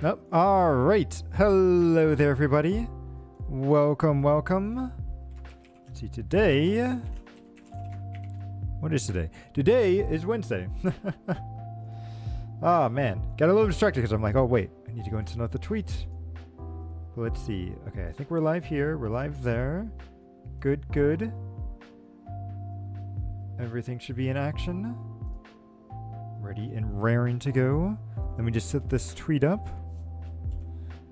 Nope. All right. Hello there, everybody. Welcome, welcome. Let's see, today... What is today? Today is Wednesday. Oh, man. Got a little distracted because I'm like, oh, wait. I need to go into another tweet. But let's see. Okay, I think we're live here. We're live there. Good, good. Everything should be in action. Ready and raring to go. Let me just set this tweet up.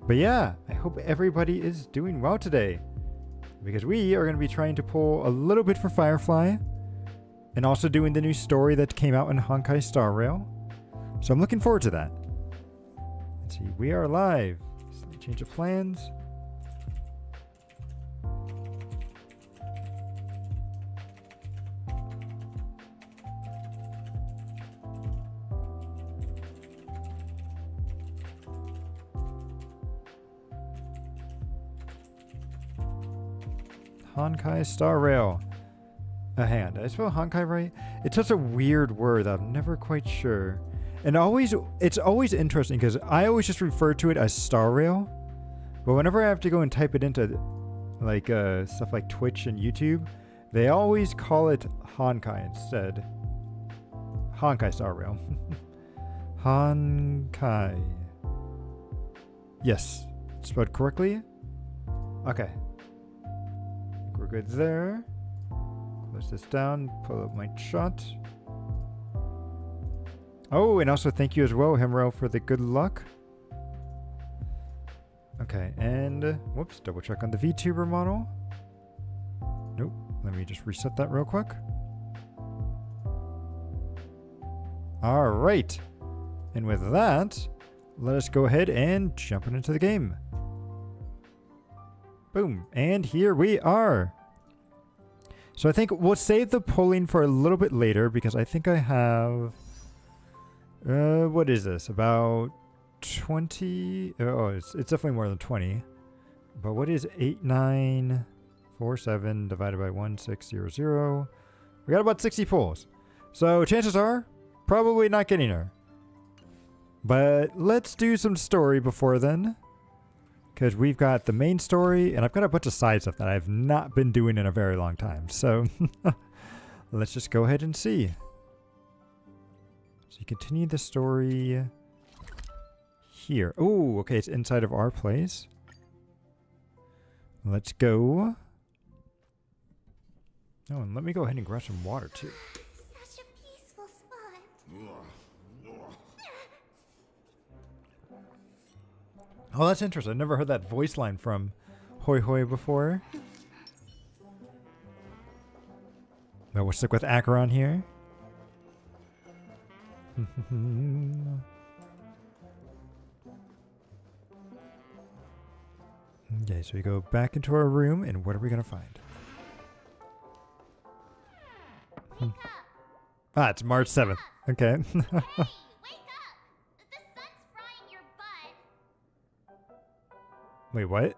But yeah, I hope everybody is doing well today, because we are going to be trying to pull a little bit for Firefly and also doing the new story that came out in Honkai Star Rail. So I'm looking forward to that. Let's see, we are live. Slight change of plans. Honkai Star Rail. Hang on, did I spell Honkai right? It's such a weird word that I'm never quite sure. And it's always interesting because I always just refer to it as Star Rail. But whenever I have to go and type it into like stuff like Twitch and YouTube, they always call it Honkai instead. Honkai Star Rail. Honkai. Yes, spelled correctly. Okay. We're good there. Close this down. Pull up my shot. Oh, and also thank you as well, Himro, for the good luck. Okay, and whoops, double check on the VTuber model. Nope. Let me just reset that real quick. All right. And with that, let us go ahead and jump into the game. Boom. And here we are. So I think we'll save the polling for a little bit later because I think I have... what is this? About 20? Oh, it's definitely more than 20. But what is 8947 divided by 1600? We got about 60 polls. So chances are, probably not getting her. But let's do some story before then. Because we've got the main story, and I've got a bunch of side stuff that I've not been doing in a very long time. So, let's just go ahead and see. So you continue the story here. Oh, okay, it's inside of our place. Let's go. Oh, and let me go ahead and grab some water, too. Such a peaceful spot. Oh, that's interesting. I've never heard that voice line from Hoi Hoi before. But we'll stick with Acheron here. Okay, so we go back into our room, and what are we going to find? Wake up! Ah, it's March 7th. Okay. Hey, wake up! The sun's frying your butt. Wait, what?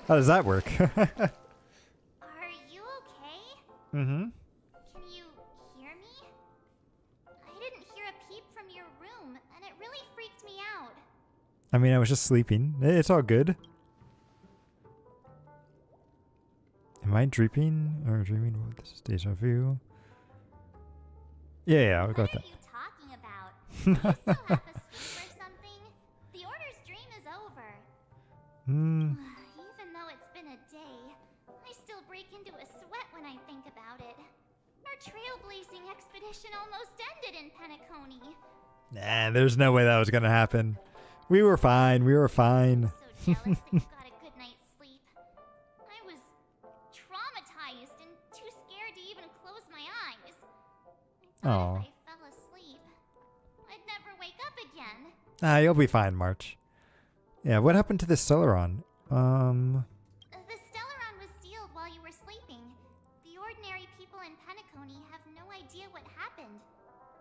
How does that work? Are you okay? Mm-hmm. Can you hear me? I didn't hear a peep from your room, and it really freaked me out. I mean, I was just sleeping. It's all good. Am I dreaming or dreaming? Oh, this is deja vu. Yeah, I'll go with that. What are you talking about? You still half asleep or something? The Order's dream is over. Even though it's been a day, I still break into a sweat when I think about it. Our trailblazing expedition almost ended in Penacony. Nah, there's no way that was gonna happen. We were fine. We were fine. So jealous that you got a good night's sleep. I was traumatized and too scared to even close my eyes. I thought if I fell asleep, I'd never wake up again. Ah, you'll be fine, March. Yeah, what happened to the Celeron? The Stellaron was sealed while you were sleeping. The ordinary people in Penacony have no idea what happened.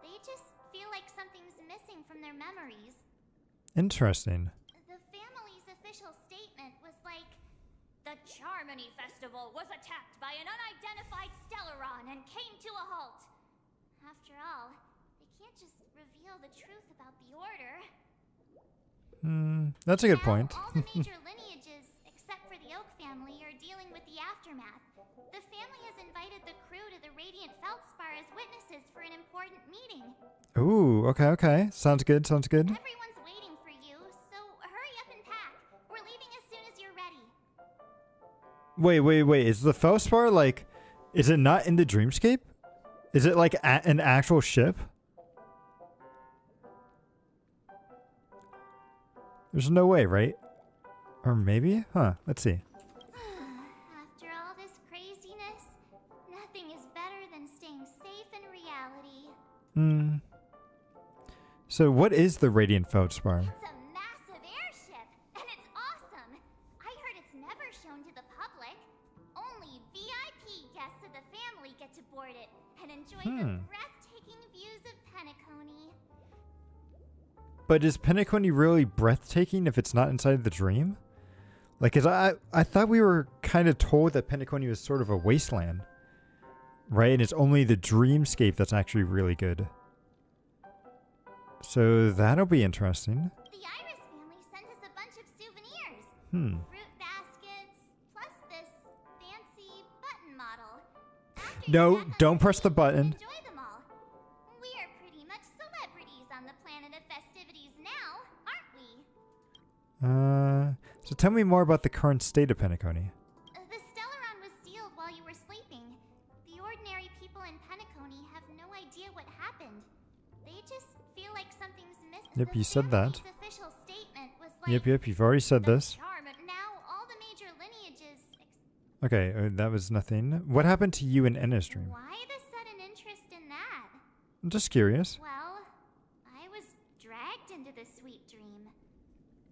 They just feel like something's missing from their memories. Interesting. The family's official statement was like, the Charmony Festival was attacked by an unidentified Stellaron and came to a halt. After all, they can't just reveal the truth about the Order. That's a good point. All the major lineages, except for the Oak family, are dealing with the aftermath. The family has invited the crew to the Radiant Feldspar as witnesses for an important meeting. Ooh, okay. Sounds good, sounds good. Everyone's waiting for you, so hurry up and pack. We're leaving as soon as you're ready. Wait. Is the Felspar, like, is it not in the Dreamscape? Is it like an actual ship? There's no way, right? Or maybe? Huh, let's see. After all this craziness, nothing is better than staying safe in reality. So what is the Radiant Feldspar? It's a massive airship, and it's awesome. I heard it's never shown to the public. Only VIP guests of the family get to board it and enjoy the breathtaking views of Penacony. But is Penacony really breathtaking if it's not inside the dream? Like, I thought we were kind of told that Penacony was sort of a wasteland, right? And it's only the dreamscape that's actually really good. So that'll be interesting. The Iris family sent us a bunch of souvenirs. Fruit baskets, plus this fancy button model. After No, you get them, don't press the you can button. Enjoy them all. We are pretty much celebrities on the planet of festivities now, aren't we? So tell me more about the current state of Penacony. The Stellaron was sealed while you were sleeping. The ordinary people in Penacony have no idea what happened. They just feel like something's missing. Yep, you said that. The official statement was like, Yep, you've already said the this. charm. Now all the major lineages. Okay, that was nothing. What happened to you in Enna's dream? Why the sudden interest in that? I'm just curious. Well, I was dragged into the sweet dream.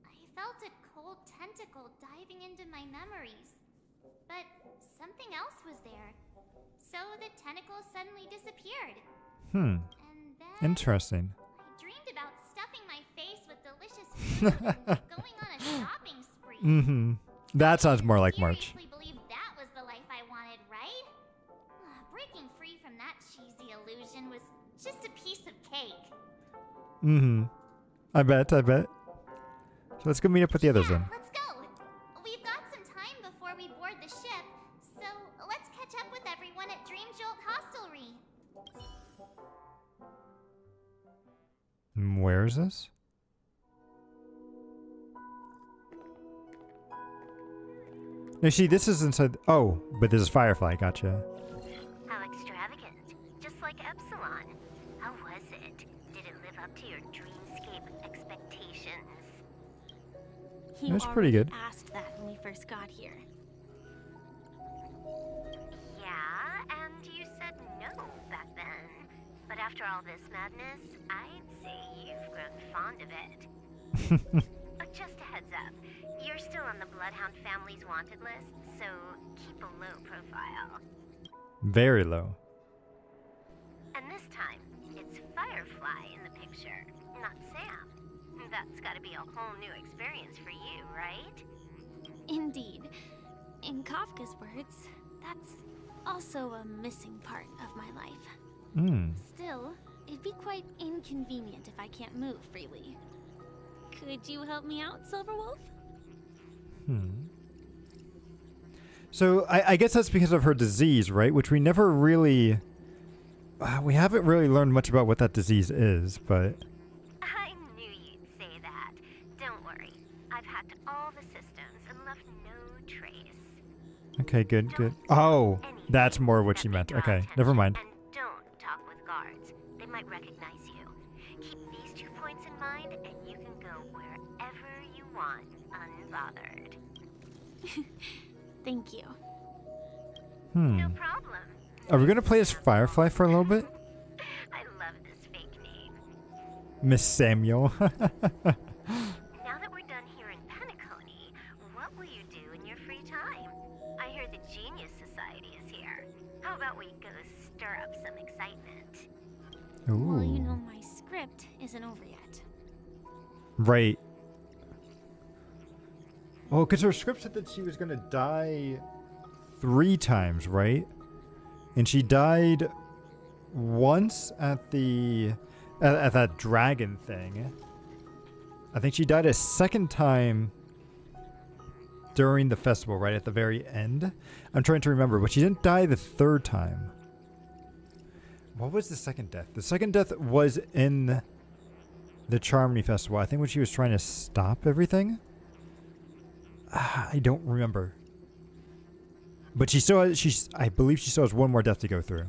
I felt a cold tentacle diving into my memories. But something else was there. So the tentacle suddenly disappeared. And then Interesting. I dreamed about stuffing my face with delicious food and going on a shopping spree. That sounds more like March. Seriously believed that was the life I wanted, right? Breaking free from that cheesy illusion was just a piece of cake. I bet. So let's go meet up with the others then. Let's go. We've got some time before we board the ship, so let's catch up with everyone at Dream Jolt Hostelry. Where is this? No, see, this is inside. Oh, but this is Firefly. Gotcha. How extravagant. Just like Epsilon. How was it? Did it live up to your dreamscape expectations? You That's pretty already good. asked that when we first got here. Yeah, and you said no back then. But after all this madness, I'd say you've grown fond of it. Just a heads up. You're still on the Bloodhound family's wanted list, so keep a low profile. Very low. And this time, it's Firefly in the picture, not Sam. That's gotta be a whole new experience for you, right? Indeed. In Kafka's words, that's also a missing part of my life. Still, it'd be quite inconvenient if I can't move freely. Could you help me out, Silverwolf? So I guess that's because of her disease, right? Which we never really... we haven't really learned much about what that disease is, but... I knew you'd say that. Don't worry. I've hacked all the systems and left no trace. Okay, good. Oh, that's more what she meant. Okay, never mind. And don't talk with guards. They might recognize you. Keep these 2 points in mind, and you can go wherever you want, unbothered. Thank you. No problem. Are we gonna play as Firefly for a little bit? I love this fake name. Miss Samuel. Now that we're done here in Penacony, what will you do in your free time? I hear the Genius Society is here. How about we go stir up some excitement? Well, you Ooh. know my script isn't over yet. Right. Well, because her script said that she was gonna die 3 times, right? And she died once at the at that dragon thing, I think she died a second time during the festival, right at the very end. I'm trying to remember, but she didn't die the third time. What was the second death? The second death was in the Charmony Festival. I think when she was trying to stop everything. I don't remember. But she still has, I believe she still has one more death to go through.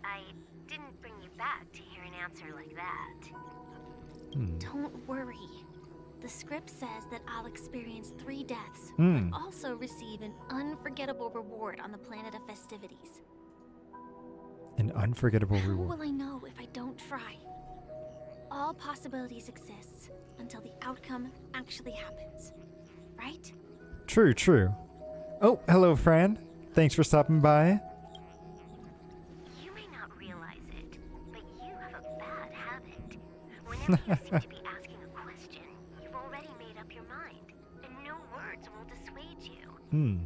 I didn't bring you back to hear an answer like that. Don't worry. The script says that I'll experience 3 deaths, Hmm. but also receive an unforgettable reward on the planet of festivities. An unforgettable How reward. will I know if I don't try? All possibilities exist until the outcome actually happens, right? True, true. Oh, hello, Fran. Thanks for stopping by. You may not realize it, but you have a bad habit. Whenever you seem to be asking a question, you've already made up your mind, and no words will dissuade you.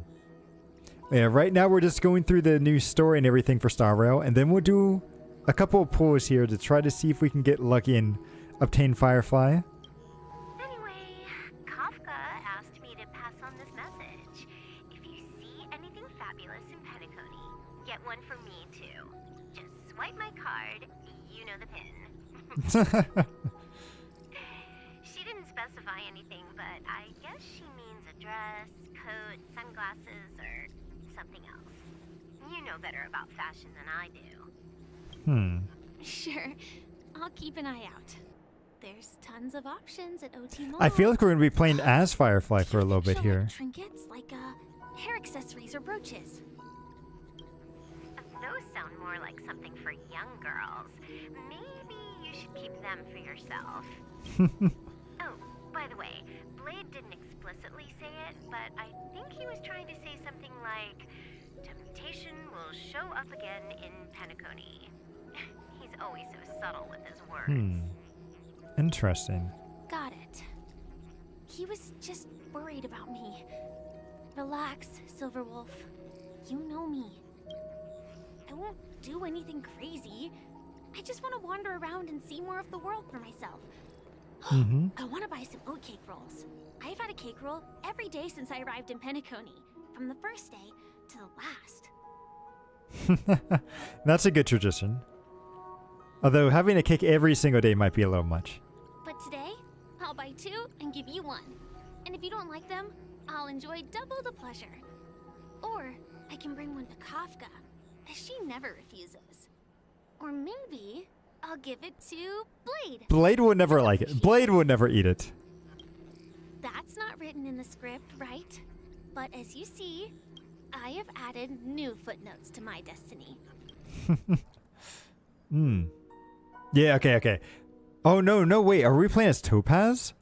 Yeah, right now we're just going through the new story and everything for Star Rail, and then we'll do a couple of pulls here to try to see if we can get lucky and obtain Firefly. Anyway, Kafka asked me to pass on this message. If you see anything fabulous in Penacony, get one for me too. Just swipe my card, you know the pin. She didn't specify anything, but I guess she means a dress, coat, sunglasses, or something else. You know better about fashion than I do. Sure. I'll keep an eye out. There's tons of options at OT Mall. I feel like we're going to be playing as Firefly for a little bit She'll here. like trinkets like hair accessories or brooches. Those sound more like something for young girls. Maybe you should keep them for yourself. Oh, by the way, Blade didn't explicitly say it, but I think he was trying to say something like, temptation will show up again in Penacony. He's always so subtle with his words. Interesting. Got it. He was just worried about me. Relax, Silverwolf. You know me. I won't do anything crazy. I just want to wander around and see more of the world for myself. I want to buy some oat cake rolls. I've had a cake roll every day since I arrived in Penacony, from the first day to the last. That's a good tradition. Although having a cake every single day might be a little much. But today, I'll buy 2 and give you 1. And if you don't like them, I'll enjoy double the pleasure. Or I can bring one to Kafka, as she never refuses. Or maybe I'll give it to Blade. Blade would never like it. Blade would never eat it. That's not written in the script, right? But as you see, I have added new footnotes to my destiny. Yeah, okay. Oh, no, wait. Are we playing as Topaz?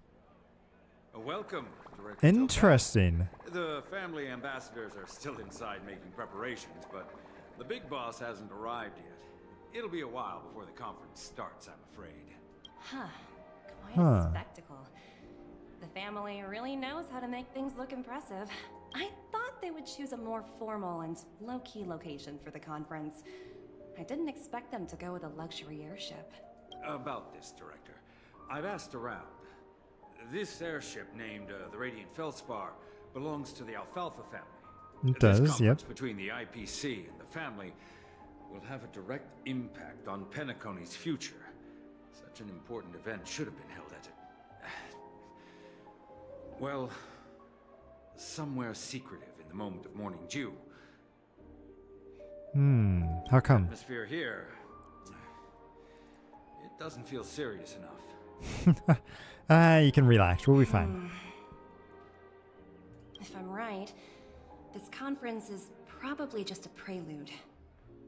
Welcome, Director Interesting. Topaz. The family ambassadors are still inside making preparations, but the big boss hasn't arrived yet. It'll be a while before the conference starts, I'm afraid. Huh. Quite a spectacle. The family really knows how to make things look impressive. I thought they would choose a more formal and low-key location for the conference. I didn't expect them to go with a luxury airship. About this, Director. I've asked around. This airship, named the Radiant Feldspar, belongs to the Alfalfa family. It does, this yep. conference between the IPC and the family will have a direct impact on Penacony's future. Such an important event should have been held at well, somewhere secretive in the moment of morning dew. How come? Atmosphere here, it doesn't feel serious enough. You can relax. We'll be fine. If I'm right, this conference is probably just a prelude.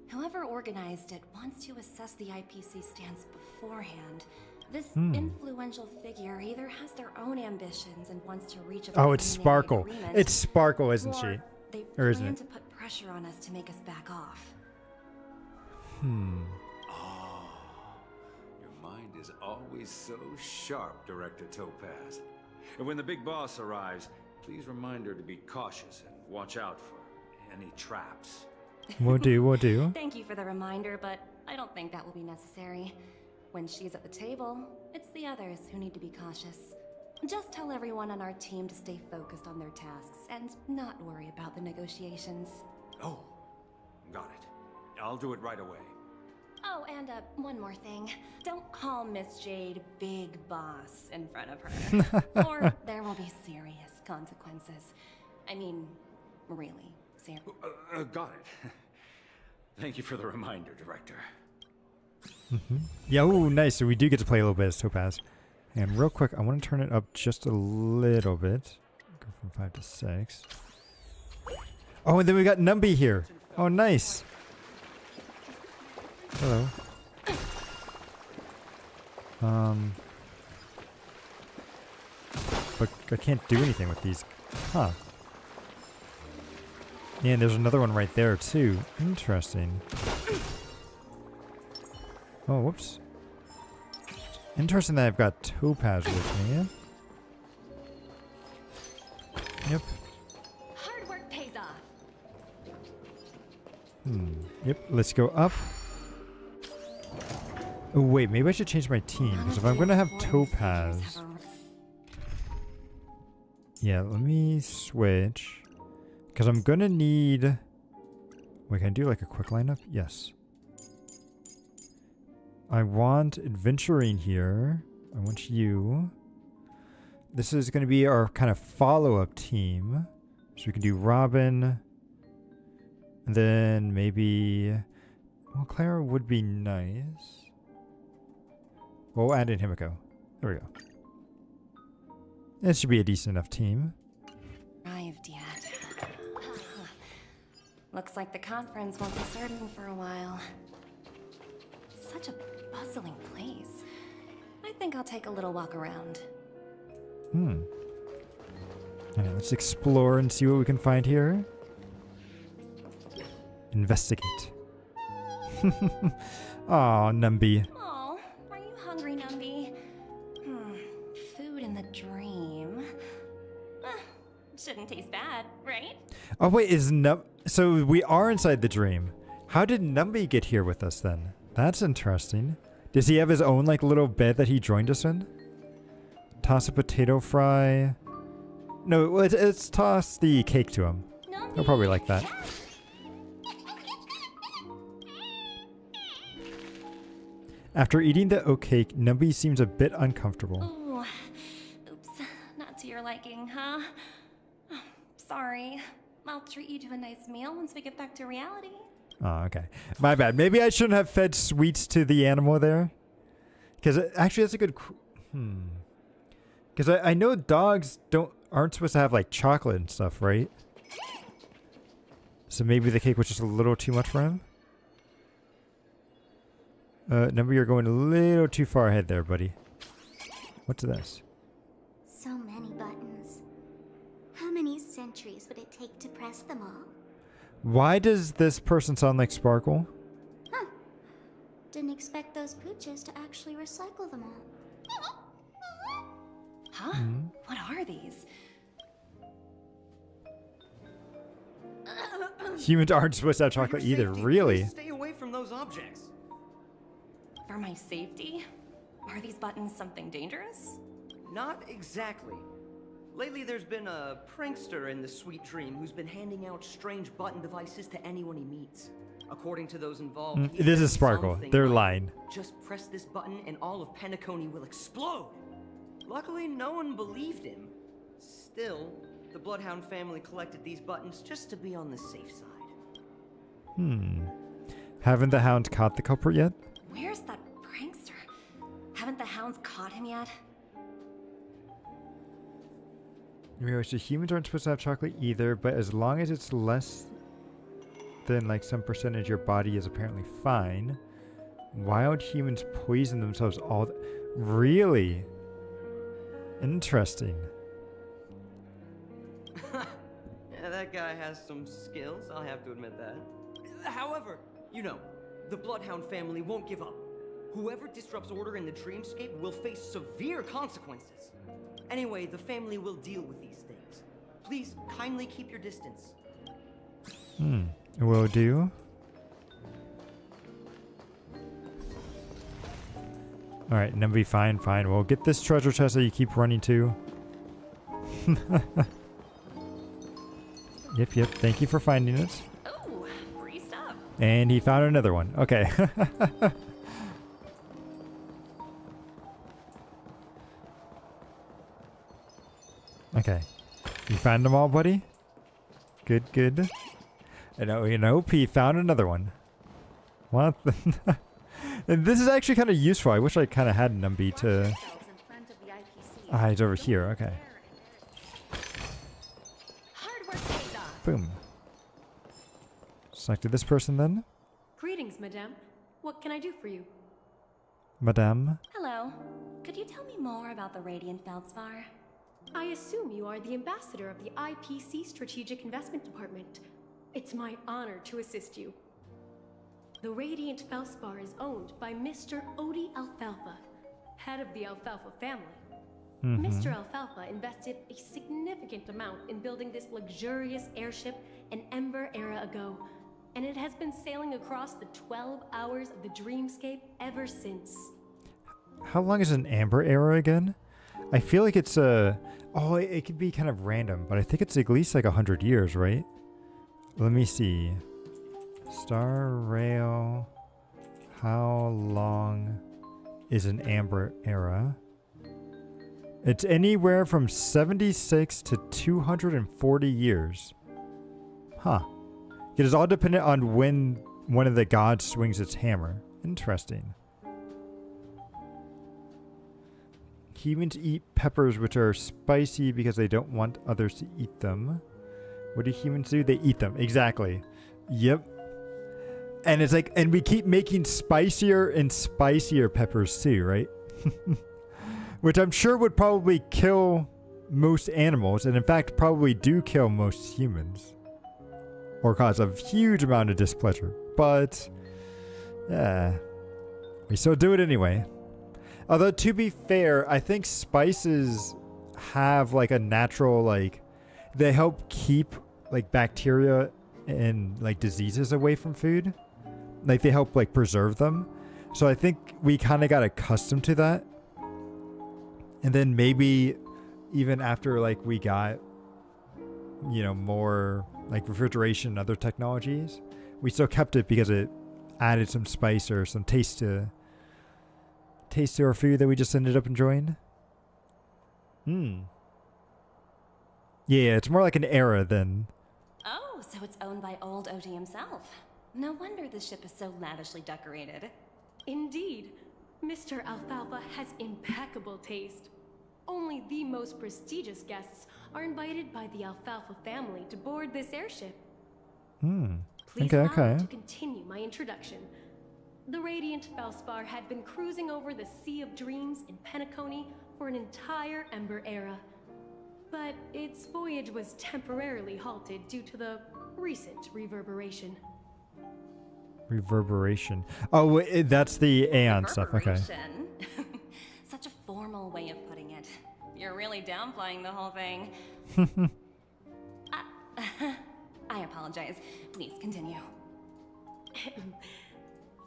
Whoever organized it wants to assess the IPC stance beforehand. This influential figure either has their own ambitions and wants to reach a Oh, it's preliminary Sparkle. agreement, It's Sparkle, isn't or she? they Or isn't plan it? to put pressure on us to make us back off. Oh, your mind is always so sharp, Director Topaz. And when the big boss arrives, please remind her to be cautious and watch out for any traps. We'll do. Thank you for the reminder, but I don't think that will be necessary. When she's at the table, it's the others who need to be cautious. Just tell everyone on our team to stay focused on their tasks and not worry about the negotiations. Oh, got it. I'll do it right away. Oh, and one more thing. Don't call Miss Jade Big Boss in front of her, or there will be serious consequences. I mean, really serious. Got it. Thank you for the reminder, Director. Yeah, oh, nice. So we do get to play a little bit as Topaz. And real quick, I want to turn it up just a little bit. Go from 5 to 6. Oh, and then we got Numby here. Oh, nice. Hello. But I can't do anything with these. Huh. Yeah, and there's another one right there, too. Interesting. Oh, whoops. Interesting that I've got Topaz with me. Yep. Hard work pays off. Yep, let's go up. Oh, wait, maybe I should change my team. Because if I'm going to have Topaz... Yeah, let me switch. Because I'm going to need... Wait, can I do like a quick lineup? Yes. I want Adventuring here. I want you. This is going to be our kind of follow-up team. So we can do Robin. And then maybe... Well, Clara would be nice. We'll add in Himiko. There we go. That should be a decent enough team. Arrived yet. Looks like the conference won't be starting for a while. Such a bustling place. I think I'll take a little walk around. Alright, let's explore and see what we can find here. Investigate. Aw, Numby. Oh, are you hungry, Numby? Food in the dream. Shouldn't taste bad, right? Oh wait, so we are inside the dream. How did Numby get here with us then? That's interesting. Does he have his own like little bed that he joined us in? Toss a potato fry. No, let's toss the cake to him. He'll probably like that. After eating the oat cake, Numby seems a bit uncomfortable. Ooh. Oops, not to your liking, huh? Sorry. I'll treat you to a nice meal once we get back to reality. Oh, okay. My bad. Maybe I shouldn't have fed sweets to the animal there. Because actually, that's a good... Because I know dogs aren't supposed to have like chocolate and stuff, right? So maybe the cake was just a little too much for him? Number, you're going a little too far ahead there, buddy. What's this? So many buttons. How many centuries would it take to press them all? Why does this person sound like Sparkle? Huh. Didn't expect those pooches to actually recycle them all. Huh? What are these? Humans aren't supposed to have chocolate either, really? Stay away from those objects. For my safety? Are these buttons something dangerous? Not exactly. Lately, there's been a prankster in the Sweet Dream who's been handing out strange button devices to anyone he meets. According to those involved, he This is said Sparkle. something They're like, lying. "Just press this button and all of Penacony will explode." Luckily, no one believed him. Still, the Bloodhound family collected these buttons just to be on the safe side. Haven't the hounds caught the culprit yet? Where's that prankster? Haven't the hounds caught him yet? So humans aren't supposed to have chocolate either, but as long as it's less than like some percentage, your body is apparently fine. Wild humans poison themselves all... Really? Interesting. Yeah, that guy has some skills, I'll have to admit that. However, you know, the Bloodhound family won't give up. Whoever disrupts order in the dreamscape will face severe consequences. Anyway, the family will deal with these things. Please kindly keep your distance. Will do. Alright, Numby, fine, fine. We'll get this treasure chest that you keep running to. Yep, yep. Thank you for finding it. Oh, free stuff. And he found another one. Okay. Okay. You found them all, buddy? Good, good. And nope, he found another one. What? And this is actually kind of useful. I wish I kind of had Numby to... Ah, he's over here. Okay. Boom. Selected this person then. Greetings, madame. What can I do for you? Madame. Hello. Could you tell me more about the Radiant Feldspar? I assume you are the ambassador of the IPC Strategic Investment Department. It's my honor to assist you. The Radiant Feldspar is owned by Mr. Odie Alfalfa, head of the Alfalfa family. Mr. Alfalfa invested a significant amount in building this luxurious airship an Ember era ago, and it has been sailing across the 12 hours of the dreamscape ever since. How long is an Amber era again? I feel like it's it could be kind of random, but I think it's at least like 100 years, right? Let me see. Star Rail. How long is an Amber era? It's anywhere from 76 to 240 years. Huh. It is all dependent on when one of the gods swings its hammer. Interesting. Humans eat peppers, which are spicy because they don't want others to eat them. What do humans do? They eat them. Exactly. Yep. And it's like, and we keep making spicier and spicier peppers too, right? Which I'm sure would probably kill most animals, and in fact probably do kill most humans. Or cause a huge amount of displeasure. But, yeah. We still do it anyway. Although, to be fair, I think spices have like a natural, like, they help keep like bacteria and like diseases away from food. Like they help like preserve them. So I think we kind of got accustomed to that. And then maybe even after like we got, you know, more like refrigeration and other technologies, we still kept it because it added some spice or some taste to our food that we just ended up enjoying. Yeah, it's more like an era than... Oh, so it's owned by old Odie himself. No wonder the ship is so lavishly decorated. Indeed, Mr. Alfalfa has impeccable taste. Only the most prestigious guests are invited by the Alfalfa family to board this airship. Please allow me to continue my introduction. The Radiant Feldspar had been cruising over the Sea of Dreams in Penacony for an entire Ember era. But its voyage was temporarily halted due to the recent reverberation. Reverberation. Oh, that's the Aeon stuff. Okay. Such a formal way of putting it. You're really downplaying the whole thing. I apologize. Please continue.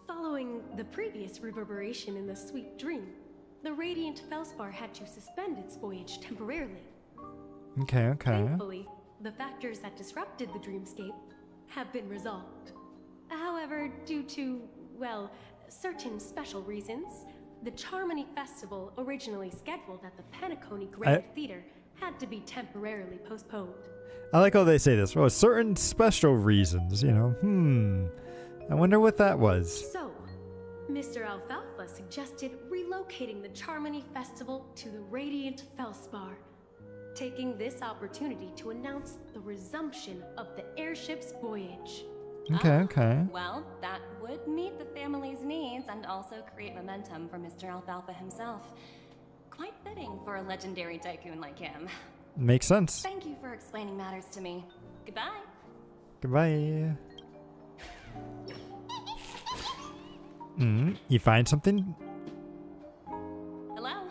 Following the previous reverberation in the Sweet Dream, the Radiant Feldspar had to suspend its voyage temporarily. Okay. Thankfully, the factors that disrupted the dreamscape have been resolved. However, due to, well, certain special reasons, the Charmony Festival, originally scheduled at the Penacony Grand Theater, had to be temporarily postponed. I like how they say this. Well, certain special reasons, you know. I wonder what that was. So, Mr. Alfalfa suggested relocating the Charmony Festival to the Radiant Feldspar, taking this opportunity to announce the resumption of the airship's voyage. Okay. Well, that would meet the family's needs and also create momentum for Mr. Alfalfa himself. Quite fitting for a legendary tycoon like him. Makes sense. Thank you for explaining matters to me. Goodbye. Goodbye. You find something? Hello?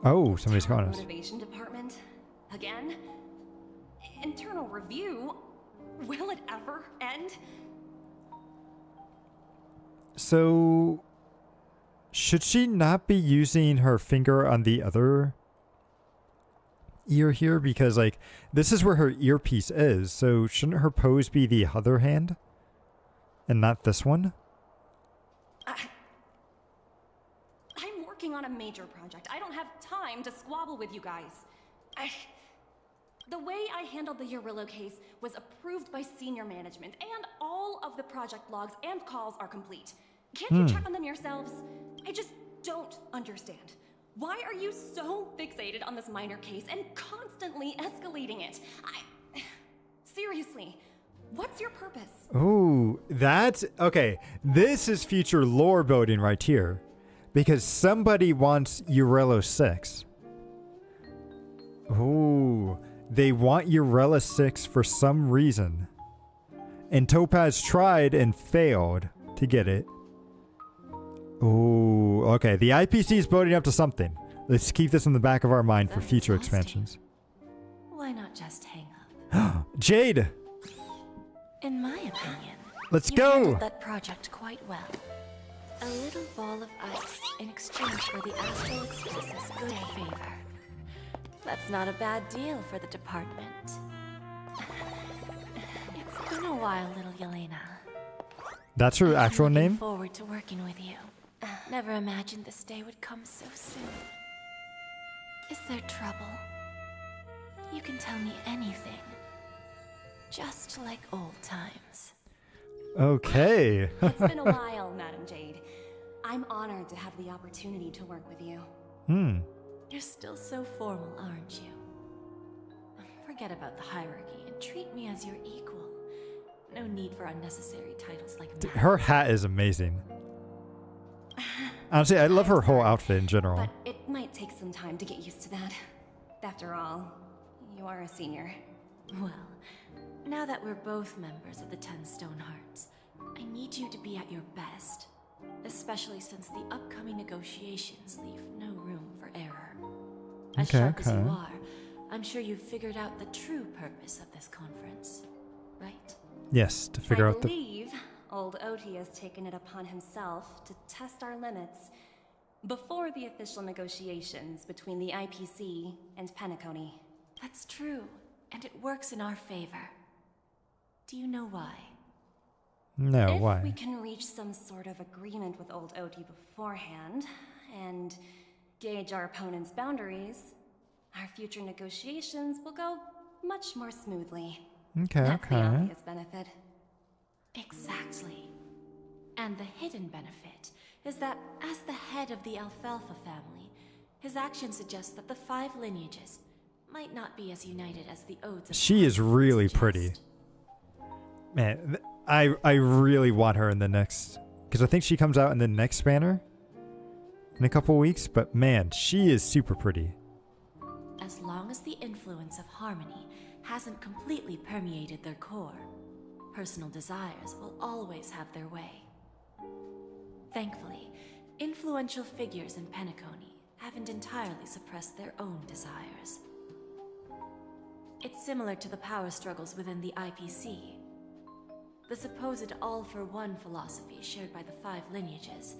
Oh, somebody's calling us. Motivation department? Again? Internal review? Will it ever end? So, Should she not be using her finger on the other ear here? Because, like, this is where her earpiece is. So shouldn't her pose be the other hand? And not this one? I'm working on a major project. I don't have time to squabble with you guys. The way I handled the Urillo case was approved by senior management, and all of the project logs and calls are complete. Can't you check on them yourselves? I just don't understand. Why are you so fixated on this minor case and constantly escalating it? Seriously, what's your purpose? Ooh, that's... Okay, this is future lore building right here. Because somebody wants Urello 6. Ooh, they want Urella 6 for some reason. And Topaz tried and failed to get it. Ooh, okay. The IPC is building up to something. Let's keep this in the back of our mind for future expansions. Why not just hang up? Jade! In my opinion, Let's you go! handled that project quite well. A little ball of ice in exchange for the Astral Express's good favor. That's not a bad deal for the department. It's been a while, little Yelena. That's her actual I'm name? looking forward to working with you. Never imagined this day would come so soon. Is there trouble? You can tell me anything. Just like old times. Okay. It's been a while, Madam Jade. I'm honored to have the opportunity to work with you. You're still so formal, aren't you? Forget about the hierarchy and treat me as your equal. No need for unnecessary titles like that. Her hat is amazing. Honestly, I love her whole outfit in general. But it might take some time to get used to that. After all, you are a senior. Well, now that we're both members of the 10 Stone Hearts, I need you to be at your best. Especially since the upcoming negotiations leave no room for error. As sharp as you are, I'm sure you've figured out the true purpose of this conference, right? Yes, to figure out I believe old Oti has taken it upon himself to test our limits before the official negotiations between the IPC and Penacony. That's true, and it works in our favor. Do you know why? No, why? If we can reach some sort of agreement with old Oti beforehand, and gauge our opponent's boundaries, our future negotiations will go much more smoothly. Okay, That's the okay. obvious benefit. Exactly. And the hidden benefit is that as the head of the Alfalfa family, his actions suggest that the 5 lineages might not be as united as the odes of She is really suggest. pretty. Man, I really want her in the next... Because I think she comes out in the next banner in a couple weeks. But man, she is super pretty. As long as the influence of harmony hasn't completely permeated their core, personal desires will always have their way. Thankfully, influential figures in Penacony haven't entirely suppressed their own desires. It's similar to the power struggles within the IPC. The supposed all-for-one philosophy shared by the 5 lineages.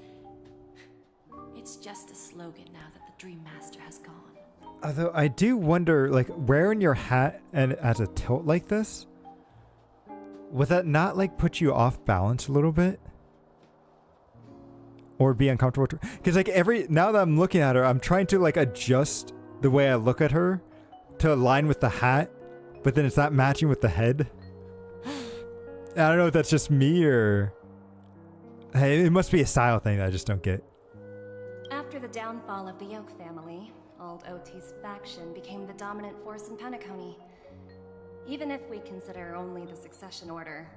It's just a slogan now that the Dream Master has gone. Although I do wonder, like, wearing your hat and as a tilt like this, would that not, like, put you off balance a little bit? Or be uncomfortable? Because, like, now that I'm looking at her, I'm trying to, like, adjust the way I look at her to align with the hat, but then it's not matching with the head. I don't know if that's just me or... Hey, it must be a style thing that I just don't get. After the downfall of the Yoke family, old Oti's faction became the dominant force in Penacony. Even if we consider only the succession order,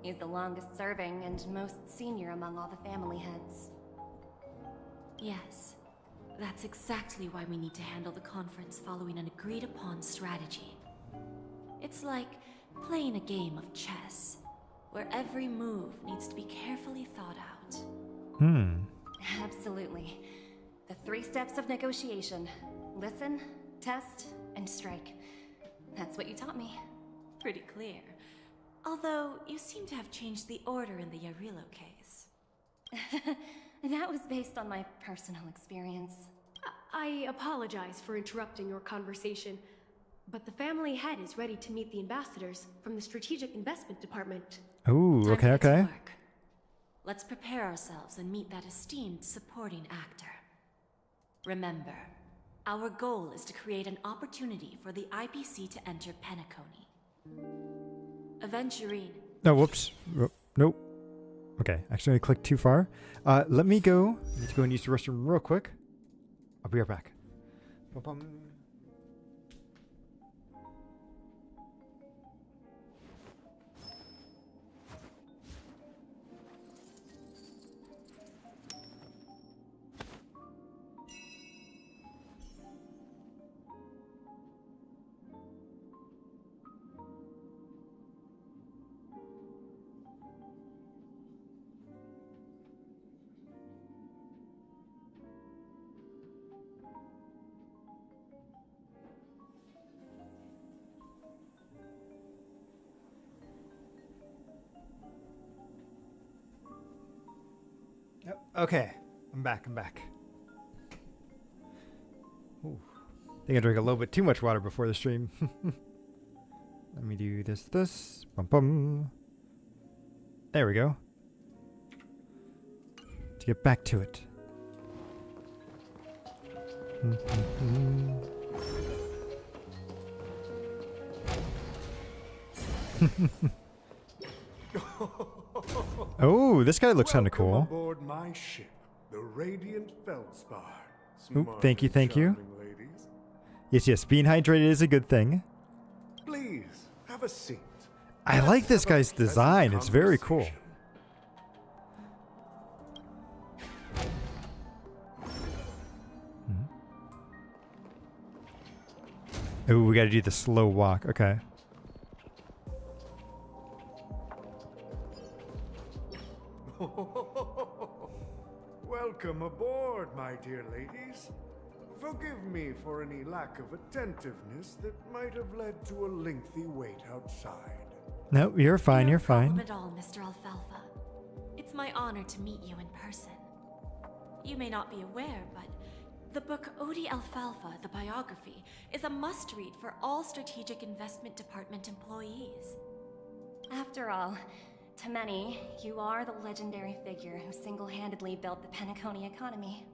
he's the longest serving and most senior among all the family heads. Yes, that's exactly why we need to handle the conference following an agreed-upon strategy. It's like playing a game of chess, where every move needs to be carefully thought out. Absolutely. The 3 steps of negotiation. Listen, test, and strike. That's what you taught me. Pretty clear. Although, you seem to have changed the order in the Yarillo case. That was based on my personal experience. I apologize for interrupting your conversation, but the family head is ready to meet the ambassadors from the Strategic Investment Department. Ooh, Time okay, to get to okay. work. Let's prepare ourselves and meet that esteemed supporting actor. Remember, our goal is to create an opportunity for the IPC to enter Penacony. Aventurine. No, whoops. Nope. Okay, accidentally clicked too far. Let me go. I need to go and use the restroom real quick. I'll be right back. Bum-bum. Yep. Okay, I'm back. Ooh. I think I drank a little bit too much water before the stream. Let me do this. Bum bum. There we go. To get back to it. Oh, this guy looks kind of cool. Aboard my ship, the Radiant Feldspar. Oop, thank you. Charming ladies. Yes, being hydrated is a good thing. Please, have a seat. I like this guy's design. It's very cool. Oh, we gotta do the slow walk. Okay. Welcome aboard, my dear ladies. Forgive me for any lack of attentiveness that might have led to a lengthy wait outside. No, you're fine. You're No problem fine. at all, Mr. Alfalfa. It's my honor to meet you in person. You may not be aware, but the book Odi Alfalfa, the biography, is a must-read for all Strategic Investment Department employees. After all, to many, you are the legendary figure who single-handedly built the Penacony economy.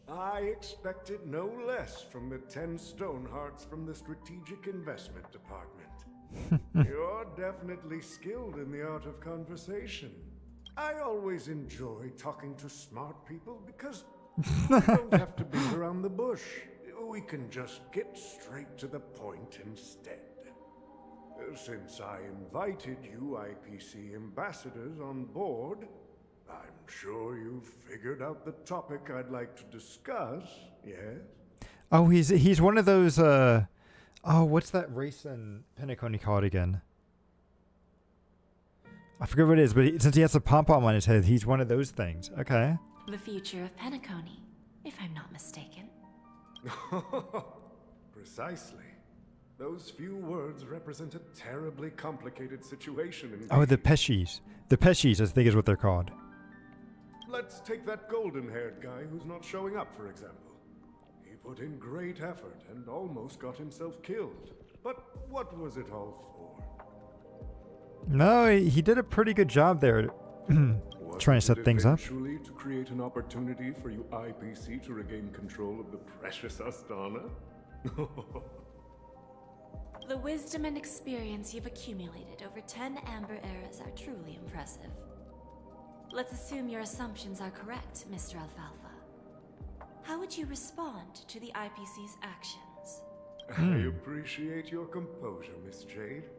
I expected no less from the 10 Stonehearts from the Strategic Investment Department. You're definitely skilled in the art of conversation. I always enjoy talking to smart people because we don't have to beat around the bush. We can just get straight to the point instead. Since I invited you IPC ambassadors on board, I'm sure you've figured out the topic I'd like to discuss, yes? Oh, he's one of those. Oh, what's that race in Penacony called again? I forget what it is, but since he has a pom-pom on his head, he's one of those things. Okay. The future of Penacony, if I'm not mistaken. Precisely. Those few words represent a terribly complicated situation in Oh, the Peshies. The Peshies, I think, is what they're called. Let's take that golden-haired guy who's not showing up, for example. He put in great effort and almost got himself killed. But what was it all for? No, he did a pretty good job there. Trying to set things up. Eventually to create an opportunity for you IPC to regain control of the precious Astana? The wisdom and experience you've accumulated over 10 Amber Eras are truly impressive. Let's assume your assumptions are correct, Mr. Alfalfa. How would you respond to the IPC's actions? I appreciate your composure, Miss Jade.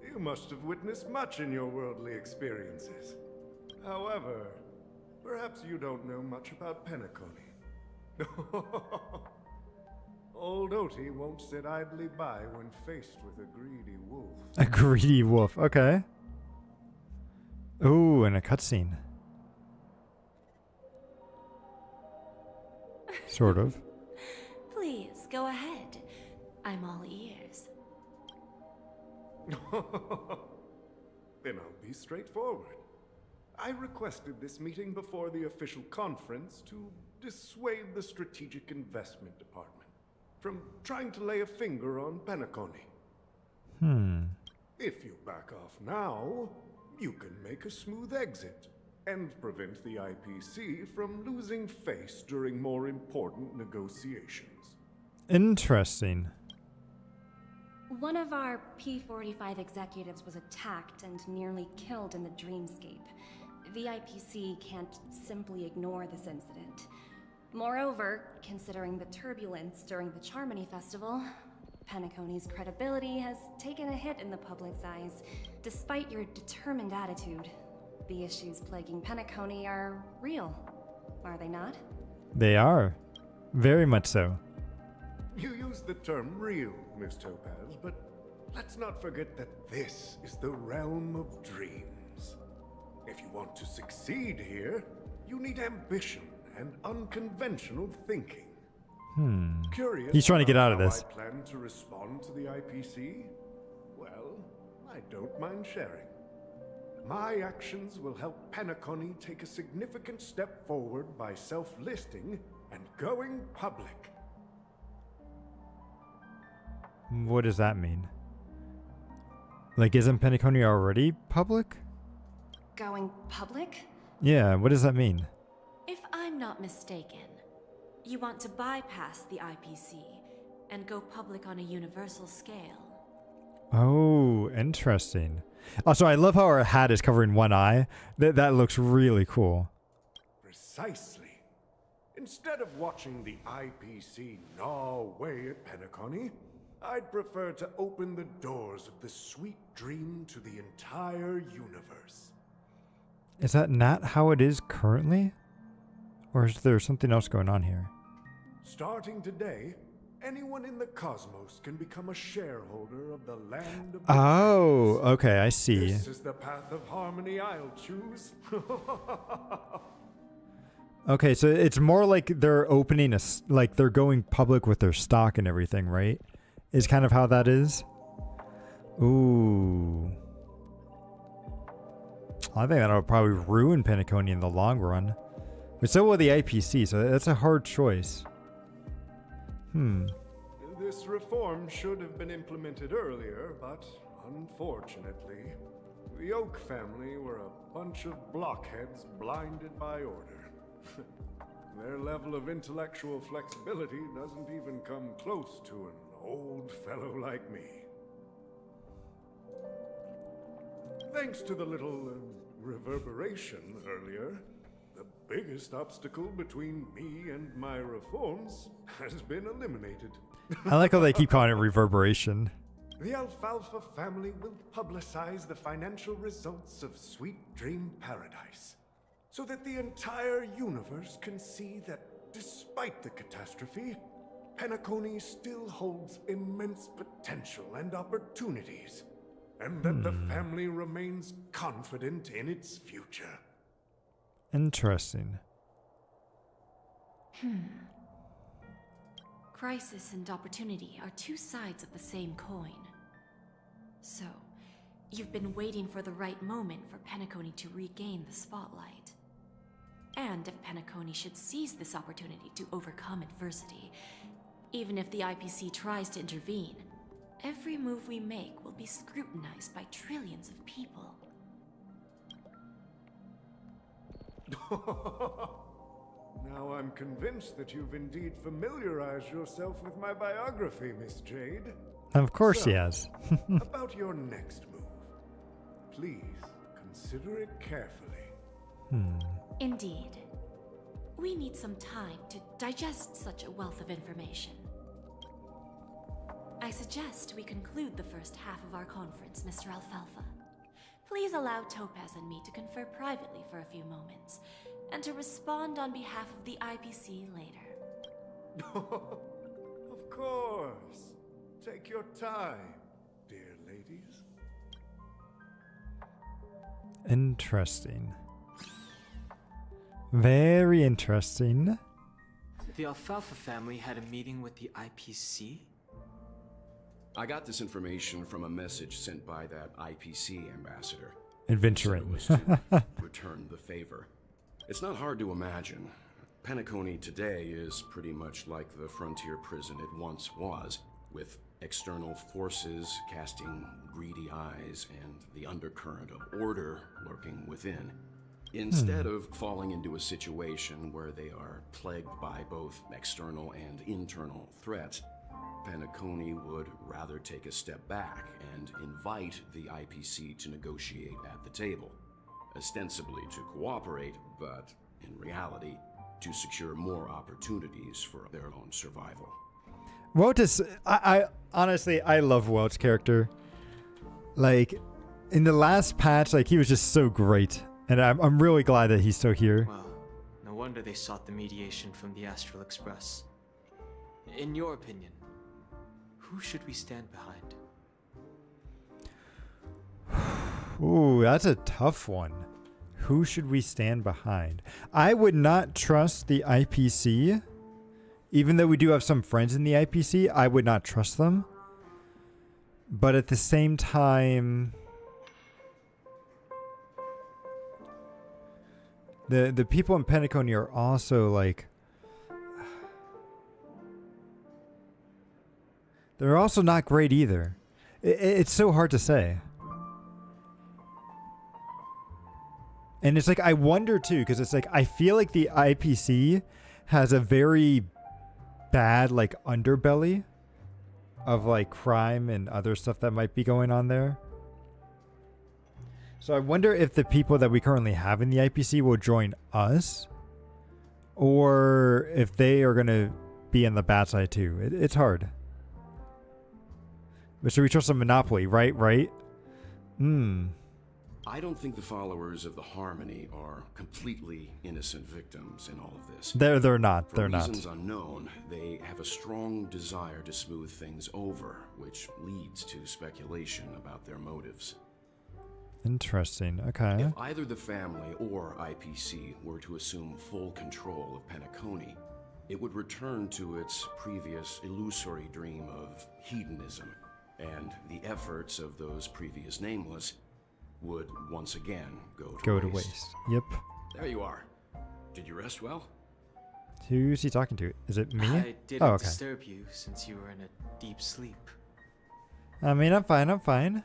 You must have witnessed much in your worldly experiences. However, perhaps you don't know much about Penacony. Old Oti won't sit idly by when faced with a greedy wolf. A greedy wolf. Okay. Ooh, and a cutscene. Sort of. Please, go ahead. I'm all ears. Then I'll be straightforward. I requested this meeting before the official conference to dissuade the Strategic Investment Department from trying to lay a finger on Penacony. If you back off now, you can make a smooth exit and prevent the IPC from losing face during more important negotiations. Interesting. One of our P-45 executives was attacked and nearly killed in the dreamscape. The IPC can't simply ignore this incident. Moreover, considering the turbulence during the Charmony Festival, Penacony's credibility has taken a hit in the public's eyes. Despite your determined attitude, the issues plaguing Penacony are real, are they not? They are. Very much so. You use the term real, Miss Topaz, but let's not forget that this is the realm of dreams. If you want to succeed here, you need ambition and unconventional thinking. Curious. He's trying to get out of how this. I plan to respond to the IPC? Well, I don't mind sharing. My actions will help Penacony take a significant step forward by self-listing and going public. What does that mean? Like, isn't Penacony already public? Going public? Yeah, what does that mean? If I'm not mistaken, you want to bypass the IPC and go public on a universal scale. Oh, interesting. Also, I love how our hat is covering one eye. That looks really cool. Precisely. Instead of watching the IPC gnaw away at Penacony, I'd prefer to open the doors of the sweet dream to the entire universe. Is that not how it is currently? Or is there something else going on here? Starting today, anyone in the cosmos can become a shareholder of the land of the Oh, dreams. okay, I see. This is the path of harmony I'll choose. Okay, so it's more like they're opening like they're going public with their stock and everything, right? Is kind of how that is. Ooh. I think that'll probably ruin Penacony in the long run. But so will the IPC, so that's a hard choice. This reform should have been implemented earlier, but unfortunately, the Oak family were a bunch of blockheads blinded by order. Their level of intellectual flexibility doesn't even come close to an old fellow like me. Thanks to the little reverberation earlier, the biggest obstacle between me and my reforms has been eliminated. I like how they keep calling it reverberation. The Alfalfa family will publicize the financial results of Sweet Dream Paradise, so that the entire universe can see that despite the catastrophe, Penacony still holds immense potential and opportunities, and that the family remains confident in its future. Interesting. Crisis and opportunity are two sides of the same coin. So, you've been waiting for the right moment for Penacony to regain the spotlight. And if Penacony should seize this opportunity to overcome adversity, even if the IPC tries to intervene, every move we make will be scrutinized by trillions of people. Now I'm convinced that you've indeed familiarized yourself with my biography, Miss Jade. Of course So, he has. About your next move, please consider it carefully. Indeed. We need some time to digest such a wealth of information. I suggest we conclude the first half of our conference, Mr. Alfalfa. Please allow Topaz and me to confer privately for a few moments, and to respond on behalf of the IPC later. Of course. Take your time, dear ladies. Interesting. Very interesting. The Alfalfa family had a meeting with the IPC? I got this information from a message sent by that IPC ambassador. Adventuring. He said it was to return the favor. It's not hard to imagine. Penacony today is pretty much like the frontier prison it once was, with external forces casting greedy eyes and the undercurrent of order lurking within. Instead of falling into a situation where they are plagued by both external and internal threats, Penacony would rather take a step back and invite the IPC to negotiate at the table, ostensibly to cooperate, but in reality, to secure more opportunities for their own survival. Welt is, I honestly, I love Welt's character. Like, in the last patch, like, he was just so great. And I'm really glad that he's still here. Well, no wonder they sought the mediation from the Astral Express. In your opinion, who should we stand behind? Ooh, that's a tough one. Who should we stand behind? I would not trust the IPC. Even though we do have some friends in the IPC, I would not trust them. But at the same time, the people in Penacony are also like, they're also not great either. It's so hard to say. And it's like, I wonder too, because it's like, I feel like the IPC has a very bad like underbelly of like crime and other stuff that might be going on there. So I wonder if the people that we currently have in the IPC will join us, or if they are going to be in the bad side too. It's hard. But should we trust a monopoly? Right? I don't think the followers of the Harmony are completely innocent victims in all of this. They're not. For reasons unknown, they have a strong desire to smooth things over, which leads to speculation about their motives. Interesting. Okay. If either the family or IPC were to assume full control of Penacony, it would return to its previous illusory dream of hedonism, and the efforts of those previous nameless would once again go to waste. Yep. There you are. Did you rest well? Who's he talking to? Is it me? I didn't disturb you since you were in a deep sleep. I mean, I'm fine.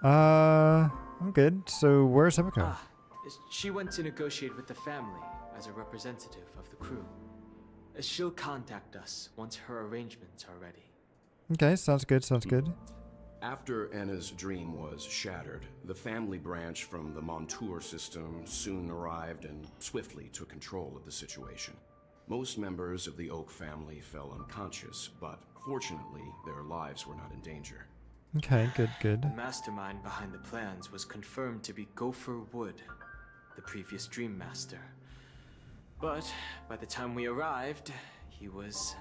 I'm good. So where's Himiko? She went to negotiate with the family as a representative of the crew. She'll contact us once her arrangements are ready. Okay, sounds good. After Anna's dream was shattered, the family branch from the Montour system soon arrived and swiftly took control of the situation. Most members of the Oak family fell unconscious, but fortunately, their lives were not in danger. Okay, good. The mastermind behind the plans was confirmed to be Gopher Wood, the previous Dream Master. But by the time we arrived, he was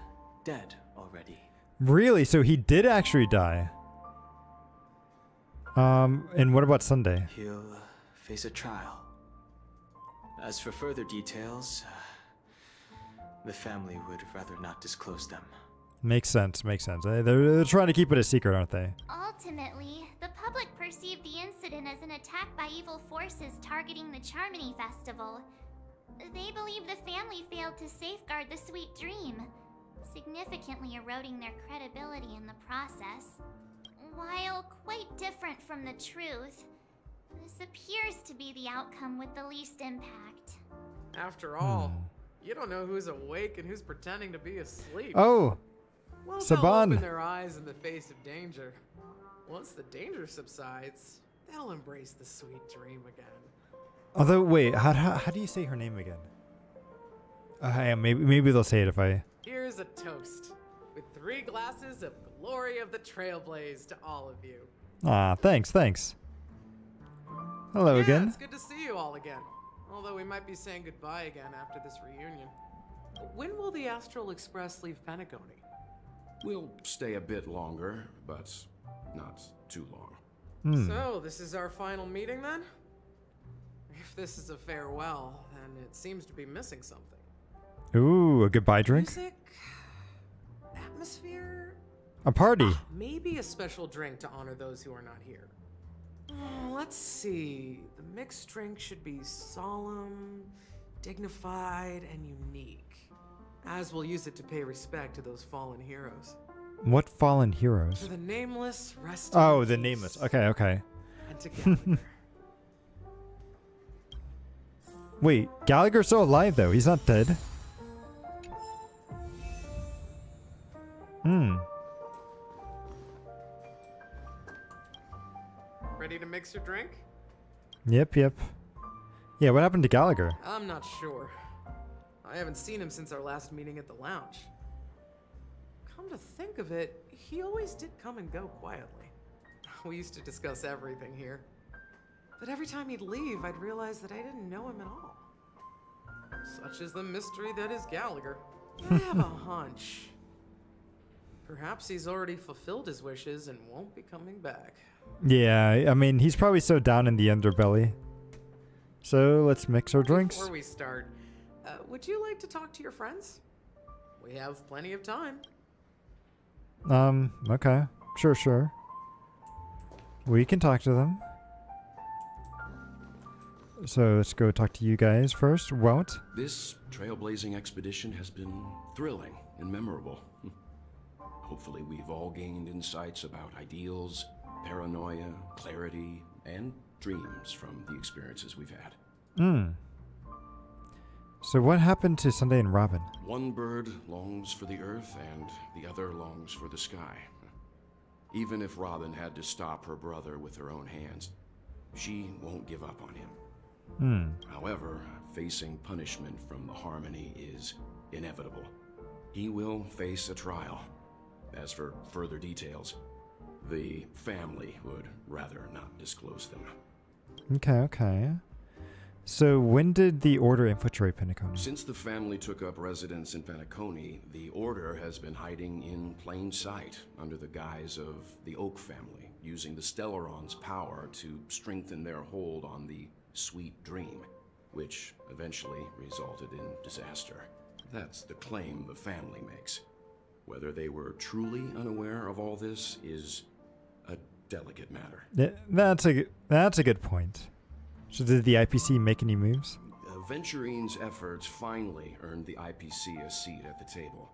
dead already. Really? So he did actually die? And what about Sunday? He'll face a trial. As for further details, the family would rather not disclose them. Makes sense. They're trying to keep it a secret, aren't they? Ultimately, the public perceived the incident as an attack by evil forces targeting the Charmony Festival. They believe the family failed to safeguard the sweet dream, significantly eroding their credibility in the process. While quite different from the truth, this appears to be the outcome with the least impact. After all, you don't know who's awake and who's pretending to be asleep. Oh, Well, Saban. they'll open their eyes in the face of danger. Once the danger subsides, they'll embrace the sweet dream again. Although, wait, how do you say her name again? Maybe they'll say it if I... Here's a toast, with 3 glasses of glory of the Trailblaze to all of you. Thanks. Hello again. It's good to see you all again. Although we might be saying goodbye again after this reunion. When will the Astral Express leave Penacony? We'll stay a bit longer, but not too long. So, this is our final meeting then? If this is a farewell, then it seems to be missing something. Ooh, a goodbye drink? Music? Atmosphere? A party. Maybe a special drink to honor those who are not here. Let's see. The mixed drink should be solemn, dignified, and unique. As we'll use it to pay respect to those fallen heroes. What fallen To heroes? the nameless, rest Oh, in the peace. nameless. Okay, okay. And to Gallagher. Wait, Gallagher's still alive though. He's not dead. Ready to mix your drink? Yep. Yeah, what happened to Gallagher? I'm not sure. I haven't seen him since our last meeting at the lounge. Come to think of it, he always did come and go quietly. We used to discuss everything here. But every time he'd leave, I'd realize that I didn't know him at all. Such is the mystery that is Gallagher. I have a hunch. Perhaps he's already fulfilled his wishes and won't be coming back. Yeah, I mean, he's probably so down in the underbelly. So let's mix our drinks. Before we start, would you like to talk to your friends? We have plenty of time. Okay. Sure. We can talk to them. So let's go talk to you guys first. Walt? This trailblazing expedition has been thrilling and memorable. Hopefully we've all gained insights about ideals, paranoia, clarity, and dreams from the experiences we've had. So what happened to Sunday and Robin? One bird longs for the earth and the other longs for the sky. Even if Robin had to stop her brother with her own hands, she won't give up on him. However, facing punishment from the Harmony is inevitable. He will face a trial. As for further details, the family would rather not disclose them. Okay. So when did the Order infiltrate Penacony? Since the family took up residence in Penacony, the Order has been hiding in plain sight under the guise of the Oak family, using the Stellaron's power to strengthen their hold on the Sweet Dream, which eventually resulted in disaster. That's the claim the family makes. Whether they were truly unaware of all this is a delicate matter. Yeah, that's a good point. So did the IPC make any moves? Venturine's efforts finally earned the IPC a seat at the table.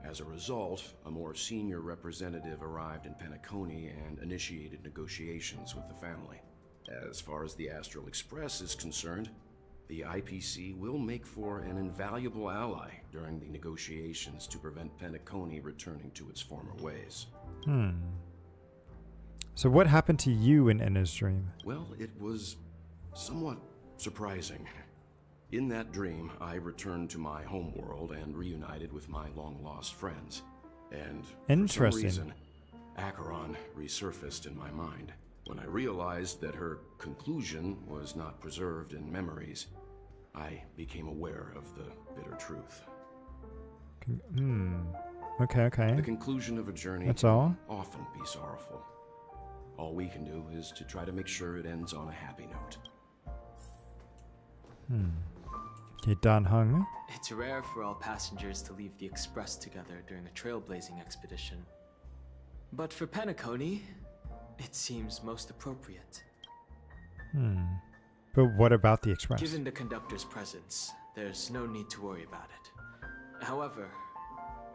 As a result, a more senior representative arrived in Penacony and initiated negotiations with the family. As far as the Astral Express is concerned, the IPC will make for an invaluable ally during the negotiations to prevent Penacony returning to its former ways. So what happened to you in Enna's dream? Well, it was somewhat surprising. In that dream, I returned to my homeworld and reunited with my long-lost friends. And for some reason, Acheron resurfaced in my mind. When I realized that her conclusion was not preserved in memories, I became aware of the bitter truth. Okay. The conclusion of a journey That's can all? often be sorrowful. All we can do is to try to make sure it ends on a happy note. Okay, Dan Hung. It's rare for all passengers to leave the Express together during a trailblazing expedition. But for Penacony, it seems most appropriate. But what about the Express? Given the conductor's presence, there's no need to worry about it. However,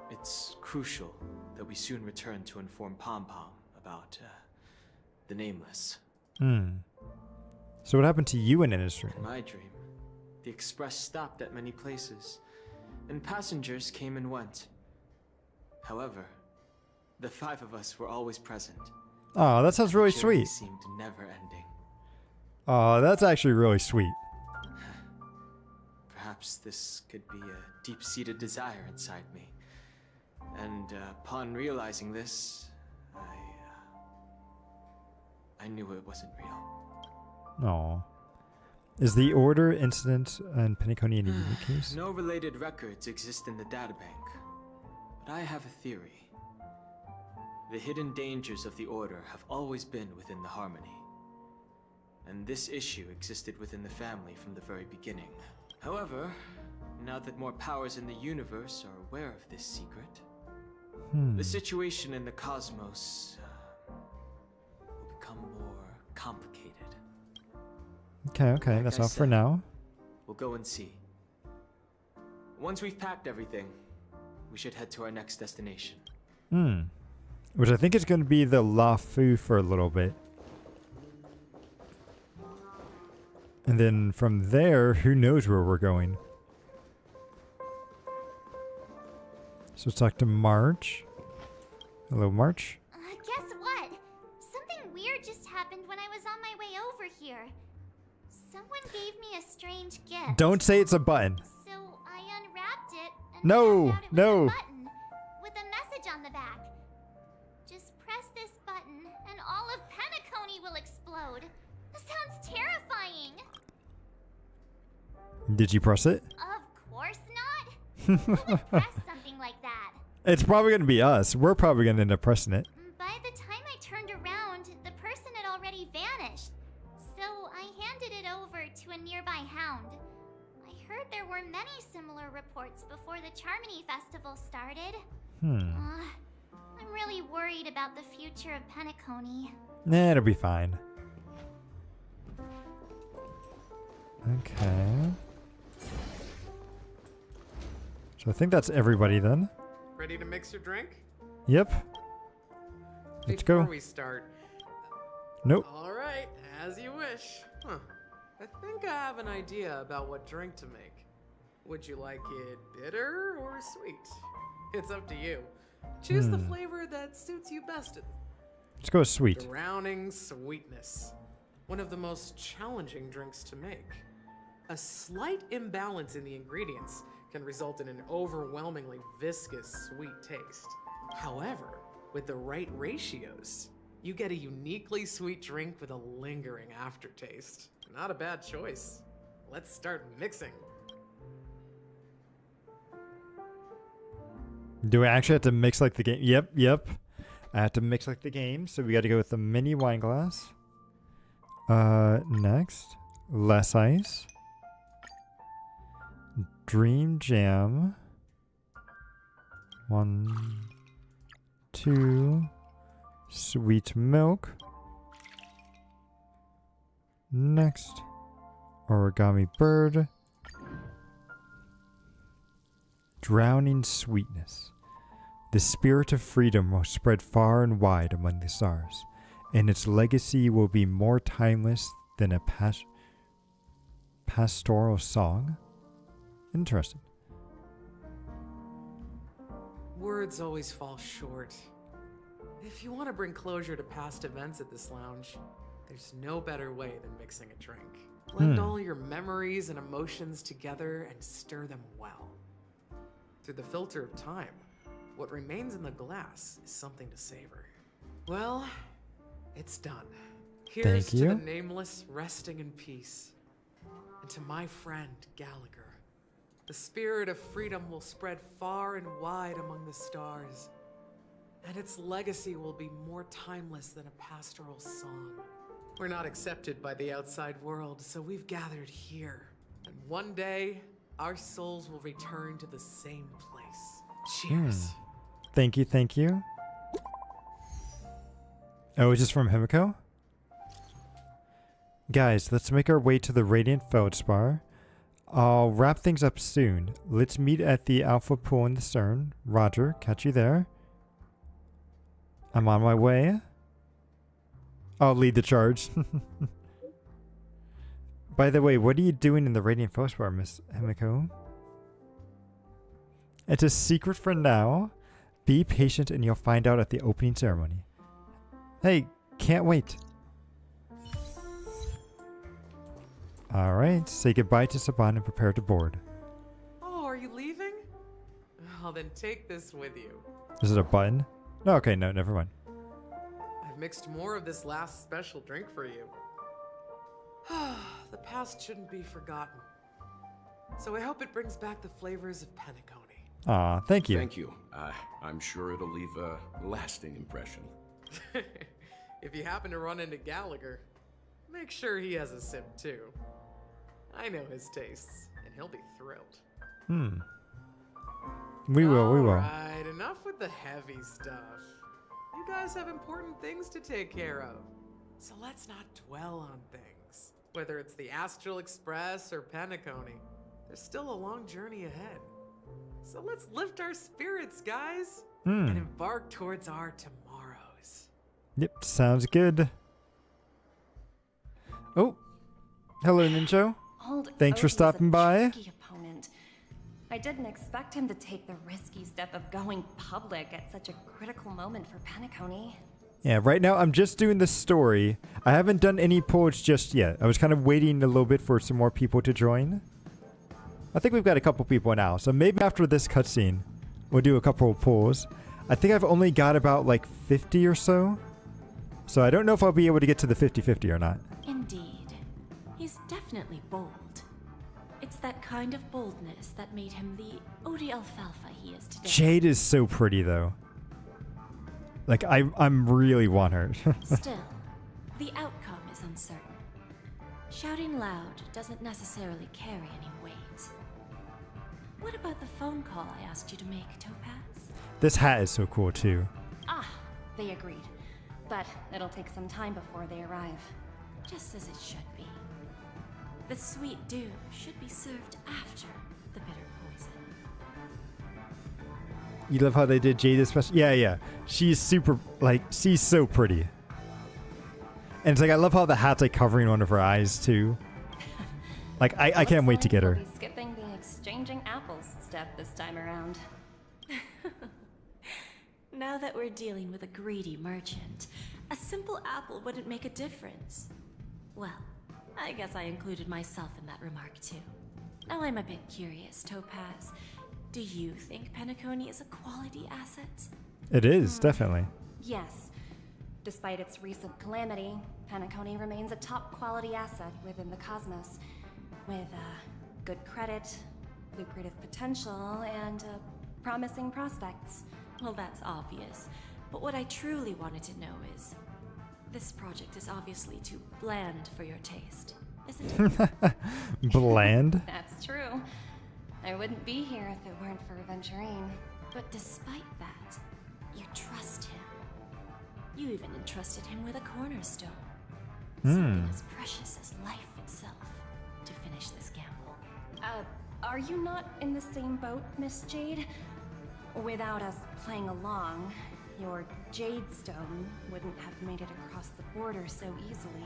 it's crucial that we soon return to inform Pom Pom about the Nameless. So what happened to you in Enna's dream? In my dream, the Express stopped at many places, and passengers came and went. However, the 5 of us were always present. Oh, that sounds really The journey sweet. seemed never-ending. Oh, that's actually really sweet. Perhaps this could be a deep-seated desire inside me. And upon realizing this, I knew it wasn't real. Oh. Is the Order incident in Penacony any unique case? No related records exist in the databank, but I have a theory. The hidden dangers of the Order have always been within the Harmony. And this issue existed within the family from the very beginning. However, now that more powers in the universe are aware of this secret, the situation in the cosmos will become more complicated. Okay, okay, Like that's I all for said, now. We'll go and see. Once we've packed everything, we should head to our next destination. Which I think is going to be the La Fu for a little bit. And then from there, who knows where we're going. So let's talk to March. Hello, March. Guess what? Something weird just happened when I was on my way over here. Someone gave me a strange gift. Don't say it's a button. So I unwrapped it and No, found out it no. was a button with a message on the back. Just press this button and all of Penacony will explode. That sounds terrifying. Did you press it? Of course not. Who would press something like that? It's probably going to be us. We're probably going to end up pressing it. By the time I turned around, the person had already vanished. So I handed it over to a nearby hound. I heard there were many similar reports before the Charmony Festival started. I'm really worried about the future of Penacony. Nah, it'll be fine. Okay. So I think that's everybody then. Ready to mix your drink? Yep. Let's go. Before we start. Nope. All right, as you wish. Huh. I think I have an idea about what drink to make. Would you like it bitter or sweet? It's up to you. Choose the flavor that suits you best. Let's go with sweet. Drowning sweetness. One of the most challenging drinks to make. A slight imbalance in the ingredients can result in an overwhelmingly viscous sweet taste. However, with the right ratios, you get a uniquely sweet drink with a lingering aftertaste. Not a bad choice. Let's start mixing. Do I actually have to mix like the game? Yep. I have to mix like the game, so we got to go with the mini wine glass. Next, less ice. Dream jam. 1, 2. Sweet milk. Next, origami bird. Drowning sweetness. The spirit of freedom will spread far and wide among the stars, and its legacy will be more timeless than a pastoral song. Interesting. Words always fall short. If you want to bring closure to past events at this lounge, there's no better way than mixing a drink. Blend all your memories and emotions together and stir them well. Through the filter of time, what remains in the glass is something to savor. Well, it's done. Here's to the nameless resting in peace. And to my friend Gallagher. The spirit of freedom will spread far and wide among the stars. And its legacy will be more timeless than a pastoral song. We're not accepted by the outside world, so we've gathered here. And one day, our souls will return to the same place. Cheers. Thank you. Oh, is this from Himiko? Guys, let's make our way to the Radiant Feldspar. I'll wrap things up soon. Let's meet at the Alpha Pool in the Stern. Roger, catch you there. I'm on my way. I'll lead the charge. By the way, what are you doing in the Radiant Feldspar, Miss Himiko? It's a secret for now. Be patient and you'll find out at the opening ceremony. Hey, can't wait. Alright, say goodbye to Saban and prepare to board. Oh, are you leaving? Well, then take this with you. Is it a button? No, okay, no, never mind. I've mixed more of this last special drink for you. The past shouldn't be forgotten. So I hope it brings back the flavors of Penacony. Aw, thank you. Thank you. I'm sure it'll leave a lasting impression. If you happen to run into Gallagher, make sure he has a sip too. I know his tastes, and he'll be thrilled. We will. Alright, enough with the heavy stuff. You guys have important things to take care of. So let's not dwell on things. Whether it's the Astral Express or Penacony, there's still a long journey ahead. So let's lift our spirits, guys, and embark towards our tomorrows. Yep, sounds good. Oh, hello, Ninja. Thanks for stopping by. Opponent. I didn't expect him to take the risky step of going public at such a critical moment for Penacony. Yeah, right now I'm just doing the story. I haven't done any pulls just yet. I was kind of waiting a little bit for some more people to join. I think we've got a couple people now, so maybe after this cutscene, we'll do a couple of pulls. I think I've only got about like 50 or so. So I don't know if I'll be able to get to the 50-50 or not. Indeed. He's definitely bold. It's that kind of boldness that made him the Odie Alfalfa he is today. Jade is so pretty though. Like, I'm really want her. Still, the outcome is uncertain. Shouting loud doesn't necessarily carry any weight. What about the phone call I asked you to make, Topaz? This hat is so cool too. Ah, they agreed. But it'll take some time before they arrive. Just as it should be. The sweet dew should be served after the bitter poison. You love how they did Jade especially? Yeah. She's super, like, she's so pretty. And it's like, I love how the hat's like covering one of her eyes too. Like, I can't wait to get her. We'll be skipping the exchanging apples step this time around. Now that we're dealing with a greedy merchant, a simple apple wouldn't make a difference. Well, I guess I included myself in that remark too. Now I'm a bit curious, Topaz. Do you think Penacony is a quality asset? It is, definitely. Yes. Despite its recent calamity, Penacony remains a top quality asset within the cosmos, with good credit, lucrative potential, and promising prospects. Well, that's obvious. But what I truly wanted to know is, this project is obviously too bland for your taste, isn't it? Bland? That's true. I wouldn't be here if it weren't for Aventurine. But despite that, you trust him. You even entrusted him with a cornerstone. Something as precious as life itself to finish this gamble. Are you not in the same boat, Miss Jade? Without us playing along, your Jade Stone wouldn't have made it across the border so easily,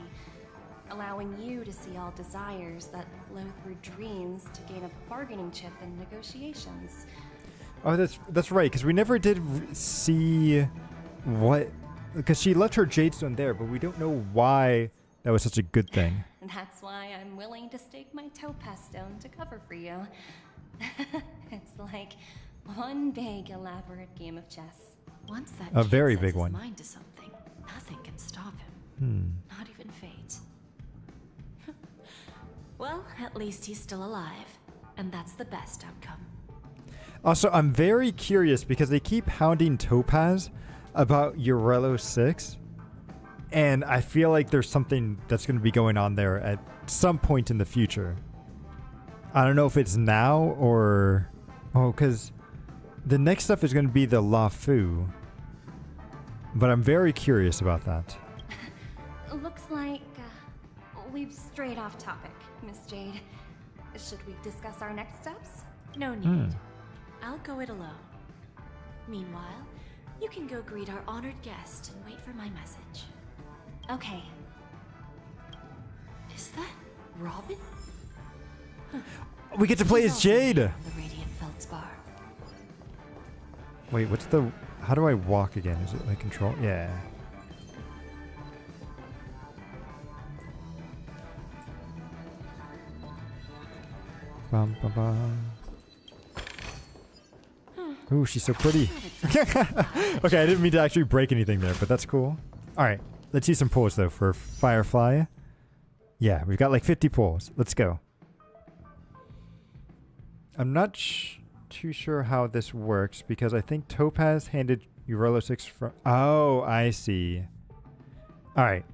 allowing you to see all desires that flow through dreams to gain a bargaining chip in negotiations. Oh, that's right, because we never did see what... Because she left her Jade Stone there, but we don't know why that was such a good thing. And that's why I'm willing to stake my Topaz Stone to cover for you. It's like one big elaborate game of chess. Once that a very sets big his one. Mind to something, nothing can stop him. Not even fate. Well, at least he's still alive, and that's the best outcome. Also, I'm very curious because they keep hounding Topaz about Urello 6, and I feel like there's something that's going to be going on there at some point in the future. I don't know if it's now or... Oh, because the next stuff is going to be the LaFu, but I'm very curious about that. Looks like we've strayed off topic, Miss Jade. Should we discuss our next steps? No need. I'll go it alone. Meanwhile, you can go greet our honored guest and wait for my message. Okay. Is that Robin? We get to play as Jade! The Radiant Feldspar. Wait, what's the... How do I walk again? Is it like control? Yeah. Bum, bum, bum. Ooh, she's so pretty. Okay, I didn't mean to actually break anything there, but that's cool. Alright, let's see some pulls though for Firefly. Yeah, we've got like 50 pulls. Let's go. I'm not too sure how this works because I think Topaz handed Urello 6 from... Oh, I see. Alright.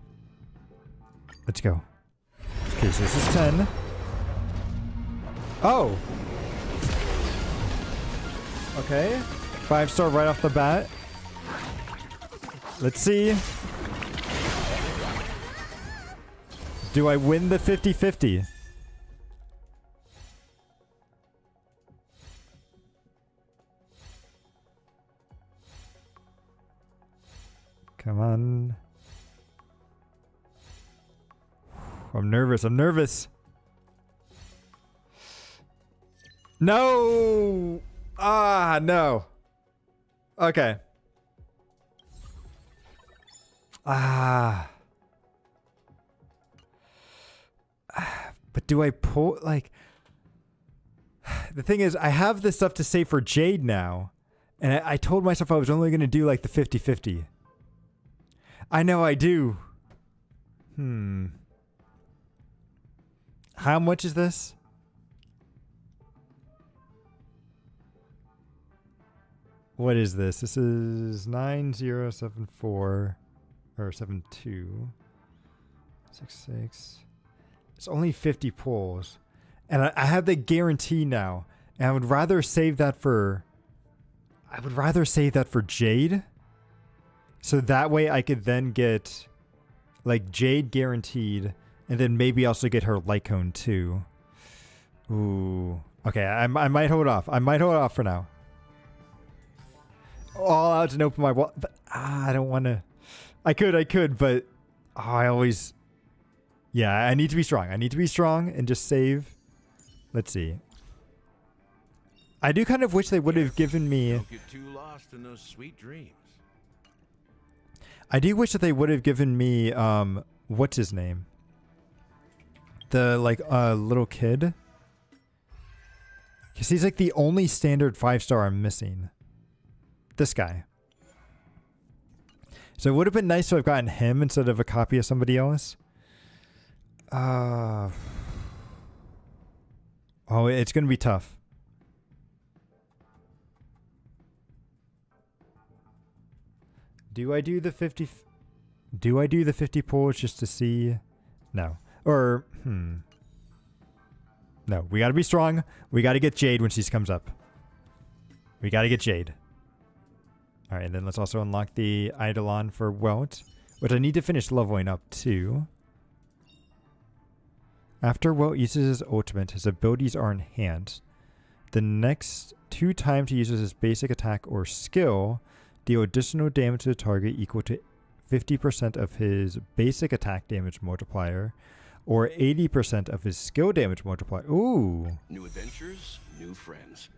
Let's go. Okay, so this is 10. Oh! Okay. 5-star right off the bat. Let's see. Do I win the 50-50? Come on. I'm nervous. I'm nervous. No. Ah, no. Okay. Ah. But do I pull, like, the thing is, I have this stuff to save for Jade now. And I told myself I was only going to do like the 50-50. I know I do. How much is this? What is this? This is 9074 or 72 66. It's only 50 pulls. And I have the guarantee now. And I would rather save that for Jade. So that way I could then get like Jade guaranteed and then maybe also get her light cone too. Ooh. Okay, I might hold off. I might hold off for now. All out and open my wall. I don't want to. I could, but I always. Yeah, I need to be strong. I need to be strong and just save. Let's see. I do kind of wish they would have given me. Don't get too lost in those sweet dreams. I do wish that they would have given me what's his name? The like little kid. Cuz he's like the only standard 5-star I'm missing. This guy. So it would have been nice to have gotten him instead of a copy of somebody else. Oh, it's going to be tough. Do I do the 50 pulls just to see? No. Or no, we got to be strong. We got to get Jade when she comes up. We got to get Jade. All right, and then let's also unlock the Eidolon for Welt, which I need to finish leveling up too. After Welt uses his ultimate, his abilities are enhanced. The next 2 times he uses his basic attack or skill, deal additional damage to the target equal to 50% of his basic attack damage multiplier, or 80% of his skill damage multiplier. Ooh. New adventures, new friends.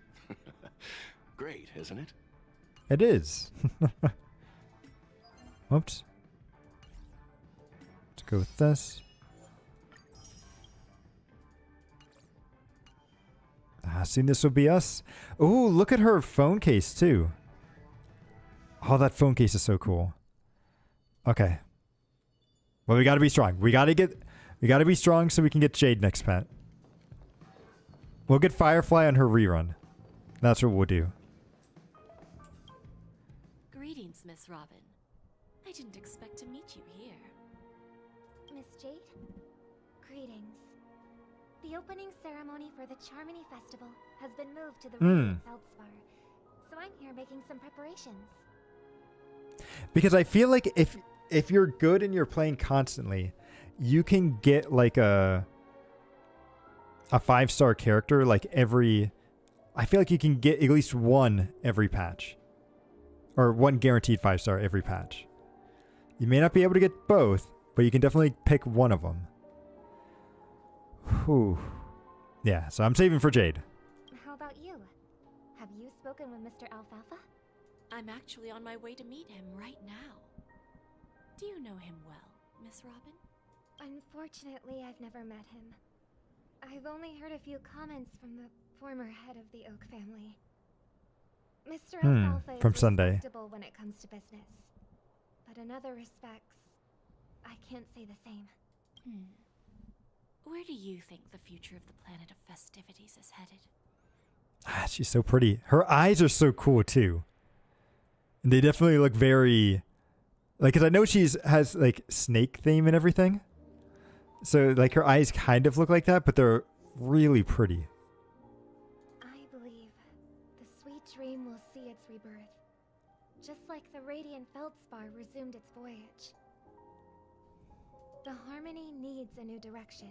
Great, isn't it? It is. Oops. Let's go with this. Soon this will be us. Oh, look at her phone case too. Oh, that phone case is so cool. Okay. Well, we gotta be strong. We gotta be strong so we can get Jade next pet. We'll get Firefly on her rerun. That's what we'll do. Greetings, Miss Robin. I didn't expect to meet you here. Miss Jade? Greetings. The opening ceremony for the Charmony Festival has been moved to the Feldspar, so I'm here making some preparations. Because I feel like if you're good and you're playing constantly, you can get like a 5-star character like every. I feel like you can get at least one every patch, or one guaranteed 5-star every patch. You may not be able to get both, but you can definitely pick one of them. Whew. Yeah, so I'm saving for Jade. How about you? Have you spoken with Mr. Alfalfa? I'm actually on my way to meet him right now. Do you know him well, Miss Robin? Unfortunately, I've never met him. I've only heard a few comments from the former head of the Oak family. Mr. Alfalfa from is Sunday. respectable when it comes to business. But in other respects, I can't say the same. Where do you think the future of the planet of festivities is headed? Ah, she's so pretty. Her eyes are so cool too. And they definitely look very, like, cause I know has like snake theme and everything. So like her eyes kind of look like that, but they're really pretty. I believe the sweet dream will see its rebirth, just like the radiant Feldspar resumed its voyage. The Harmony needs a new direction.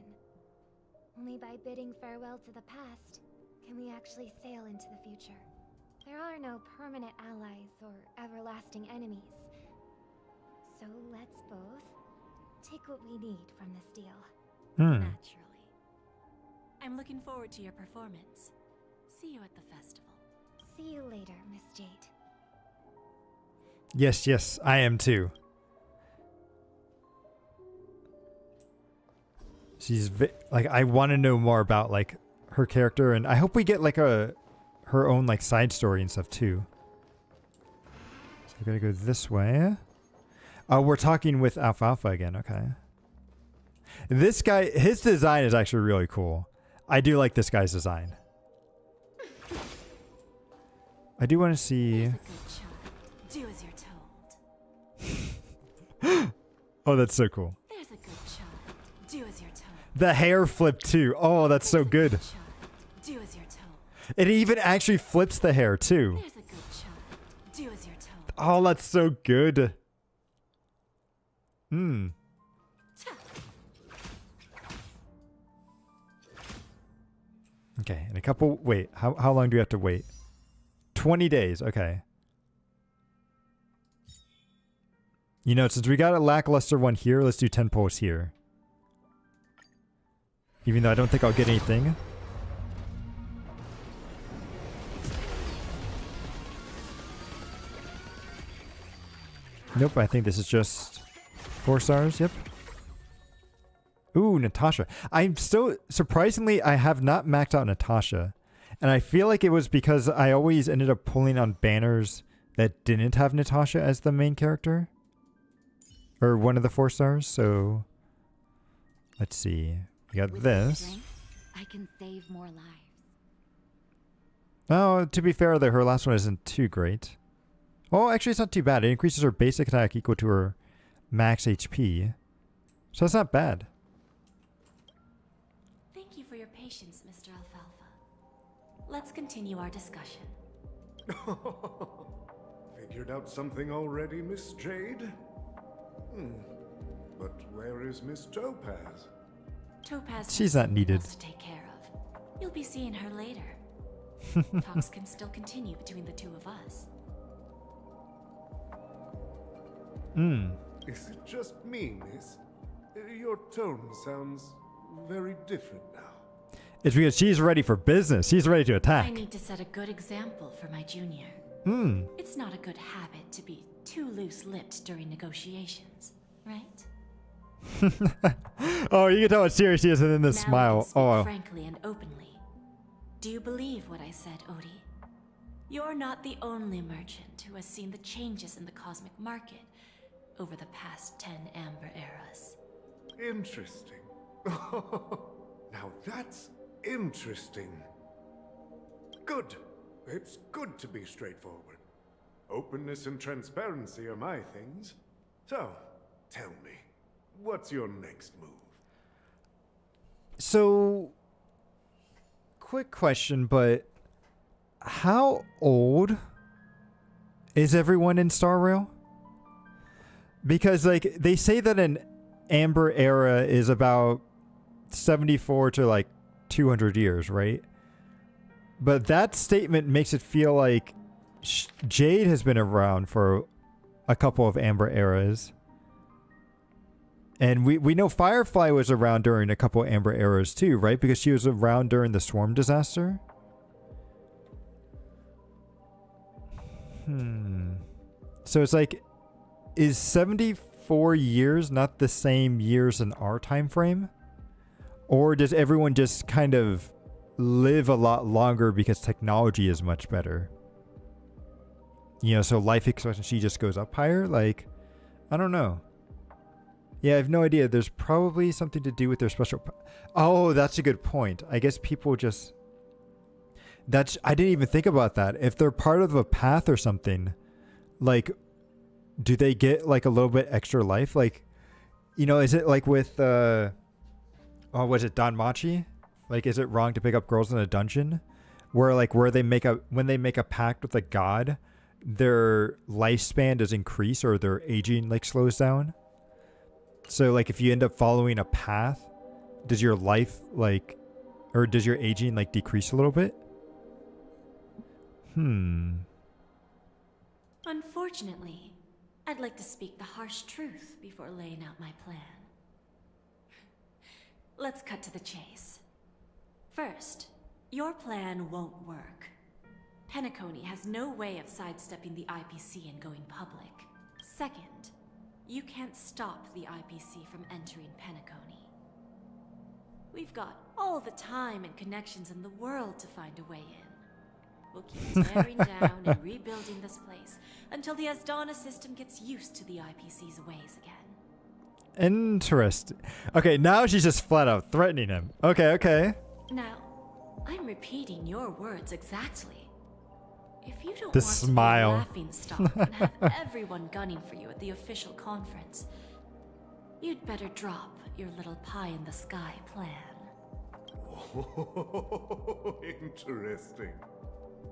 Only by bidding farewell to the past can we actually sail into the future. There are no permanent allies or everlasting enemies. So let's both take what we need from this deal. Naturally. I'm looking forward to your performance. See you at the festival. See you later, Miss Jade. Yes, yes, I am too. She's like, I want to know more about like her character, and I hope we get like her own like side story and stuff too. So we gotta go this way. Oh, we're talking with Alfalfa again. Okay. This guy, his design is actually really cool. I do like this guy's design. I do want to see. Here's a good shot. Do as you're told. Oh, that's so cool. There's a good shot. Do as you're told. The hair flip too. Oh, that's so good. Do as you're told. It even actually flips the hair too. There's a good shot. Do as you're told. Oh, that's so good. Okay, in a couple. Wait, how long do we have to wait? 20 days. Okay. You know, since we got a lackluster one here, let's do 10 pulls here. Even though I don't think I'll get anything. Nope, I think this is just 4 stars. Yep. Ooh, Natasha. I'm still, surprisingly, I have not maxed out Natasha. And I feel like it was because I always ended up pulling on banners that didn't have Natasha as the main character. Or one of the 4 stars, so let's see. We got this. I can save more lives. Oh, to be fair, her last one isn't too great. Oh, actually, it's not too bad. It increases her basic attack equal to her max HP. So that's not bad. Thank you for your patience, Mr. Alfalfa. Let's continue our discussion. Figured out something already, Miss Jade? But where is Miss Topaz? Topaz She's not needed to take care of. You'll be seeing her later. Talks can still continue between the two of us. Is it just me, miss? Your tone sounds very different now. It's because she's ready for business. She's ready to attack. I need to set a good example for my junior. It's not a good habit to be too loose-lipped during negotiations, right? Oh, you can tell how serious she is and then the Now smile. we can speak Oh, frankly and openly. Do you believe what I said, Odie? You're not the only merchant who has seen the changes in the cosmic market over the past 10 Amber Eras. Interesting. Now that's interesting. Good. It's good to be straightforward. Openness and transparency are my things. So, tell me, what's your next move? so quick question, but how old is everyone in Star Rail? Because like they say that an Amber Era is about 74 to like 200 years, right? But that statement makes it feel like Jade has been around for a couple of Amber Eras. And we know Firefly was around during a couple of Amber Eras too, right? Because she was around during the Swarm disaster. So it's like, is 74 years not the same years in our time frame? Or does everyone just kind of live a lot longer because technology is much better? You know, so life expectancy just goes up higher? Like, I don't know. Yeah, I have no idea. There's probably something to do with their special... Oh, that's a good point. I guess people just... I didn't even think about that. If they're part of a path or something, like, do they get like a little bit extra life? Like, you know, is it like with... was it Don Machi? Like, is it wrong to pick up girls in a dungeon? When they make a pact with a god, their lifespan does increase or their aging like slows down? So like if you end up following a path, does your life like, or does your aging like decrease a little bit? Unfortunately, I'd like to speak the harsh truth before laying out my plan. Let's cut to the chase. First, your plan won't work. Penacony has no way of sidestepping the IPC and going public. Second, you can't stop the IPC from entering Penacony. We've got all the time and connections in the world to find a way in. We'll keep tearing down and rebuilding this place until the Asdana system gets used to the IPC's ways again. Interesting. Okay, now she's just flat out threatening him. Okay. Now, I'm repeating your words exactly. If you don't The want smile. to be laughing stock and have everyone gunning for you at the official conference, you'd better drop your little pie-in-the-sky plan. Oh, interesting.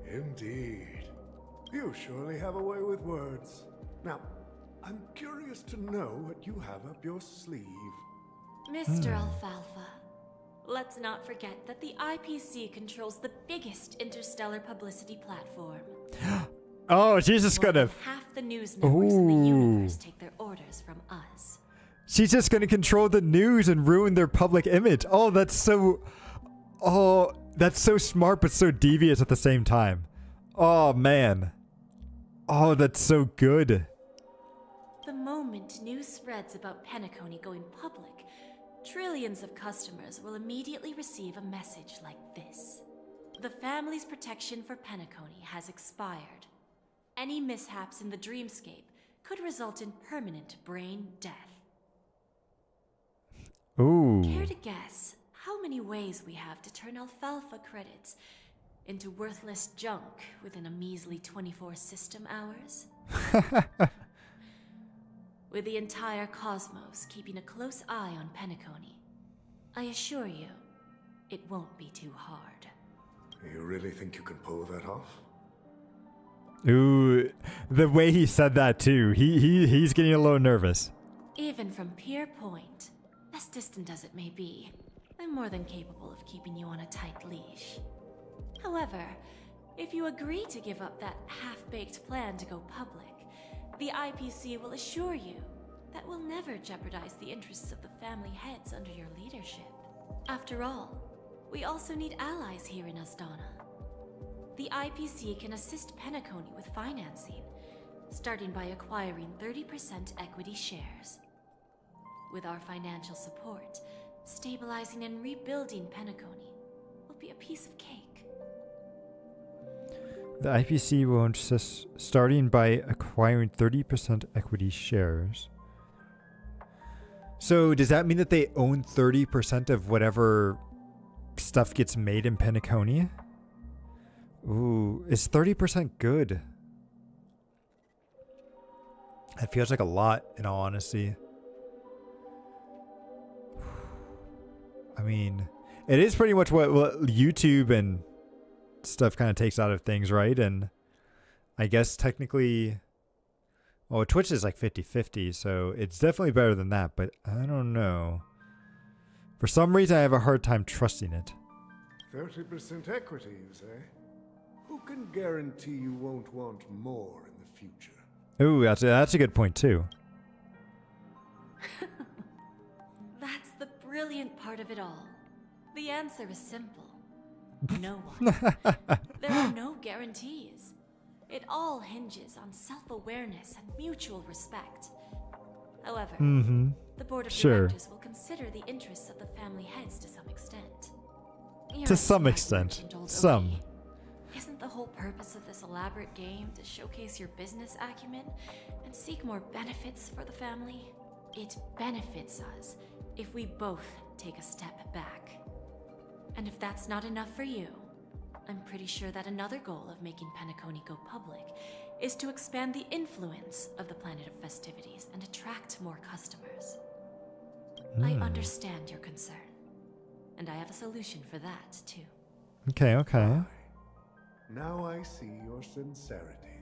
Indeed. You surely have a way with words. Now, I'm curious to know what you have up your sleeve. Mr. Alfalfa, let's not forget that the IPC controls the biggest interstellar publicity platform. Oh, she's just More gonna... than half the news networks in the universe take their orders from us. She's just gonna control the news and ruin their public image. Oh, that's so... Oh, that's so smart but so devious at the same time. Oh, man. Oh, that's so good. The moment news spreads about Penacony going public, trillions of customers will immediately receive a message like this. The family's protection for Penacony has expired. Any mishaps in the dreamscape could result in permanent brain death. Ooh. Care to guess how many ways we have to turn alfalfa credits into worthless junk within a measly 24 system hours? With the entire cosmos keeping a close eye on Penacony, I assure you, it won't be too hard. You really think you can pull that off? Ooh, the way he said that too. He's getting a little nervous. Even from Pier Point, as distant as it may be, I'm more than capable of keeping you on a tight leash. However, if you agree to give up that half-baked plan to go public, the IPC will assure you that we'll never jeopardize the interests of the family heads under your leadership. After all, we also need allies here in Asdana. The IPC can assist Penacony with financing, starting by acquiring 30% equity shares. With our financial support, stabilizing and rebuilding Penacony will be a piece of cake. The IPC will insist starting by acquiring 30% equity shares. So does that mean that they own 30% of whatever stuff gets made in Penacony? Ooh, is 30% good? It feels like a lot, in all honesty. I mean, it is pretty much what YouTube and stuff kind of takes out of things, right? And I guess technically, well, Twitch is like 50-50, so it's definitely better than that, but I don't know. For some reason, I have a hard time trusting it. 30% equity, you say? Who can guarantee you won't want more in the future? Ooh, that's a good point, too. That's the brilliant part of it all. The answer is simple. No one. There are no guarantees. It all hinges on self-awareness and mutual respect. However, the board of directors will consider the interests of the family heads to some extent. You're To some extent. Some. Isn't the whole purpose of this elaborate game to showcase your business acumen and seek more benefits for the family? It benefits us if we both take a step back. And if that's not enough for you, I'm pretty sure that another goal of making Penacony go public is to expand the influence of the Planet of Festivities and attract more customers. I understand your concern, and I have a solution for that, too. Okay. Now I see your sincerity.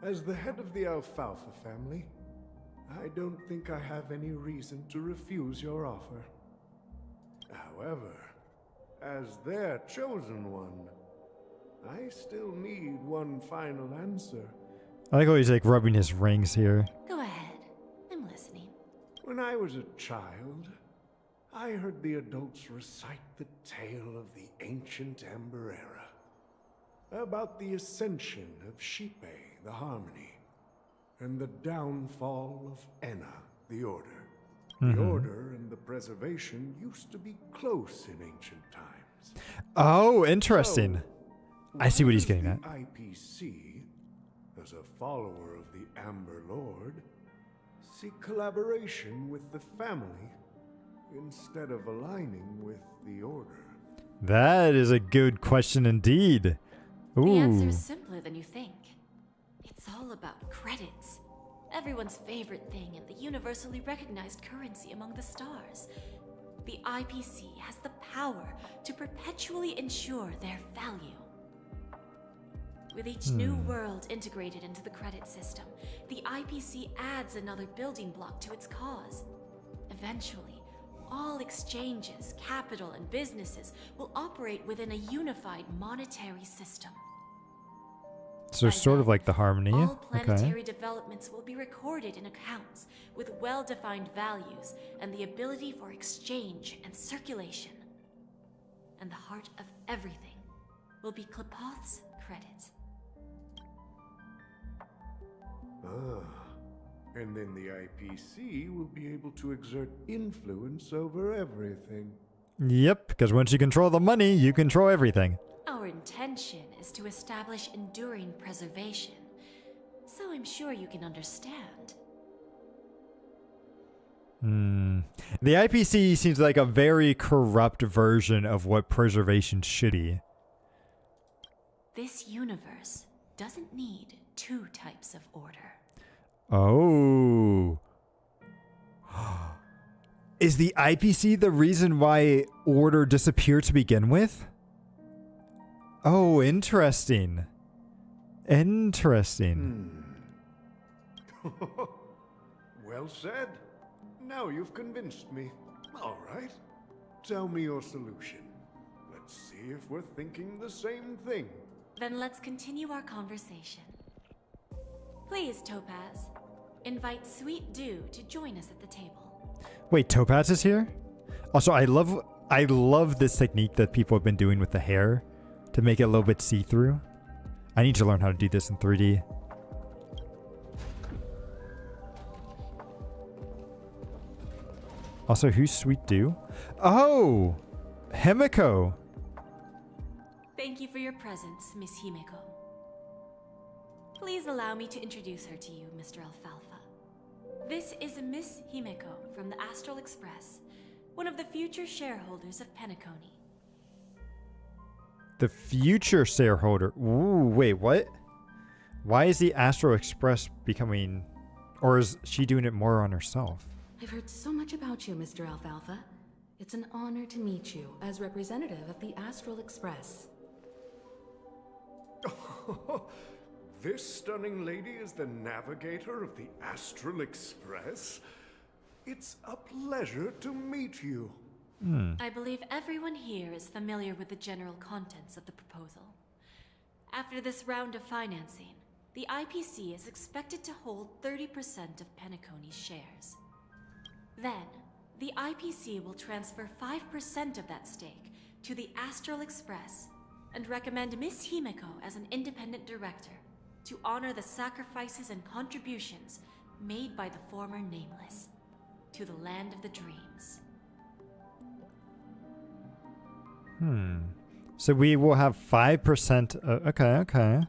As the head of the Alfalfa family, I don't think I have any reason to refuse your offer. However, as their chosen one, I still need one final answer. I like how he's like rubbing his rings here. Go ahead. I'm listening. When I was a child, I heard the adults recite the tale of the ancient Ember Era, about the ascension of Cquel, the Harmony, and the downfall of Enna, the Order. The Order and the Preservation used to be close in ancient times. Oh, interesting. So, I see what he's why getting does at. the IPC, as a follower of the Amber Lord, seek collaboration with the family instead of aligning with the Order? That is a good question indeed. Ooh. The answer is simpler than you think. It's all about credits. Everyone's favorite thing and the universally recognized currency among the stars. The IPC has the power to perpetually ensure their value. With each new world integrated into the credit system, the IPC adds another building block to its cause. Eventually, all exchanges, capital, and businesses will operate within a unified monetary system. So sort of like the Harmony. All planetary developments will be recorded in accounts with well-defined values and the ability for exchange and circulation. And the heart of everything will be Qlipoth's credit. And then the IPC will be able to exert influence over everything. Yep, because once you control the money, you control everything. Our intention is to establish enduring preservation, so I'm sure you can understand. The IPC seems like a very corrupt version of what preservation should be. This universe doesn't need two types of order. Oh. Is the IPC the reason why order disappeared to begin with? Oh, interesting. Interesting. Well said. Now you've convinced me. All right. Tell me your solution. Let's see if we're thinking the same thing. Then let's continue our conversation. Please, Topaz, invite Sweet Dew to join us at the table. Wait, Topaz is here? Also, I love this technique that people have been doing with the hair to make it a little bit see-through. I need to learn how to do this in 3D. Also, who's Sweet Dew? Oh! Himiko! Thank you for your presence, Miss Himeko. Please allow me to introduce her to you, Mr. Alfalfa. This is Miss Himeko from the Astral Express, one of the future shareholders of Penacony. The future shareholder. Ooh, wait, what? Why is the Astral Express becoming... Or is she doing it more on herself? I've heard so much about you, Mr. Alfalfa. It's an honor to meet you as representative of the Astral Express. This stunning lady is the navigator of the Astral Express? It's a pleasure to meet you. I believe everyone here is familiar with the general contents of the proposal. After this round of financing, the IPC is expected to hold 30% of Penacony's shares. Then, the IPC will transfer 5% of that stake to the Astral Express and recommend Miss Himeko as an independent director to honor the sacrifices and contributions made by the former Nameless to the land of the dreams. So we will have 5%. Okay.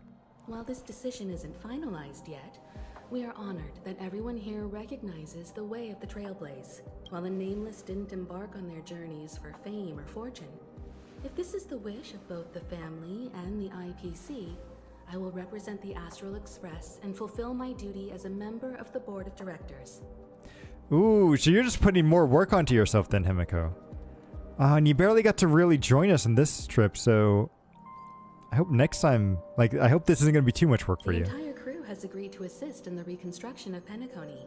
While this decision isn't finalized yet, we are honored that everyone here recognizes the way of the Trailblaze. While the Nameless didn't embark on their journeys for fame or fortune, if this is the wish of both the family and the IPC, I will represent the Astral Express and fulfill my duty as a member of the board of directors. Ooh, so you're just putting more work onto yourself then, Himiko. And you barely got to really join us in this trip, so I hope next time, I hope this isn't going to be too much work for you. The entire crew has agreed to assist in the reconstruction of Penacony.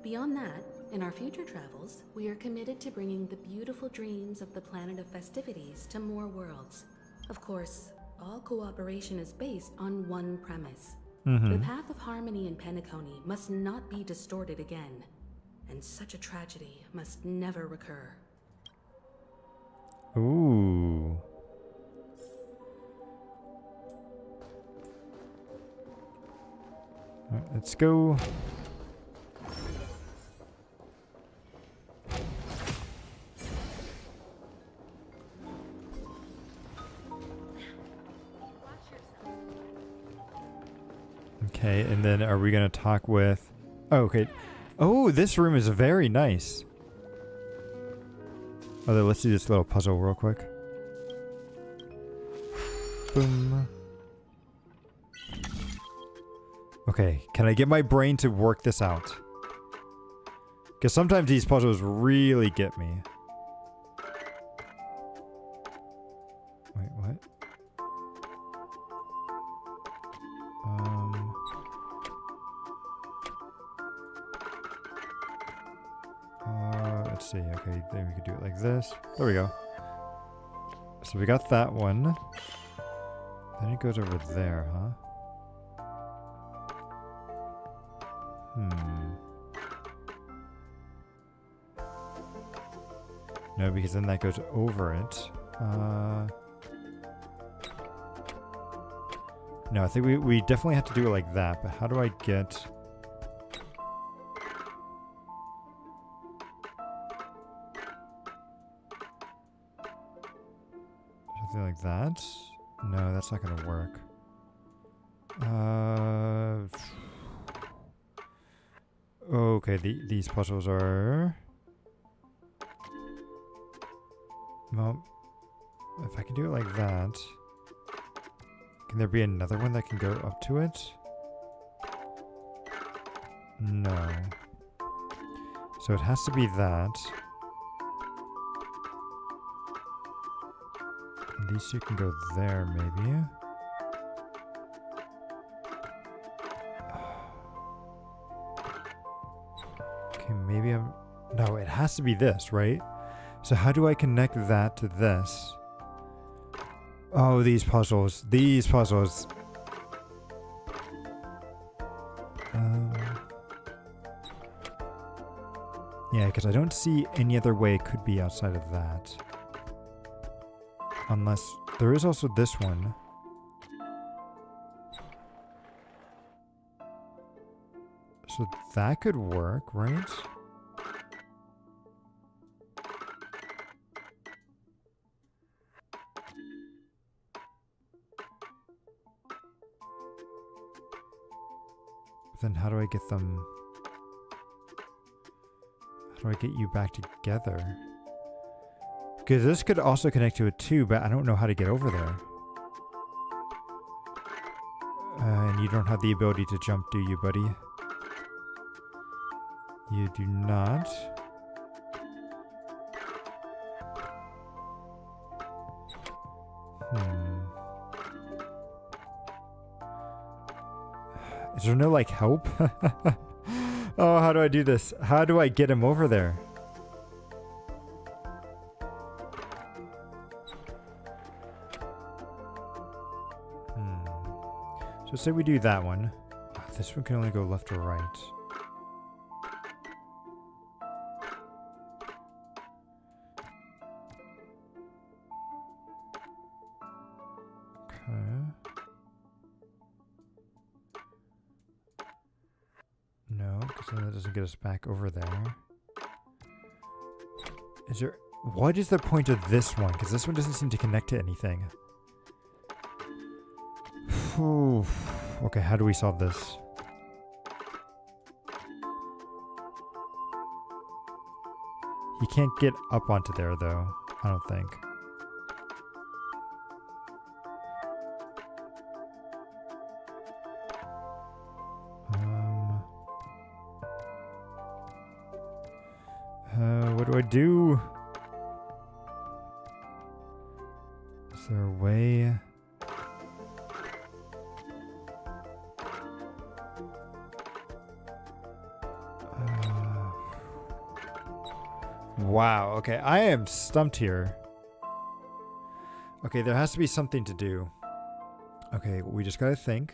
Beyond that, in our future travels, we are committed to bringing the beautiful dreams of the planet of festivities to more worlds. Of course, all cooperation is based on one premise. The path of harmony in Penacony must not be distorted again, and such a tragedy must never recur. Ooh. All right, let's go. Okay, and then are we gonna talk with... Oh, okay. Oh, this room is very nice. Oh, then let's do this little puzzle real quick. Boom. Okay, can I get my brain to work this out? Because sometimes these puzzles really get me. Wait, what? Let's see. Okay, then we could do it like this. There we go. So we got that one. Then it goes over there, huh? No, because then that goes over it. No, I think we definitely have to do it like that, but how do I get... something like that? No, that's not gonna work. Okay, these puzzles are... Well, if I can do it like that... Can there be another one that can go up to it? No. So it has to be that. And these two can go there, maybe. Okay, maybe I'm... No, it has to be this, right? So how do I connect that to this? Oh, these puzzles. These puzzles. Yeah, because I don't see any other way it could be outside of that. Unless... There is also this one. So that could work, right? Then how do I get them... How do I get you back together? Because this could also connect to it too, but I don't know how to get over there. And you don't have the ability to jump, do you, buddy? You do not. Is there no, like, help? Oh, how do I do this? How do I get him over there? So say we do that one. This one can only go left or right. No, because then that doesn't get us back over there. Is there... What is the point of this one? Because this one doesn't seem to connect to anything. Whew. Okay, how do we solve this? He can't get up onto there, though. I don't think. What do I do? Is there a way? Wow, okay, I am stumped here. Okay, there has to be something to do. Okay, we just gotta think.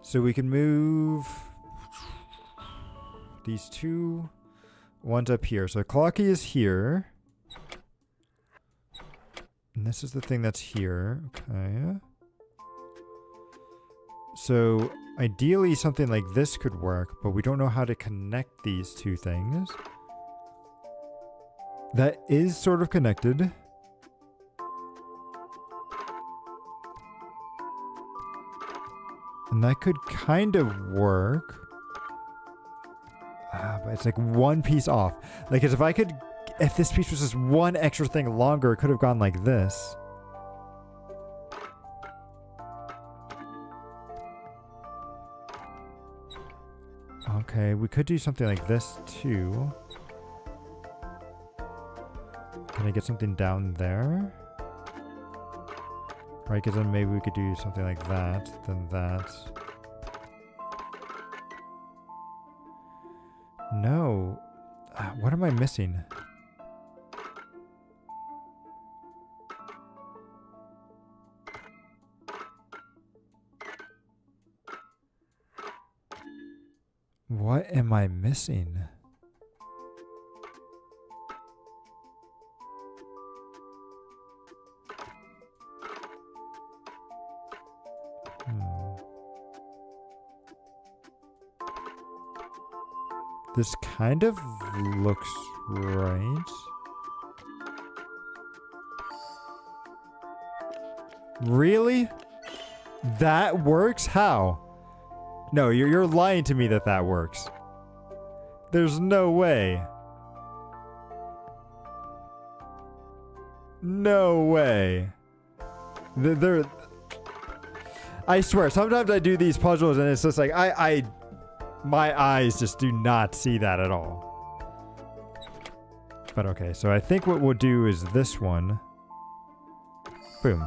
So we can move these two ones up here. So Clocky is here. And this is the thing that's here. Okay. So ideally something like this could work, but we don't know how to connect these two things. That is sort of connected. And that could kind of work. But it's like one piece off. Like, as if this piece was just one extra thing longer, it could have gone like this. Okay, we could do something like this too. Can I get something down there? Right, because then maybe we could do something like that, then that. No. What am I missing? What am I missing? This kind of looks right. Really? That works? How? No, you're lying to me that that works. There's no way. No way. I swear, sometimes I do these puzzles and it's just like, my eyes just do not see that at all. But okay, so I think what we'll do is this one. Boom.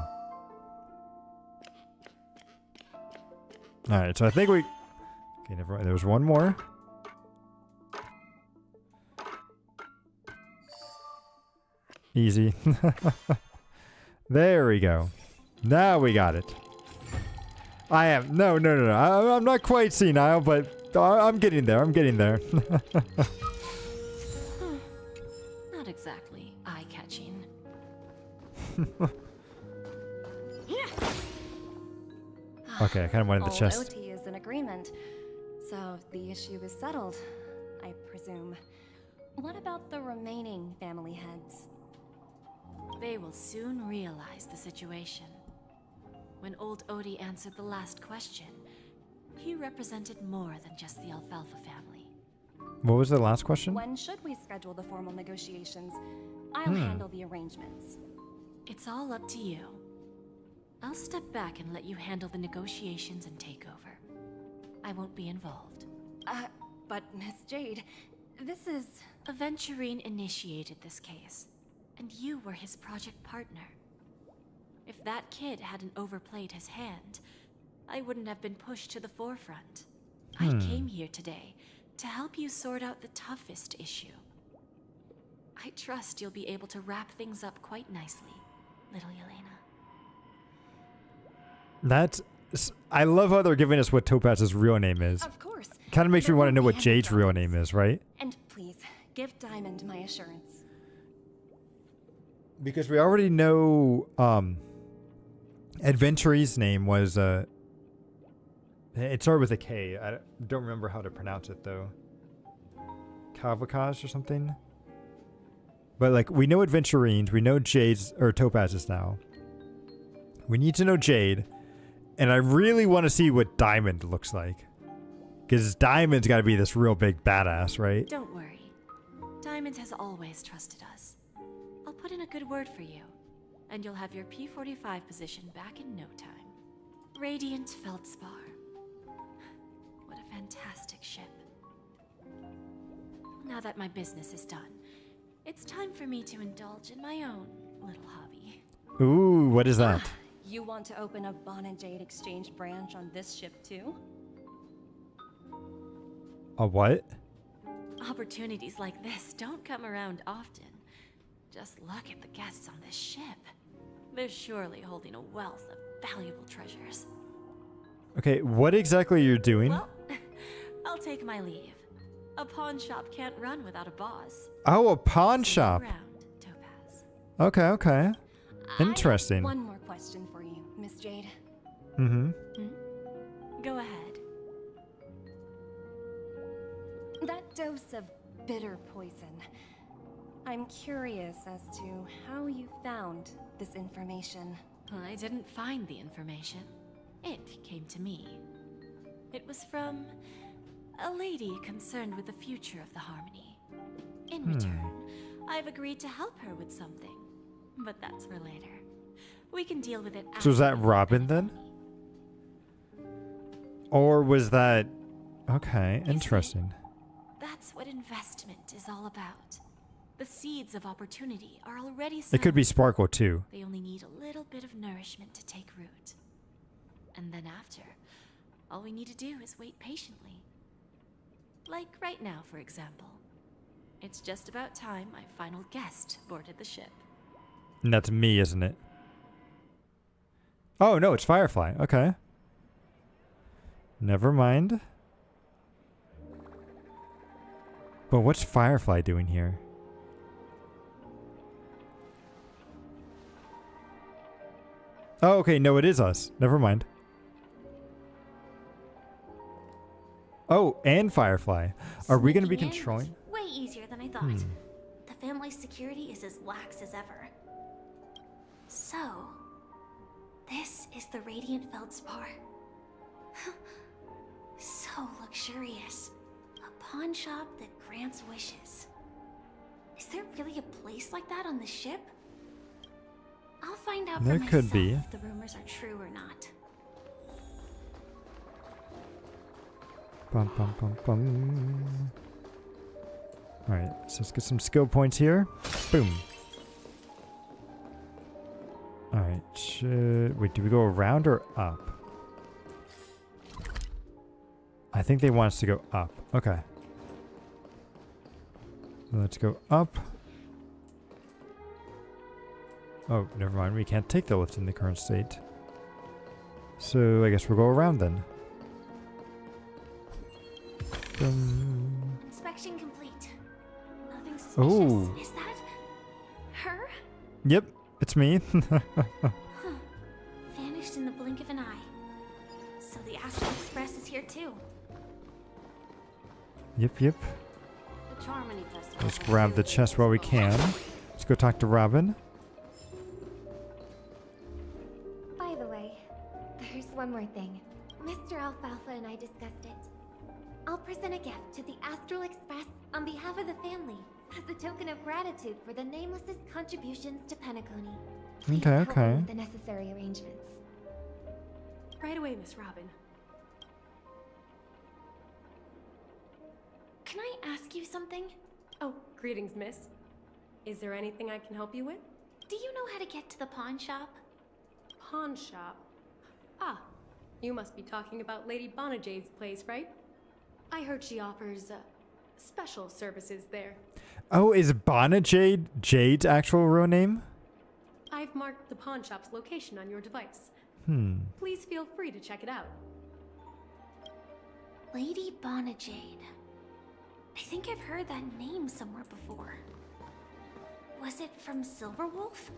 Alright, so I think we... Okay, never mind. There was one more. Easy. There we go. Now we got it. I am... No. I'm not quite senile, but I'm getting there. I'm getting there. Not exactly eye-catching. Okay, I kind of wanted the chest. All OT is in agreement, so the issue is settled, I presume. What about the remaining family heads? They will soon realize the situation. When old Odie answered the last question, he represented more than just the Alfalfa family. What was the last question? When should we schedule the formal negotiations? I'll handle the arrangements. It's all up to you. I'll step back and let you handle the negotiations and takeover. I won't be involved. But Miss Jade, this is... Aventurine initiated this case, and you were his project partner. If that kid hadn't overplayed his hand, I wouldn't have been pushed to the forefront. I came here today to help you sort out the toughest issue. I trust you'll be able to wrap things up quite nicely, little Yelena. I love how they're giving us what Topaz's real name is. Of course. Kind of makes me want to know what Jade's real name is, right? And please, give Diamond my assurance. Because we already know Adventuree's name was it started with a K. I don't remember how to pronounce it though. Kavakaz or something. But like we know Adventurine's, we know Jade's or Topaz's now. We need to know Jade, and I really want to see what Diamond looks like. Because Diamond's got to be this real big badass, right? Don't worry. Diamond has always trusted us. I'll put in a good word for you, and you'll have your P-45 position back in no time. Radiant Feldspar. What a fantastic ship. Now that my business is done, it's time for me to indulge in my own little hobby. Ooh, what is that? You want to open a Bon and Jade exchange branch on this ship too? A what? Opportunities like this don't come around often. Just look at the guests on this ship. They're surely holding a wealth of valuable treasures. Okay, what exactly are you doing? Well, I'll take my leave. A pawn shop can't run without a boss. Oh, a pawn See you shop. around, Topaz. Okay, okay. Interesting. One more question for you, Miss Jade. Mm-hmm. Go ahead. That dose of bitter poison. I'm curious as to how you found this information. I didn't find the information. It came to me. It was from a lady concerned with the future of the Harmony. In return, I've agreed to help her with something. But that's for later. We can deal with it after. So is that Robin then? Or was that... Okay, interesting. That's what investment is all about. The seeds of opportunity are already sown. It could be Sparkle too. They only need a little bit of nourishment to take root. And then after, all we need to do is wait patiently. Like right now, for example. It's just about time my final guest boarded the ship. And that's me, isn't it? Oh, no, it's Firefly. Okay. Never mind. But what's Firefly doing here? Oh, okay. No, it is us. Never mind. Oh, and Firefly. Are we going to be Sneaking in controlling? was way easier than I thought. The family's security is as lax as ever. So, this is the Radiant Feldspar. So luxurious. A pawn shop that grants wishes. Is there really a place like that on the ship? I'll find out There for could myself be. if the rumors are true or not. Bum, bum, bum, bum. Alright, so let's get some skill points here. Boom. Alright, wait, do we go around or up? I think they want us to go up. Okay. Let's go up. Oh, never mind. We can't take the lift in the current state. So I guess we'll go around then. Inspection complete. Nothing suspicious. Oh. Is that her? Yep, it's me. Vanished in the blink of an eye. So the Astral Express is here too. Yep, yep. The Charmony Festival. Let's grab the chest while we can. Let's go talk to Robin. By the way, there's one more thing. Mr. Alfalfa and I discussed it. I'll present a gift to the Astral Express on behalf of the family as a token of gratitude for the Nameless's contributions to Penacony. Please Okay, help me okay. with the necessary arrangements. Right away, Miss Robin. Can I ask you something? Oh, greetings, miss. Is there anything I can help you with? Do you know how to get to the pawn shop? Pawn shop. Ah, you must be talking about Lady Bonajade's place, right? I heard she offers special services there. Oh, is Bonajade Jade's actual real name? I've marked the pawn shop's location on your device. Please feel free to check it out. Lady Bonajade. I think I've heard that name somewhere before. Was it from Silverwolf?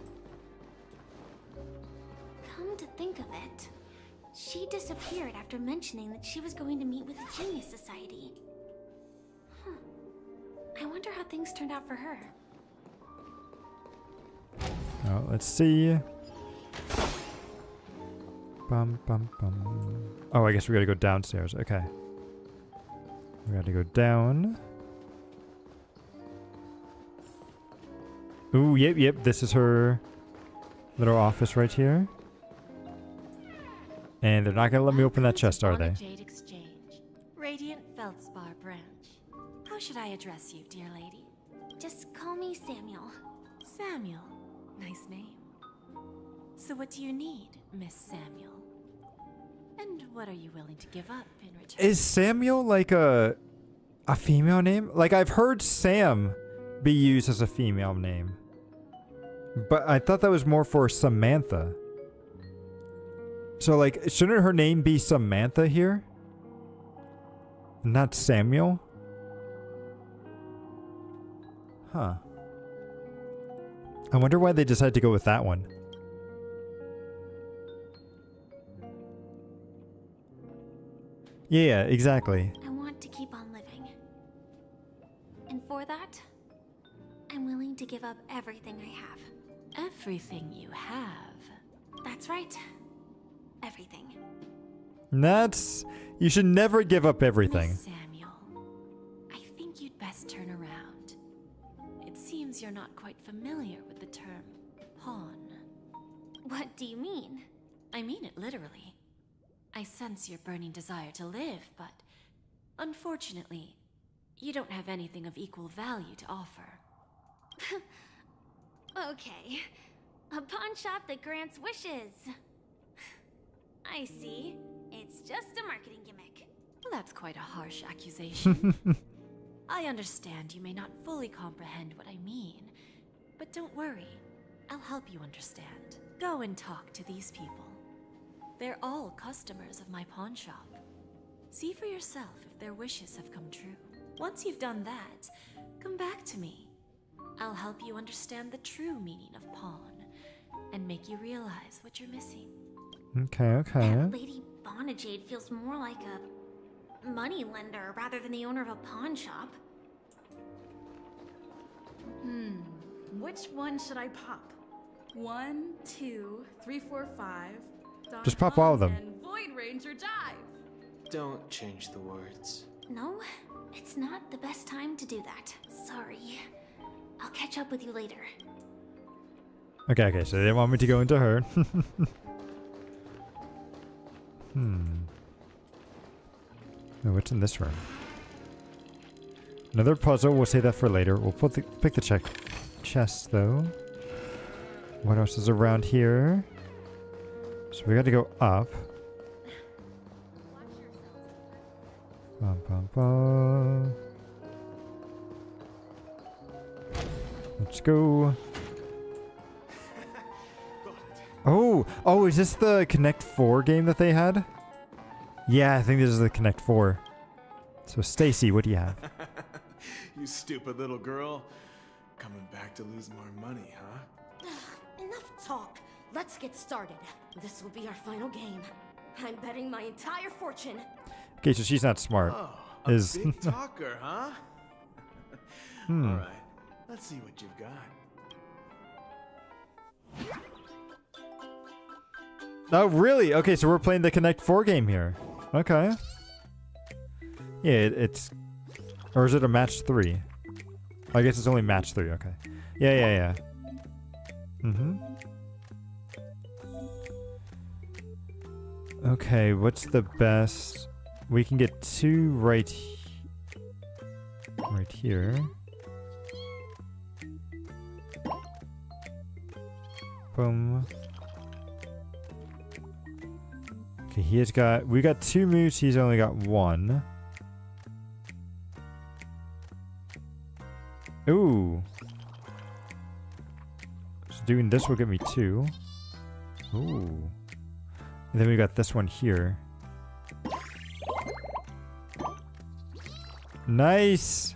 Come to think of it, she disappeared after mentioning that she was going to meet with the Genius Society. I wonder how things turned out for her. Oh, let's see. Bum, bum, bum. Oh, I guess we gotta go downstairs. Okay. We gotta go down. Ooh, yep. This is her little office right here. And they're not gonna let me open that chest, are they? Jade Exchange, Radiant Feldspar branch. How should I address you, dear lady? Just call me Samuel. Samuel. Nice name. So what do you need, Miss Samuel? And what are you willing to give up in return? Is Samuel like a A female name? Like, I've heard Sam be used as a female name. But I thought that was more for Samantha. So, like, shouldn't her name be Samantha here? Not Samuel? Huh. I wonder why they decided to go with that one. Yeah, exactly. I want to keep on living. And for that, I'm willing to give up everything I have. Everything you have? That's right. Everything. That's... You should never give up everything. Miss Samuel, I think you'd best turn around. It seems you're not quite familiar with the term pawn. What do you mean? I mean it literally. I sense your burning desire to live, but unfortunately, you don't have anything of equal value to offer. Okay. A pawn shop that grants wishes. I see. It's just a marketing gimmick. Well, that's quite a harsh accusation. I understand you may not fully comprehend what I mean, but don't worry. I'll help you understand. Go and talk to these people. They're all customers of my pawn shop. See for yourself if their wishes have come true. Once you've done that, come back to me. I'll help you understand the true meaning of pawn and make you realize what you're missing. Okay, okay. That Lady Bonajade feels more like a money lender rather than the owner of a pawn shop. Which one should I pop? 1, 2, 3, 4, 5. Just pop all of them. And Void Ranger Jive. Don't change the words. No, it's not the best time to do that. Sorry. I'll catch up with you later. Okay, okay, so they didn't want me to go into her. Now, what's in this room? Another puzzle. We'll save that for later. We'll pick the chest, though. What else is around here? So we got to go up. Bum, bum, bum. Let's go. Oh, is this the Connect 4 game that they had? Yeah, I think this is the Connect 4. So Stacy, what do you have? You stupid little girl. Coming back to lose more money, huh? Enough talk. Let's get started. This will be our final game. I'm betting my entire fortune. Okay, so she's not smart. Oh, a big talker, huh? All right, let's see what you've got. Oh, really? Okay, so we're playing the Connect 4 game here. Okay. Yeah, it's... Or is it a match 3? I guess it's only match 3, okay. Yeah. Okay, what's the best? We can get 2 right here. Boom. Okay, we got 2 moves, he's only got 1. Ooh. So doing this will get me 2. Ooh. And then we got this one here. Nice!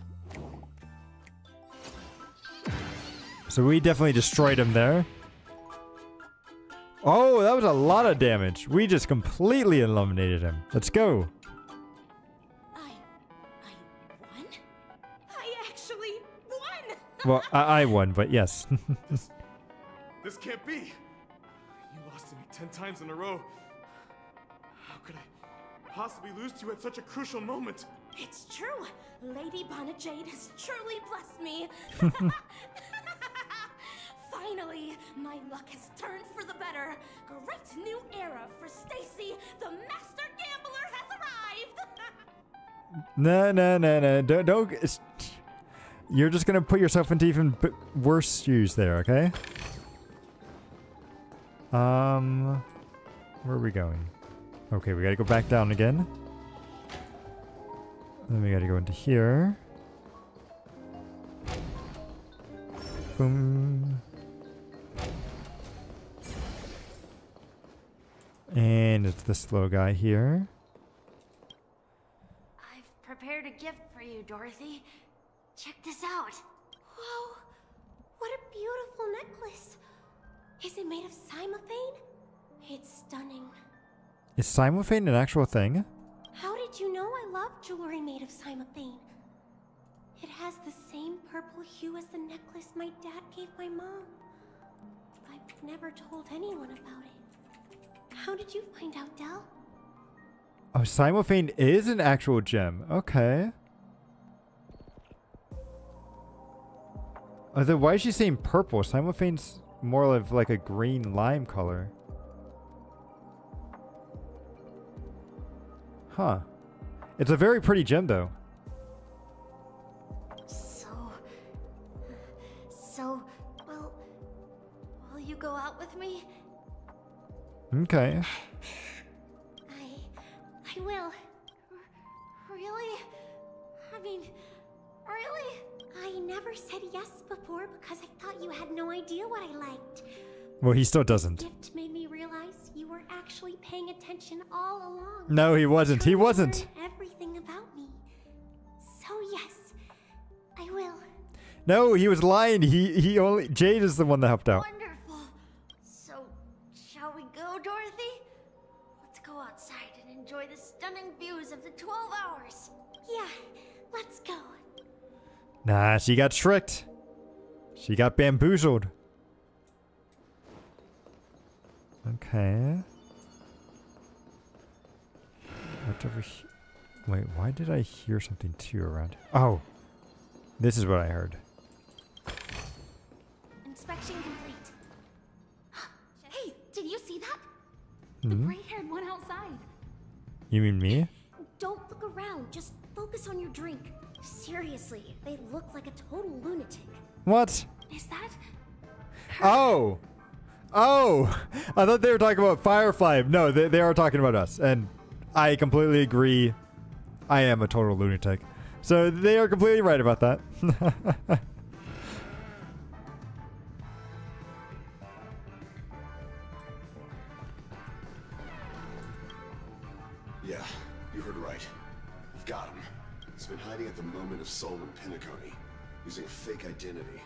So we definitely destroyed him there. Oh, that was a lot of damage. We just completely eliminated him. Let's go. I won? I actually won! Well, I won, but yes. This can't be. You lost to me 10 times in a row. How could I possibly lose to you at such a crucial moment? It's true. Lady Bonajade has truly blessed me. Finally, my luck has turned for the better. Great new era for Stacy. The master gambler has arrived. No. Don't. You're just gonna put yourself into even worse shoes there, okay? Where are we going? Okay, we gotta go back down again. Then we gotta go into here. Boom. And it's this little guy here. I've prepared a gift for you, Dorothy. Check this out. Whoa! What a beautiful necklace! Is it made of cymophane? It's stunning. Is cymophane an actual thing? How did you know I love jewelry made of cymophane? It has the same purple hue as the necklace my dad gave my mom. I've never told anyone about it. How did you find out, Del? Oh, cymophane is an actual gem. Okay. Oh, then why is she saying purple? Cymophane's more of like a green lime color. Huh. It's a very pretty gem, though. So, will you go out with me? Okay. I will. Really? I mean, really? I never said yes before because I thought you had no idea what I liked. Well, he still doesn't. This gift made me realize you were actually paying attention all along. No, he wasn't. He wasn't. Everything about me. So yes, I will. No, he was lying. He only Jade is the one that helped out. Wonderful. So, shall we go, Dorothy? Let's go outside and enjoy the stunning views of the 12 hours. Yeah, let's go. Nah, she got tricked. She got bamboozled. Okay. What's over here? Wait, why did I hear something too around? Oh, this is what I heard. Inspection complete. Hey, did you see that? Hmm? The gray-haired one outside. You mean me? Don't look around. Just focus on your drink. Seriously, they look like a total lunatic. What? Is that? Oh! Oh! I thought they were talking about Firefly. No, they are talking about us. And I completely agree. I am a total lunatic. So they are completely right about that. Yeah, you heard right. We've got him. He's been hiding at the moment of Soul in Pinacone, using a fake identity.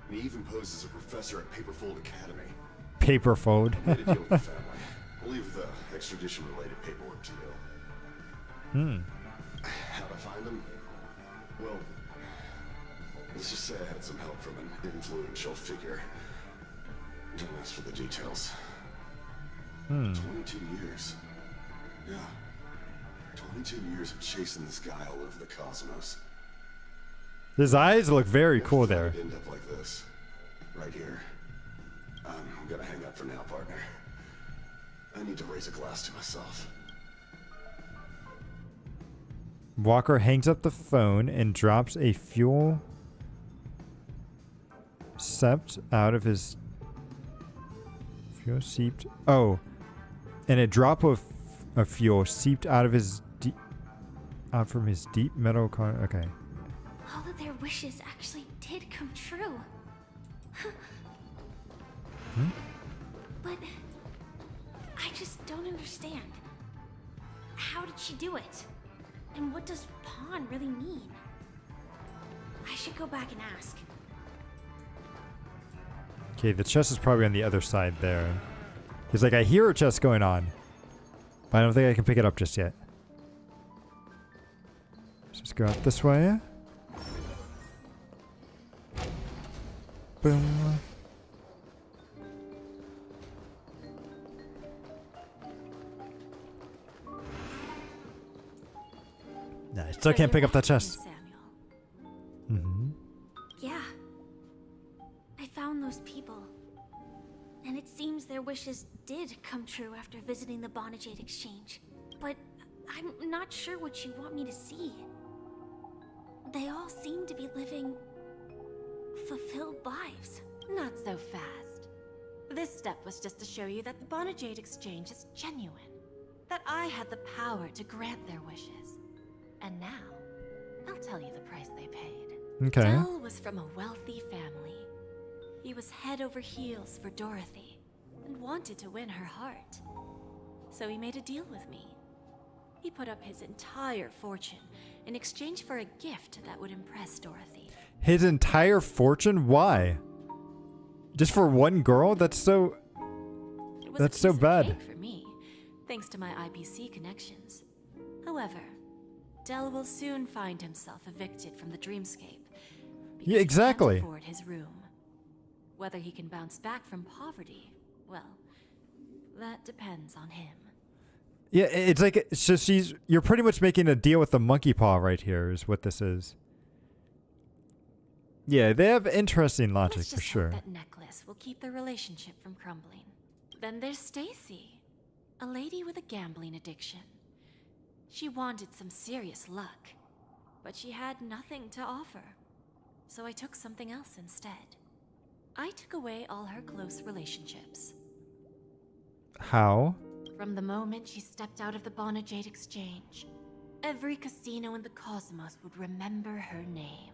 And he even posed as a professor at Paperfold Academy. Paperfold. Made a deal with the family. We'll leave the extradition-related paperwork to you. How'd I find him? Well, let's just say I had some help from an influential figure. Don't ask for the details. 22 years. Yeah. 22 years of chasing this guy all over the cosmos. His eyes look very cool there. End up like this, right here. I'm gonna hang up for now, partner. I need to raise a glass to myself. Walker hangs up the phone and drops a fuel sept out of his fuel seeped. Oh, and a drop of fuel seeped out of his out from his deep metal con. Okay. All of their wishes actually did come true. But I just don't understand. How did she do it? And what does pawn really mean? I should go back and ask. Okay, the chest is probably on the other side there. He's like, I hear a chest going on, but I don't think I can pick it up just yet. Let's just go out this way. Boom. Nah, I still can't pick up that chest. Yeah. I found those people. And it seems their wishes did come true after visiting the Bonajade Exchange. But I'm not sure what you want me to see. They all seem to be living fulfilled lives. Not so fast. This step was just to show you that the Bonajade Exchange is genuine. That I had the power to grant their wishes. And now, I'll tell you the price they paid. Okay. Del was from a wealthy family. He was head over heels for Dorothy and wanted to win her heart. So he made a deal with me. He put up his entire fortune in exchange for a gift that would impress Dorothy. His entire fortune? Why? Just for one girl? That's so bad. For me, thanks to my IPC connections. However, Del will soon find himself evicted from the dreamscape. Yeah, exactly. He can't afford his room. Whether he can bounce back from poverty, well, that depends on him. Yeah, it's like it's just you're pretty much making a deal with the monkey paw right here is what this is. Yeah, they have interesting logic for sure. That necklace will keep their relationship from crumbling. Then there's Stacy, a lady with a gambling addiction. She wanted some serious luck, but she had nothing to offer. So I took something else instead. I took away all her close relationships. How? From the moment she stepped out of the Bonajade Exchange, every casino in the cosmos would remember her name.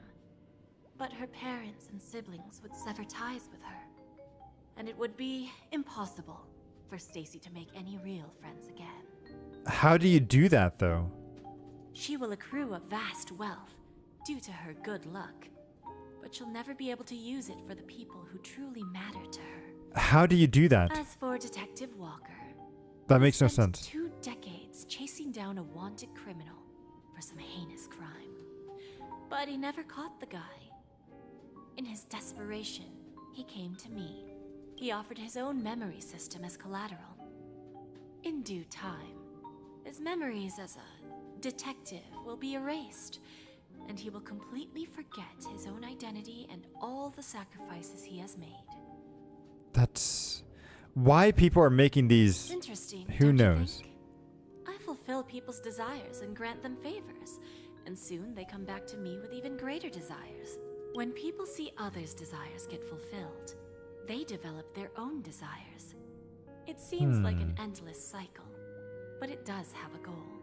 But her parents and siblings would sever ties with her, and it would be impossible for Stacy to make any real friends again. How do you do that, though? She will accrue a vast wealth due to her good luck, but she'll never be able to use it for the people who truly matter to her. How do you do that? As for Detective Walker, That makes no spent sense. 2 decades chasing down a wanted criminal for some heinous crime. But he never caught the guy. In his desperation, he came to me. He offered his own memory system as collateral. In due time, his memories as a detective will be erased, and he will completely forget his own identity and all the sacrifices he has made. That's why people are making these. Interesting. Who don't you knows? think? I fulfill people's desires and grant them favors, and soon they come back to me with even greater desires. When people see others' desires get fulfilled, they develop their own desires. It seems like an endless cycle, but it does have a goal.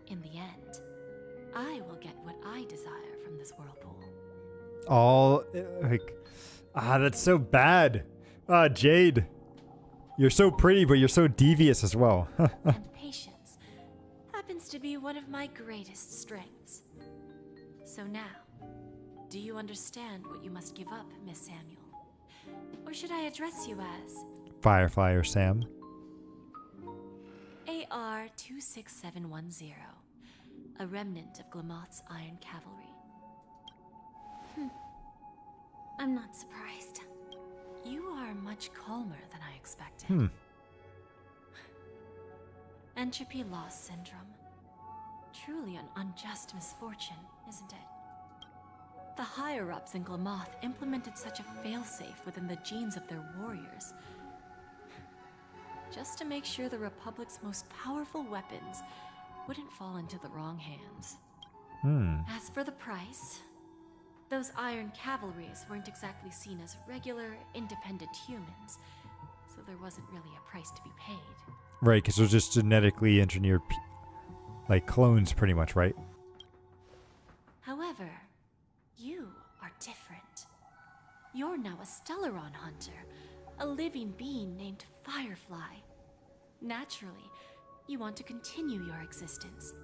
In the end, I will get what I desire from this whirlpool. All that's so bad. Jade, you're so pretty, but you're so devious as well. And patience happens to be one of my greatest strengths. So now, do you understand what you must give up, Miss Samuel? Or should I address you as Firefly or Sam? AR 26710, a remnant of Glamoth's Iron Cavalry? I'm not surprised. You are much calmer than I expected. Entropy loss syndrome. Truly an unjust misfortune, isn't it? The higher-ups in Glamoth implemented such a failsafe within the genes of their warriors, just to make sure the Republic's most powerful weapons wouldn't fall into the wrong hands. As for the price, those Iron Cavalries weren't exactly seen as regular, independent humans, so there wasn't really a price to be paid. Right, because they're just genetically engineered, like clones, pretty much, right? However, you are different. You're now a Stellaron hunter, a living being named Firefly. Naturally, you want to continue your existence,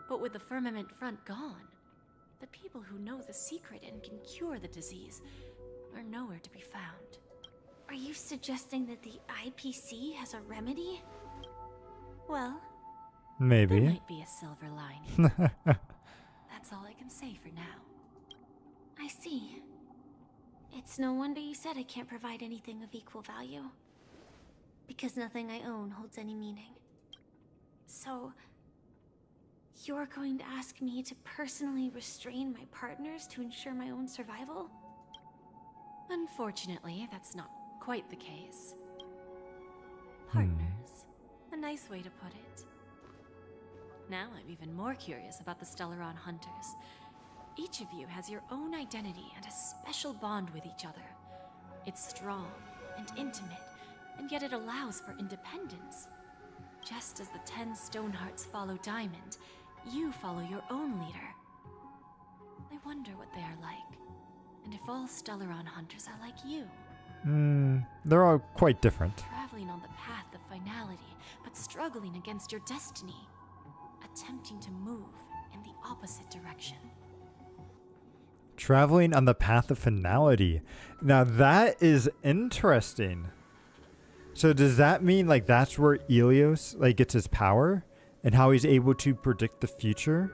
but with the firmament front gone, the people who know the secret and can cure the disease are nowhere to be found. Are you suggesting that the IPC has a remedy? Well, maybe. There might be a silver lining. That's all I can say for now. I see. It's no wonder you said I can't provide anything of equal value. Because nothing I own holds any meaning. So, you're going to ask me to personally restrain my partners to ensure my own survival? Unfortunately, that's not quite the case. Partners. A nice way to put it. Now I'm even more curious about the Stellaron hunters. Each of you has your own identity and a special bond with each other. It's strong and intimate, and yet it allows for independence. Just as the 10 Stonehearts follow Diamond, you follow your own leader. I wonder what they are like. And if all Stellaron hunters are like you. They're all quite different. Traveling on the path of finality, but struggling against your destiny. Attempting to move in the opposite direction. Traveling on the path of finality. Now that is interesting. So does that mean like that's where Ilios like gets his power and how he's able to predict the future?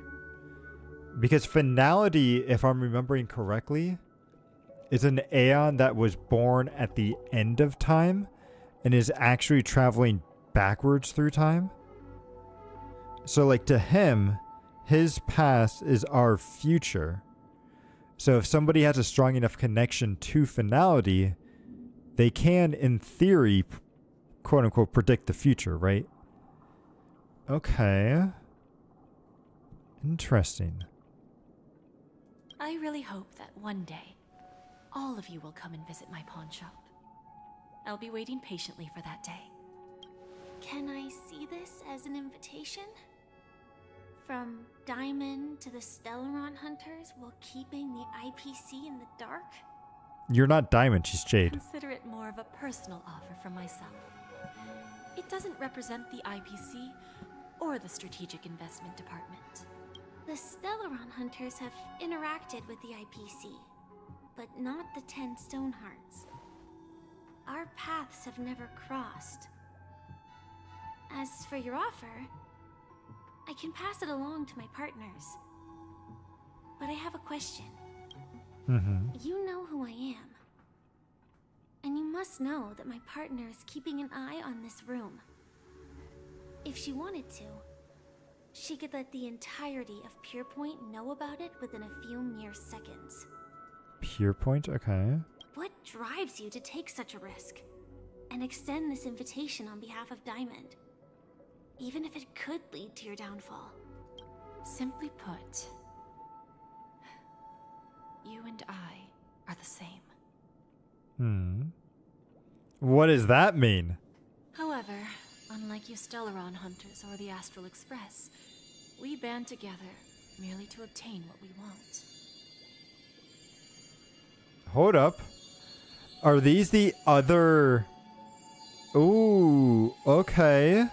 Because finality, if I'm remembering correctly, is an Aeon that was born at the end of time and is actually traveling backwards through time. So like to him, his past is our future. So if somebody has a strong enough connection to finality, they can, in theory, quote unquote, predict the future, right? Okay. Interesting. I really hope that one day, all of you will come and visit my pawn shop. I'll be waiting patiently for that day. Can I see this as an invitation? From Diamond to the Stellaron Hunters while keeping the IPC in the dark? You're not Diamond, she's Jade. Consider it more of a personal offer from myself. It doesn't represent the IPC or the Strategic Investment Department. The Stellaron Hunters have interacted with the IPC, but not the 10 Stonehearts. Our paths have never crossed. As for your offer, I can pass it along to my partners. But I have a question. You know who I am. And you must know that my partner is keeping an eye on this room. If she wanted to, she could let the entirety of Purepoint know about it within a few mere seconds. Purepoint? Okay. What drives you to take such a risk and extend this invitation on behalf of Diamond, even if it could lead to your downfall? Simply put, you and I are the same. What does that mean? However, unlike you Stellaron Hunters or the Astral Express, we band together merely to obtain what we want. Hold up. Are these the other... Ooh, okay.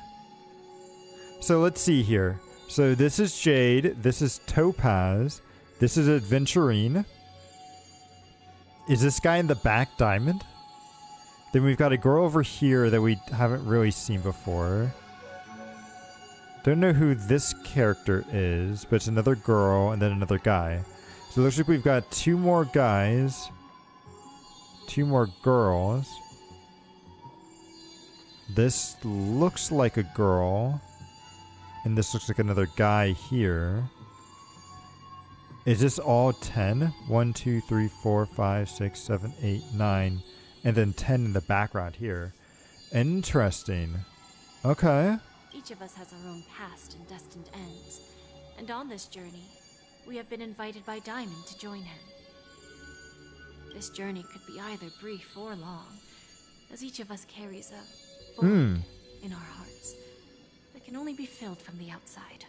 So let's see here. So this is Jade, this is Topaz, this is Adventurine. Is this guy in the back Diamond? Then we've got a girl over here that we haven't really seen before. Don't know who this character is, but it's another girl and then another guy. So it looks like we've got 2 more guys, 2 more girls. This looks like a girl. And this looks like another guy here. Is this all 10? 1, 2, 3, 4, 5, 6, 7, 8, 9. And then 10 in the background here. Interesting. Okay. Each of us has our own past and destined ends. And on this journey, we have been invited by Diamond to join him. This journey could be either brief or long, as each of us carries a void in our hearts that can only be filled from the outside.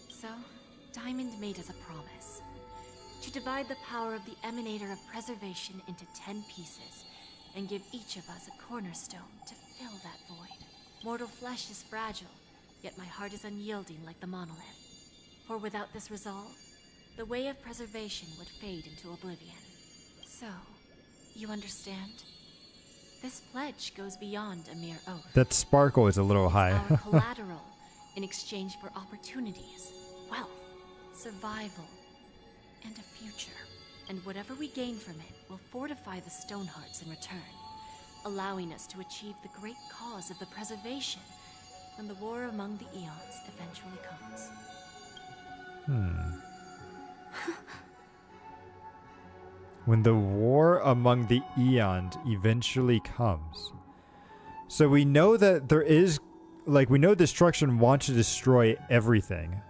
So, Diamond made us a promise to divide the power of the Emanator of Preservation into 10 pieces and give each of us a cornerstone to fill that void. Mortal flesh is fragile, yet my heart is unyielding like the monolith. For without this resolve, the way of preservation would fade into oblivion. So, you understand? This pledge goes beyond a mere oath. That sparkle is a little high. Our collateral in exchange for opportunities, wealth, survival, and a future. And whatever we gain from it will fortify the Stonehearts in return, allowing us to achieve the great cause of the preservation when the war among the eons eventually comes. When the war among the eons eventually comes. So we know that there is, like, we know destruction wants to destroy everything.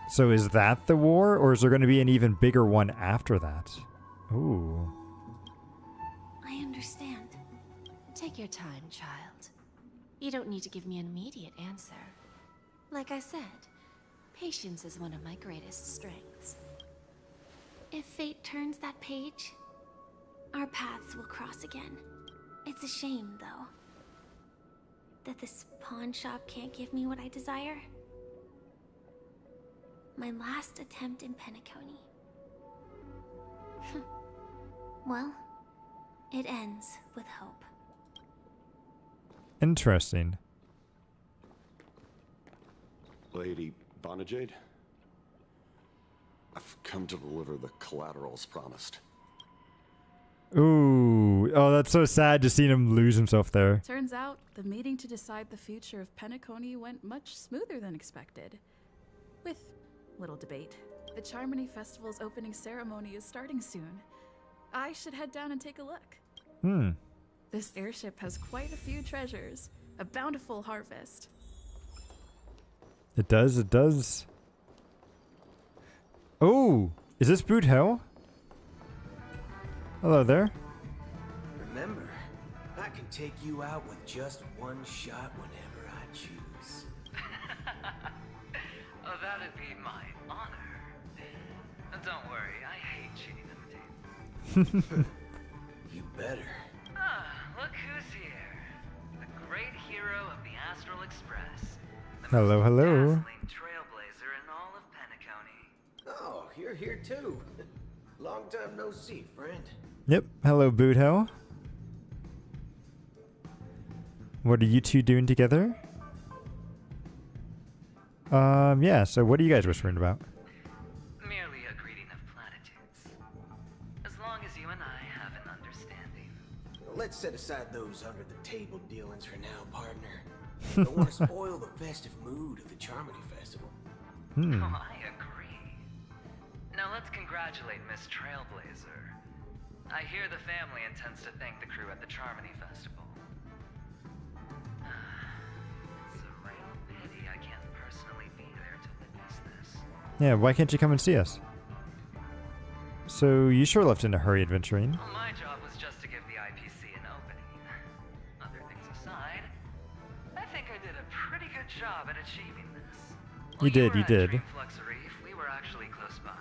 So is that the war, or is there going to be an even bigger one after that? Ooh. I understand. Take your time, child. You don't need to give me an immediate answer. Like I said, patience is one of my greatest strengths. fate turns that page, our paths will cross again. It's a shame, though, that this pawn shop can't give me what I desire. My last attempt in Penacony. Well, it ends with hope. Interesting. Lady Bonajade, I've come to deliver the collaterals promised. Ooh. Oh, that's so sad to see him lose himself there. Turns out, the meeting to decide the future of Penacony went much smoother than expected. With little debate. The Charmony Festival's opening ceremony is starting soon. I should head down and take a look. This airship has quite a few treasures. A bountiful harvest. It does, it does. Oh, is this Boot Hell? Hello there. Remember, I can take you out with just one shot whenever I choose. Oh, that'd be my honor. Don't worry, I hate cheating at the table. You better. Ah, look who's here. The great hero of the Astral Express. Hello, hello. Dazzling trailblazer in all of Penacony. Oh, you're here too. Long time no see, friend. Yep. Hello, Boot Hell. What are you two doing together? Yeah, so what are you guys whispering about? Merely a greeting of platitudes. As long as you and I have an understanding. Let's set aside those under-the-table dealings for now, partner. Don't want to spoil the festive mood of the Charmony Festival. Oh, I agree. Now let's congratulate Miss Trailblazer. I hear the family intends to thank the crew at the Charmony Festival. It's a real pity I can't personally be there to witness this. Yeah, why can't you come and see us? So, you sure left in a hurry adventuring. Well, my job was just to give the IPC an opening. Other things aside, I think I did a pretty good job at achieving this. You did, you did. Flux Reef, we were actually close by.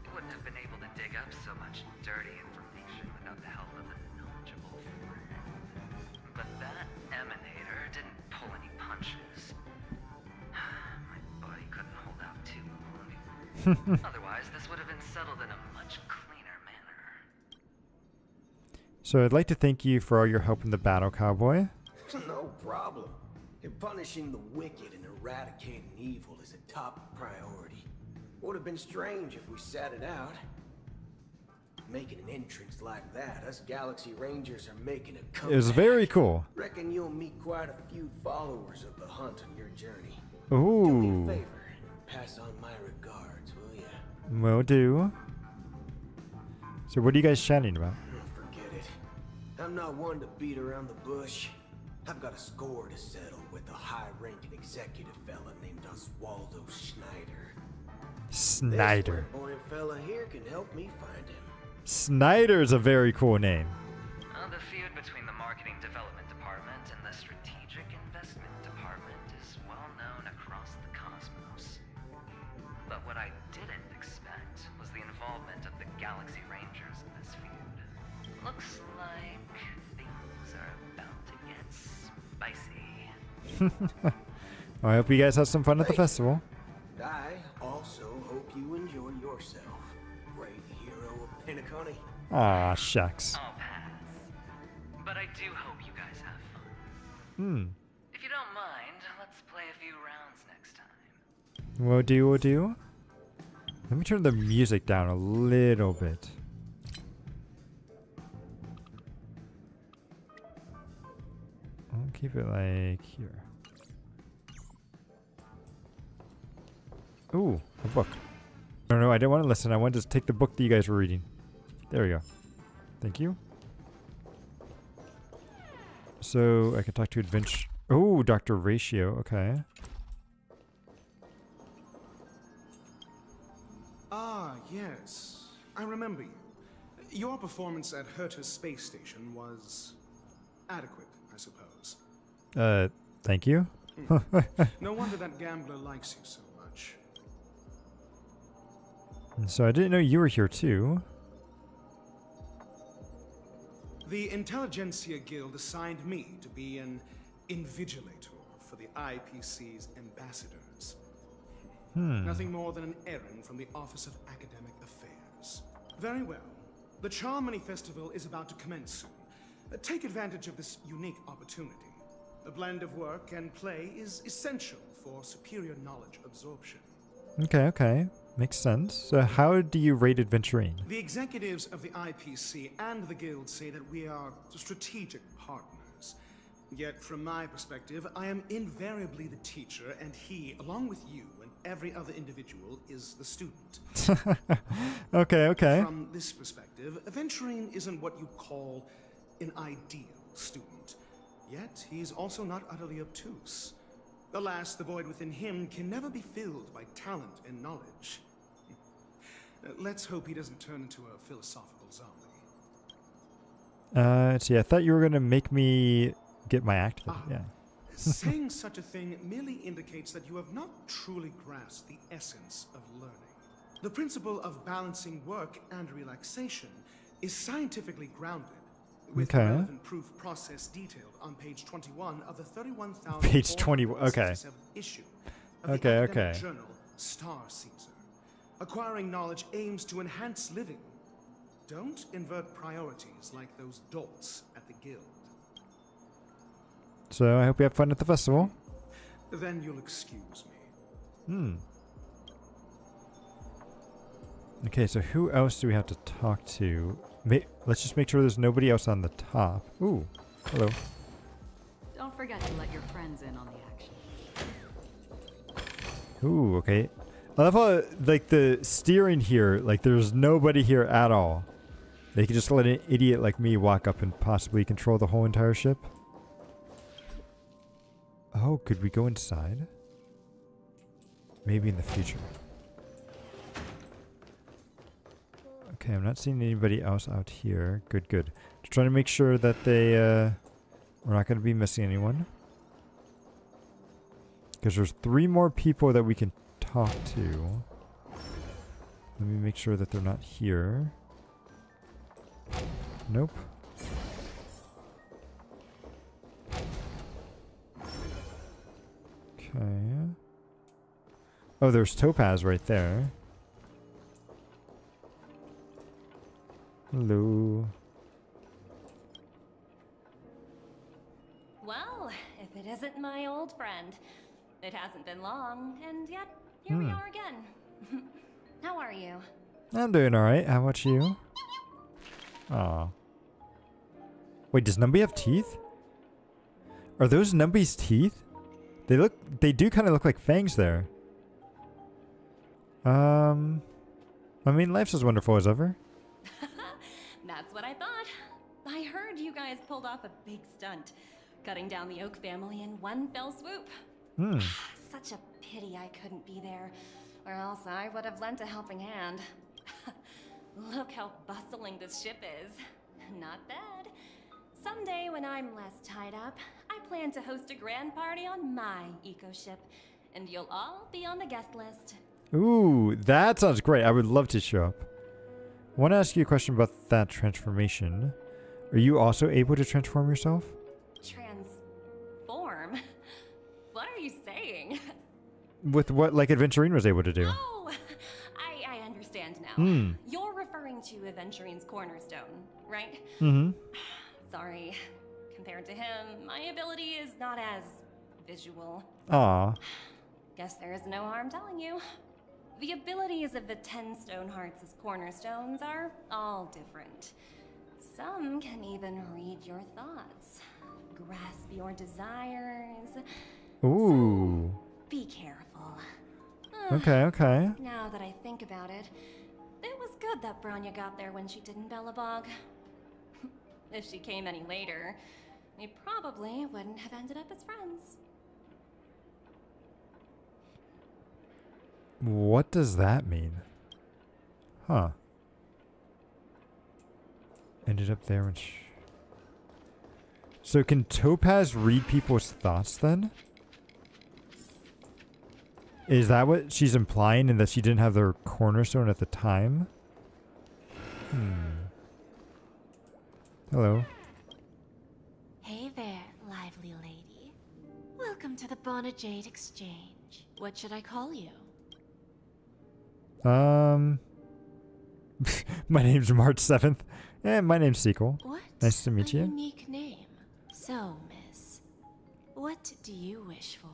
We wouldn't have been able to dig up so much dirty information without the help of a knowledgeable friend. But that emanator didn't pull any punches. My body couldn't hold out too long. Otherwise, this would have been settled in a much cleaner manner. So, I'd like to thank you for all your help in the battle, Cowboy. No problem. And punishing the wicked and eradicating evil is a top priority. Would have been strange if we sat it out. Making an entrance like that, us Galaxy Rangers are making a comeback. It was very cool. Reckon you'll meet quite a few followers of the hunt on your journey. Ooh. Do me a favor. Pass on my regards, will ya? Will do. So, what are you guys chatting about? Forget it. I'm not one to beat around the bush. I've got a score to settle with a high-ranking executive fella named Oswaldo Schneider. Snyder. This flamboyant fella here can help me find him. Snyder's a very cool name. The feud between the Marketing Development Department and the Strategic Investment Department is well known across the cosmos. But what I didn't expect was the involvement of the Galaxy Rangers in this feud. Looks like things are about to get spicy. I hope you guys have some fun at the festival. I also hope you enjoy yourself, great hero of Penacony. Aw, shucks. I'll pass. But I do hope you guys have fun. If you don't mind, let's play a few rounds next time. Will do, will do. Let me turn the music down a little bit. I'll keep it like here. Ooh, a book. No, I didn't want to listen. I wanted to take the book that you guys were reading. There we go. Thank you. So, I can talk to Adventure... Oh, Dr. Ratio. Okay. Ah, yes. I remember you. Your performance at Herta's space station was adequate, I suppose. Thank you. No wonder that gambler likes you so much. So I didn't know you were here too. The Intelligentsia Guild assigned me to be an invigilator for the IPC's ambassadors. Nothing more than an errand from the Office of Academic Affairs. Very well. The Charmony Festival is about to commence soon. Take advantage of this unique opportunity. A blend of work and play is essential for superior knowledge absorption. Okay, okay. Makes sense. So how do you rate Adventuring? The executives of the IPC and the Guild say that we are strategic partners. Yet, from my perspective, I am invariably the teacher, and he, along with you and every other individual, is the student. Okay, okay. From this perspective, Adventuring isn't what you'd call an ideal student. Yet, he's also not utterly obtuse. Alas, the void within him can never be filled by talent and knowledge. Let's hope he doesn't turn into a philosophical zombie. See, I thought you were gonna make me get my act together. Yeah. Saying such a thing merely indicates that you have not truly grasped the essence of learning. The principle of balancing work and relaxation is scientifically grounded, with relevant proof process detailed on page 21 of the 31,000 Page 21. Okay. issue of the academic journal Star Caesar. Acquiring knowledge aims to enhance living. Don't invert priorities like those dolts at the guild. So I hope you have fun at the festival. Then you'll excuse me. Okay, so who else do we have to talk to? Let's just make sure there's nobody else on the top. Ooh, hello. Don't forget to let your friends in on the action. Ooh, okay. I love how, like, the steering here, like, there's nobody here at all. They could just let an idiot like me walk up and possibly control the whole entire ship. Oh, could we go inside? Maybe in the future. Okay, I'm not seeing anybody else out here. Good, good. Just trying to make sure that they, we're not going to be missing anyone. Because there's 3 more people that we can talk to. Let me make sure that they're not here. Nope. Okay. Oh, there's Topaz right there. Hello. Well, if it isn't my old friend. It hasn't been long, and yet here we are again. How are you? I'm doing alright. How about you? Aw. Wait, does Numby have teeth? Are those Numby's teeth? They do kind of look like fangs there. I mean, life's as wonderful as ever. That's what I thought. I heard you guys pulled off a big stunt, cutting down the Oak family in one fell swoop. Such a pity I couldn't be there, or else I would have lent a helping hand. Look how bustling this ship is. Not bad. Someday when I'm less tied up, I plan to host a grand party on my eco-ship, and you'll all be on the guest list. Ooh, that sounds great. I would love to show up. I want to ask you a question about that transformation. Are you also able to transform yourself? Transform? What are you saying? With what, like, Adventurine was able to do? Oh, I understand now. You're referring to Adventurine's cornerstone, right? Sorry. Compared to him, my ability is not as visual. Aw. Guess there is no harm telling you. The abilities of the 10 Stonehearts' cornerstones are all different. Some can even read your thoughts, grasp your desires. Ooh. So be careful. Okay, okay. Now that I think about it, it was good that Branya got there when she did in Bellabog. If she came any later, we probably wouldn't have ended up as friends. What does that mean? Huh. Ended up there when So can Topaz read people's thoughts then? Is that what she's implying, and that she didn't have their cornerstone at the time? Hello. Hey there, lively lady. Welcome to the Bonajade Exchange. What should I call you? My name's March 7th. And my name's Cquel. What? Nice to meet A you. unique name. So, miss, what do you wish for?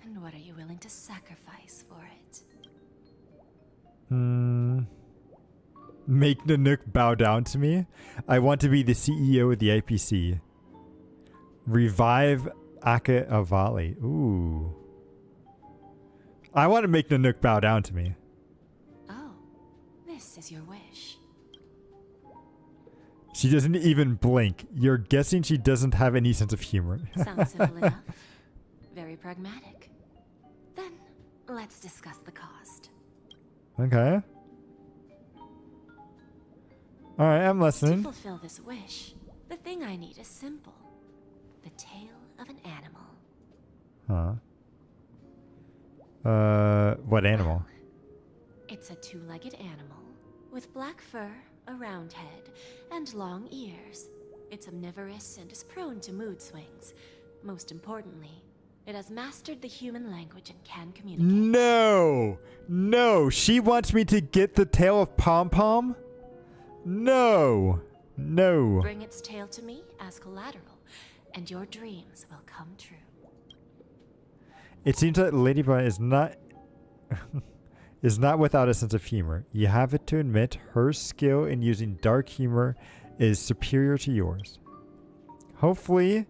And what are you willing to sacrifice for it? Make Nanook bow down to me. I want to be the CEO of the IPC. Revive Aka Avali. Ooh. I want to make Nanook bow down to me. Oh, this is your wish. She doesn't even blink. You're guessing she doesn't have any sense of humor. Sounds simple enough. Very pragmatic. Then, let's discuss the cost. Okay. Alright, I'm listening. To fulfill this wish, the thing I need is simple. The tail of an animal. What animal? Well, it's a two-legged animal with black fur, a round head, and long ears. It's omnivorous and is prone to mood swings. Most importantly, it has mastered the human language and can communicate. No! No! She wants me to get the tail of Pom Pom? No! No. Bring its tail to me as collateral, and your dreams will come true. It seems that Ladybug is not is not without a sense of humor. You have it to admit her skill in using dark humor is superior to yours. Hopefully,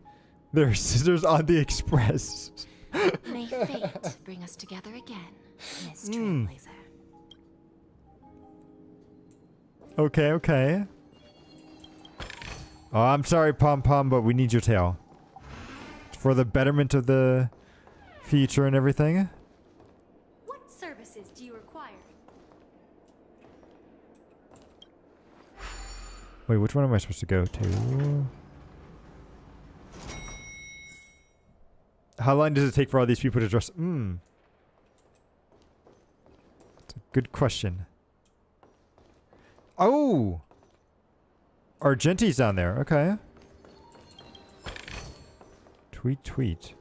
there are scissors on the express. May fate bring us together again, Miss Trailblazer. Okay, okay. Oh, I'm sorry, Pom Pom, but we need your tail. For the betterment of the future and everything. What services do you require? Wait, which one am I supposed to go to? How long does it take for all these people to dress? That's a good question. Oh! Argenti's down there. Okay. Tweet, tweet.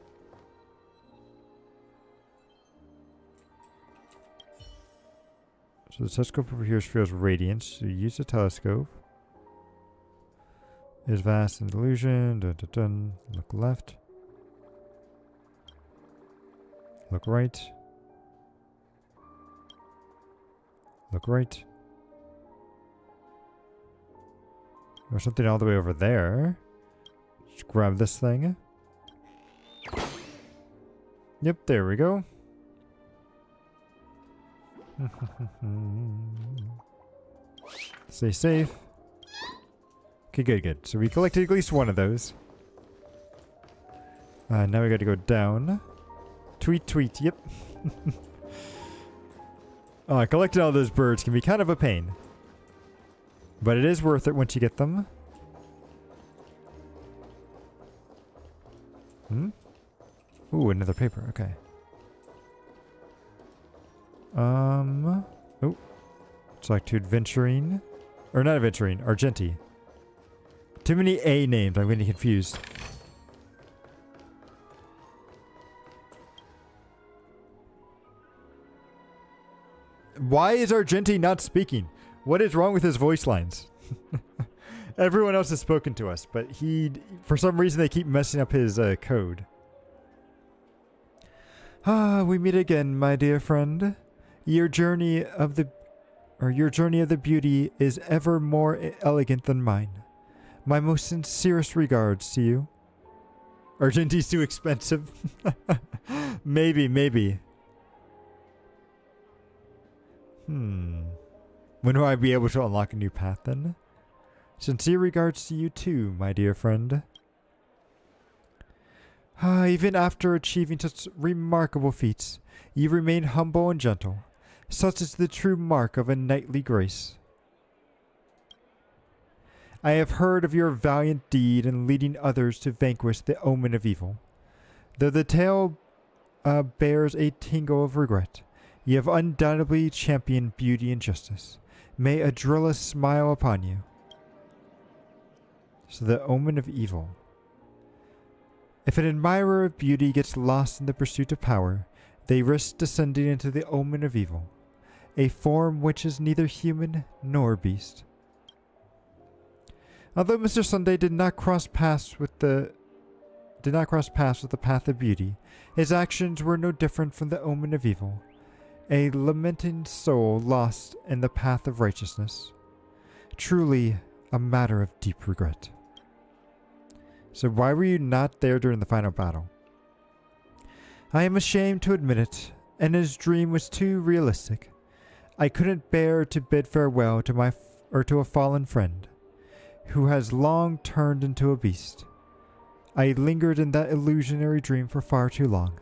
So the telescope over here feels radiant. So use the telescope. Is vast and illusion. Dun, dun, dun. Look left. Look right. Look right. There's something all the way over there. Just grab this thing. Yep, there we go. Stay safe. Okay, good, good. So we collected at least one of those. Now we got to go down. Tweet, tweet, yep. Collecting all those birds can be kind of a pain. But it is worth it once you get them. Ooh, another paper, okay. Oh. Select to adventuring. Or not adventuring, Argenti. Too many A names, I'm getting confused. Why is Argenti not speaking? What is wrong with his voice lines? Everyone else has spoken to us, but for some reason they keep messing up his code. We meet again, my dear friend. Your journey of the beauty is ever more elegant than mine. My most sincerest regards to you. Argenti's too expensive. Maybe. When will I be able to unlock a new path then? Sincere regards to you too, my dear friend. Even after achieving such remarkable feats, you remain humble and gentle. Such is the true mark of a knightly grace. I have heard of your valiant deed in leading others to vanquish the omen of evil. Though the tale bears a tingle of regret. You have undoubtedly championed beauty and justice. May Adrilla smile upon you. So the omen of evil. If an admirer of beauty gets lost in the pursuit of power, they risk descending into the omen of evil, a form which is neither human nor beast. Although Mr. Sunday did not cross paths with the path of beauty, his actions were no different from the omen of evil, a lamenting soul lost in the path of righteousness. Truly a matter of deep regret. So why were you not there during the final battle? I am ashamed to admit it, and his dream was too realistic. I couldn't bear to bid farewell to to a fallen friend, who has long turned into a beast. I lingered in that illusionary dream for far too long.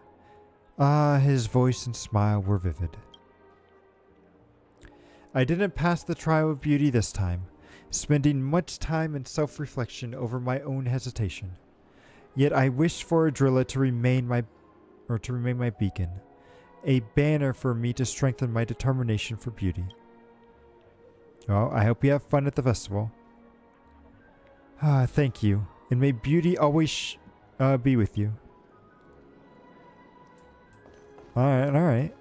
Ah, his voice and smile were vivid. I didn't pass the trial of beauty this time, spending much time in self-reflection over my own hesitation. Yet I wished for Adrilla to remain my beacon, a banner for me to strengthen my determination for beauty. Well, I hope you have fun at the festival. Ah, thank you, and may beauty always be with you. Alright.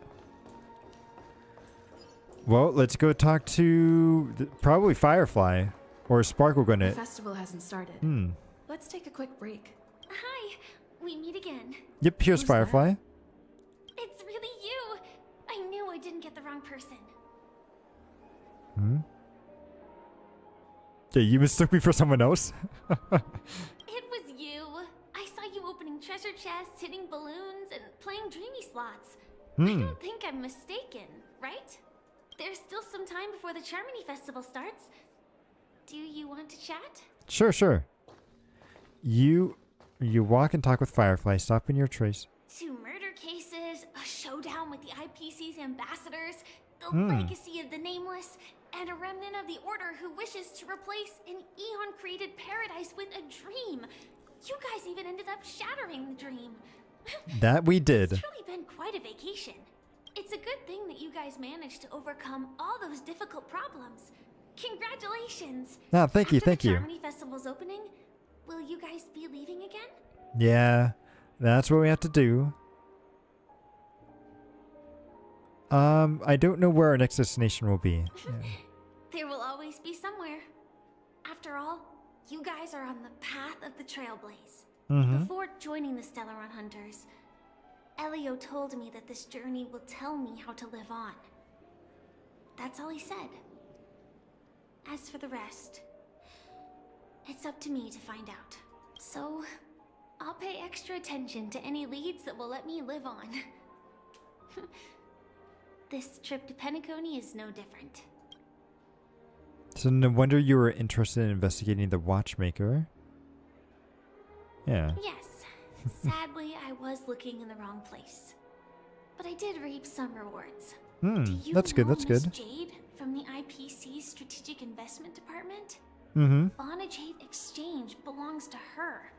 Well, let's go talk to probably Firefly or Sparkle The Gunnet. festival hasn't started. Let's take a quick break. Hi, we meet again. Yep, here's Who's Firefly. It's really you. I knew I didn't get the wrong person. Yeah, you mistook me for someone else? It was you. I saw you opening treasure chests, hitting balloons, and playing dreamy slots. I don't think I'm mistaken, right? There's still some time before the Charmony Festival starts. Do you want to chat? Sure. You walk and talk with Firefly, stop in your trace. 2 murder cases, a showdown with the IPC's ambassadors, the legacy of the Nameless, and a remnant of the Order who wishes to replace an Eon-created paradise with a dream. You guys even ended up shattering the dream. That we did. It's truly been quite a vacation. It's a good thing that you guys managed to overcome all those difficult problems. Congratulations! Ah, thank you. After the Charmony Festival's opening, will you guys be leaving again? Yeah, that's what we have to do. I don't know where our next destination will be. Yeah. There will always be somewhere. After all, you guys are on the path of the Trailblaze. Before joining the Stellaron Hunters, Elio told me that this journey will tell me how to live on. That's all he said. As for the rest, it's up to me to find out. So, I'll pay extra attention to any leads that will let me live on. This trip to Penacony is no different. So no wonder you were interested in investigating the Watchmaker. Yeah. Yes. Sadly, I was looking in the wrong place. But I did reap some rewards. Do you That's good, know that's Miss good. Jade from the IPC's Strategic Investment Department? Bonajade Exchange belongs to her.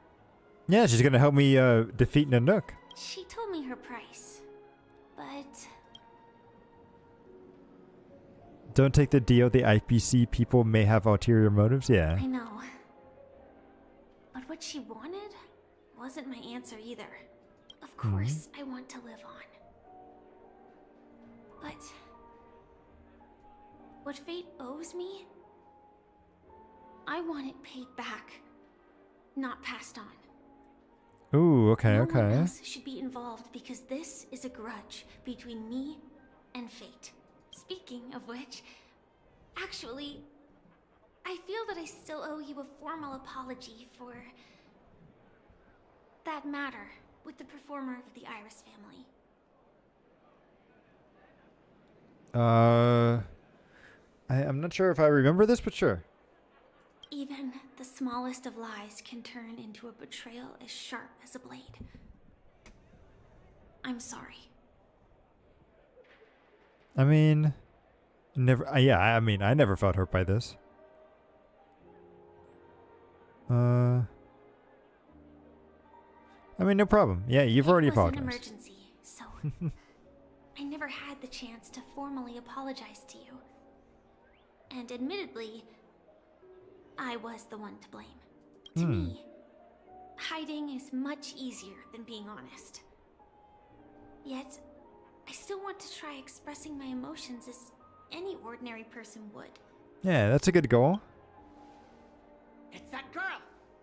Yeah, she's gonna help me defeat Nanook. She told me her price. But Don't take the deal. The IPC people may have ulterior motives. Yeah. I know. But what she wanted wasn't my answer either. Of course, I want to live on. But what fate owes me, I want it paid back, not passed on. Ooh, okay, No one okay. else should be involved because this is a grudge between me and fate. Speaking of which, actually, I feel that I still owe you a formal apology for that matter with the performer of the Iris family. I'm not sure if I remember this, but sure. Even the smallest of lies can turn into a betrayal as sharp as a blade. I'm sorry. I mean, never. Yeah, I mean, I never felt hurt by this. I mean, no problem. Yeah, you've already It was an apologized. emergency, so I never had the chance to formally apologize to you. And admittedly, I was the one to blame. To me, hiding is much easier than being honest. Yet, I still want to try expressing my emotions as any ordinary person would. Yeah, that's a good goal. It's that girl!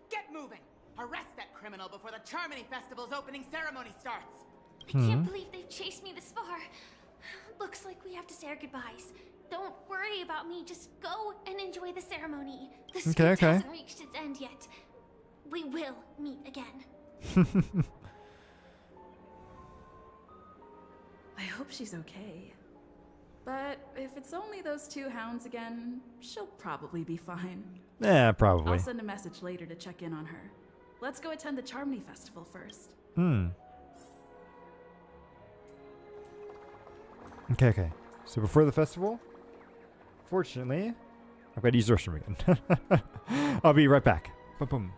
Get moving! Arrest that criminal before the Charmony Festival's opening ceremony starts! I can't believe they've chased me this far. Looks like we have to say our goodbyes. Don't worry about me, just go and enjoy the ceremony. The script hasn't reached its end yet. We will meet again. I hope she's okay. But if it's only those two hounds again, she'll probably be fine. Yeah, probably. I'll send a message later to check in on her. Let's go attend the Charmony Festival first. Okay. So before the festival, fortunately, I've got to use the restroom again. I'll be right back. Boom, boom.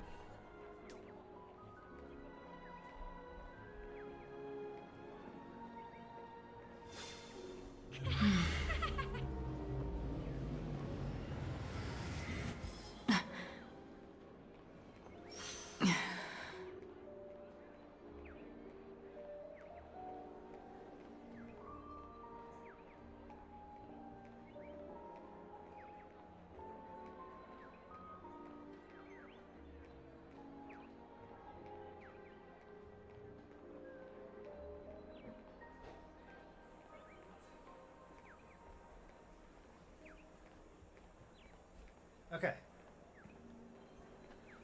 Okay.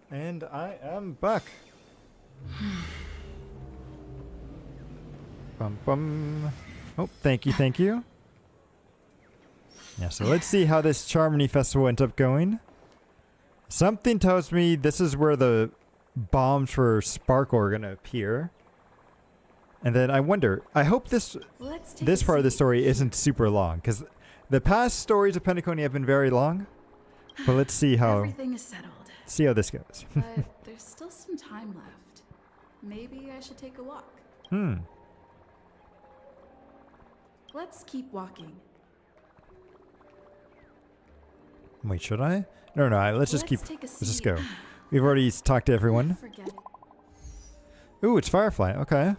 And I am back. Bum bum. Oh, thank you, thank you. Yeah, so let's see how this Charmony Festival ends up going. Something tells me this is where the bombs for Sparkle are gonna appear. And then I wonder, I hope this part of the story isn't super long, because the past stories of Penacony have been very long. But let's see how everything is settled. See how this goes. But there's still some time left. Maybe I should take a walk. Let's keep walking. Wait, should I? No. Let's just go. We've already talked to everyone. Forget it. Ooh, it's Firefly. Okay.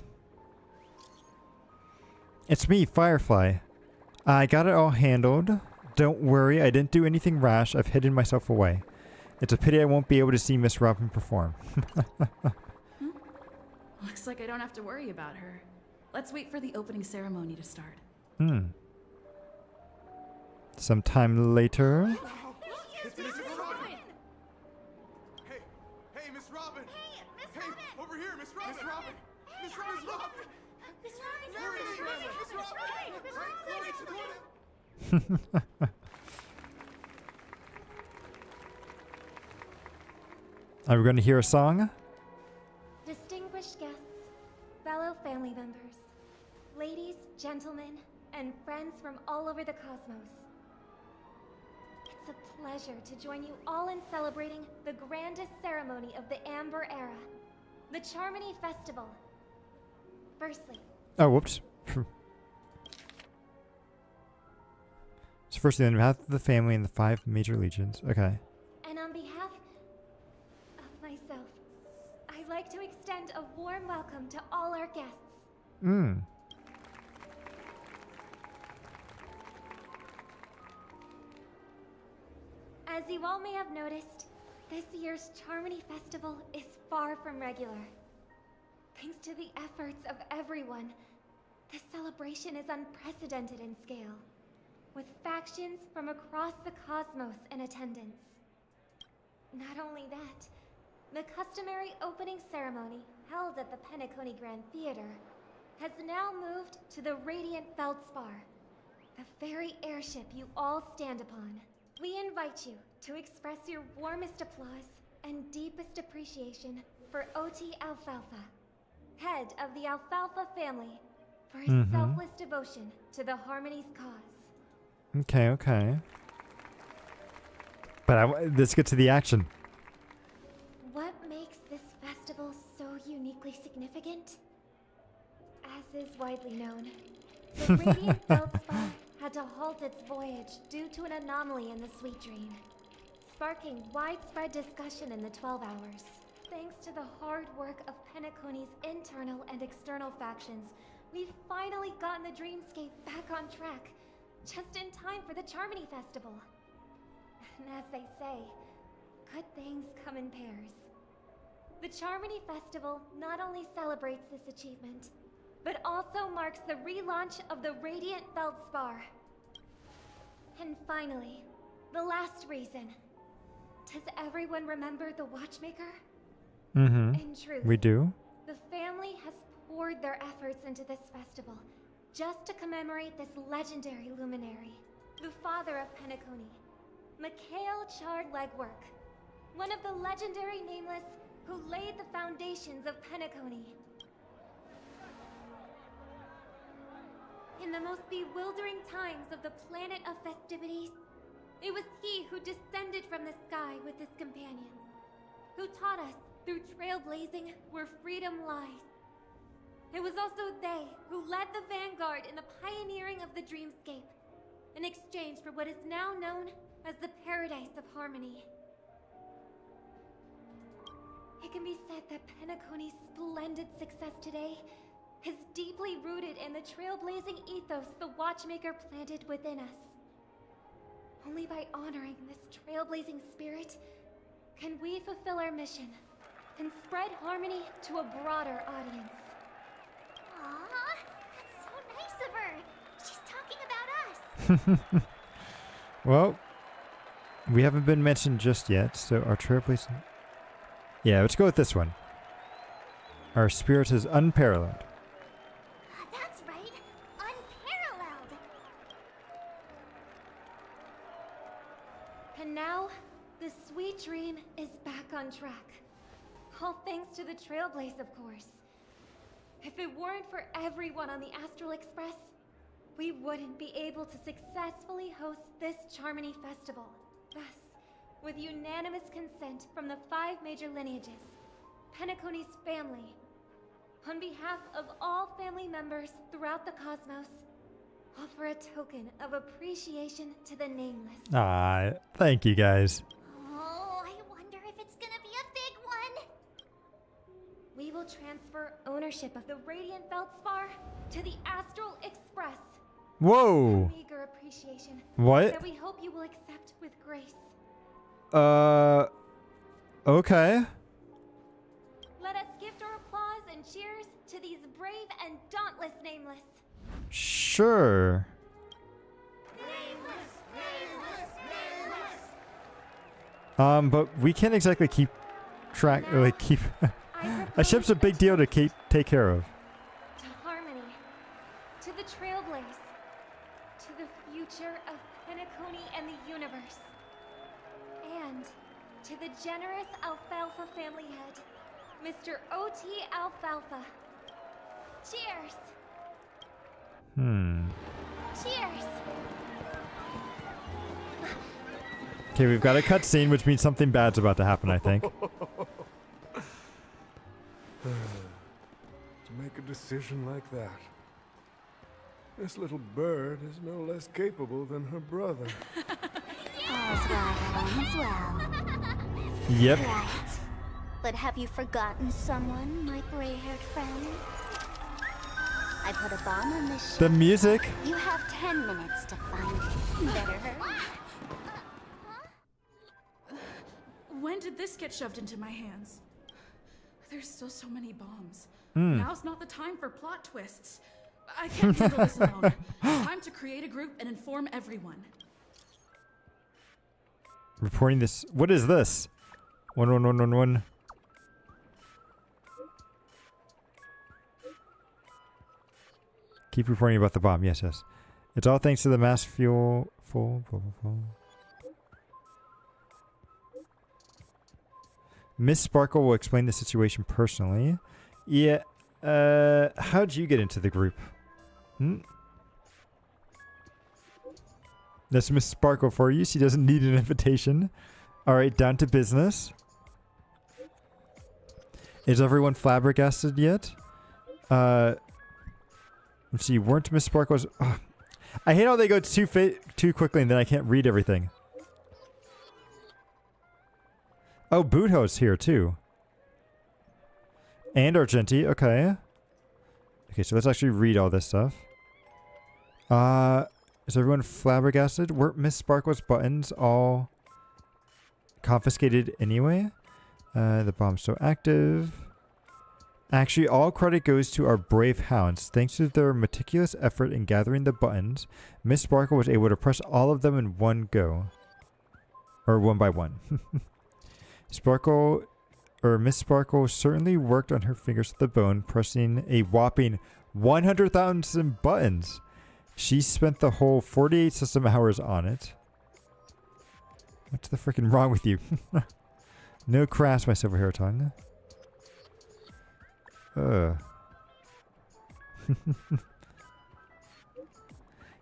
It's me, Firefly. I got it all handled. Don't worry, I didn't do anything rash. I've hidden myself away. It's a pity I won't be able to see Miss Robin perform. Looks like I don't have to worry about her. Let's wait for the opening ceremony to start. Sometime later. It's Miss Robin! Hey, Miss Robin! Hey, Miss Robin! Over here, Miss Robin! Miss Robin! Miss Robin! Miss Robin! Are we going to hear a song? Distinguished guests, fellow family members, ladies, gentlemen, and friends from all over the cosmos. It's a pleasure to join you all in celebrating the grandest ceremony of the Amber Era, the Charmony Festival. Firstly... Oh, whoops. So firstly, on behalf of the family and the 5 major legions. Okay. And on behalf of myself, I'd like to extend a warm welcome to all our guests. As you all may have noticed, this year's Charmony Festival is far from regular. Thanks to the efforts of everyone, the celebration is unprecedented in scale, with factions from across the cosmos in attendance. Not only that, the customary opening ceremony held at the Penacony Grand Theater has now moved to the Radiant Feldspar, the very airship you all stand upon. We invite you to express your warmest applause and deepest appreciation for OT Alfalfa, head of the Alfalfa family, for his selfless devotion to the Harmony's cause. Okay. But let's get to the action. What makes this festival so uniquely significant? As is widely known, The Radiant Feldspar had to halt its voyage due to an anomaly in the Sweet Dream, sparking widespread discussion in the 12 Hours. Thanks to the hard work of Penacony's internal and external factions, we've finally gotten the Dreamscape back on track, just in time for the Charmony Festival. And as they say, good things come in pairs. The Charmony Festival not only celebrates this achievement, but also marks the relaunch of the Radiant Feldspar. And finally, the last reason. Does everyone remember the Watchmaker? Mm-hmm. In truth, We do. the family has poured their efforts into this festival just to commemorate this legendary luminary, the father of Penacony, Cquel Art, one of the legendary Nameless who laid the foundations of Penacony. In the most bewildering times of the planet of festivities, it was he who descended from the sky with his companions, who taught us through trailblazing where freedom lies. It was also they who led the vanguard in the pioneering of the Dreamscape, in exchange for what is now known as the Paradise of Harmony. It can be said that Penacony's splendid success today is deeply rooted in the trailblazing ethos the Watchmaker planted within us. Only by honoring this trailblazing spirit can we fulfill our mission and spread harmony to a broader audience. Aw, that's so nice of her. She's talking about us. Well, we haven't been mentioned just yet, so our trailblazing... Yeah, let's go with this one. Our spirit is unparalleled. That's right. Unparalleled. And now, the Sweet Dream is back on track. All thanks to the Trailblaze, of course. If it weren't for everyone on the Astral Express, we wouldn't be able to successfully host this Charmony Festival. Thus, with unanimous consent from the 5 major lineages, Penacony's family, on behalf of all family members throughout the cosmos, offer a token of appreciation to the Nameless. Ah, thank you guys. Oh, I wonder if it's gonna be a big one. We will transfer ownership of the Radiant Feldspar to the Astral Express. Whoa. A meager appreciation What? that we hope you will accept with grace. Okay. Let us gift our applause and cheers to these brave and dauntless Nameless. Sure. But we can't exactly keep track, like keep... A ship's a big deal to take care of. To Harmony, to the Trailblaze, to the future of Penacony and the universe, and to the generous Alfalfa family head, Mr. O.T. Alfalfa. Cheers! Cheers! Okay, we've got a cutscene, which means something bad's about to happen, I think. To make a decision like that. This little bird is no less capable than her brother. All's well that ends well. Yep. Right. But have you forgotten someone, my gray-haired friend? I put a bomb on this ship. The music. You have 10 minutes to find it. Better hurry. When did this get shoved into my hands? There's still so many bombs. Now's not the time for plot twists. I can't handle this alone. Time to create a group and inform everyone. Reporting this. What is this? 11111. Keep reporting about the bomb. Yes, yes. It's all thanks to the mass fuel. Full. Blah, blah, blah. Miss Sparkle will explain the situation personally. Yeah. How'd you get into the group? That's Miss Sparkle for you. She doesn't need an invitation. Alright, down to business. Is everyone flabbergasted yet? Let's see, weren't Miss Sparkle's... Ugh. I hate how they go too quickly and then I can't read everything. Oh, Bootho's here too. And Argenti, okay. Okay, so let's actually read all this stuff. Is everyone flabbergasted? Weren't Miss Sparkle's buttons all confiscated anyway? The bomb's still active. Actually, all credit goes to our brave hounds. Thanks to their meticulous effort in gathering the buttons, Miss Sparkle was able to press all of them in one go. Or one by one. Miss Sparkle certainly worked on her fingers to the bone, pressing a whopping 100,000 buttons. She spent the whole 48 system hours on it. What's the freaking wrong with you? No crash, my silver hair tongue.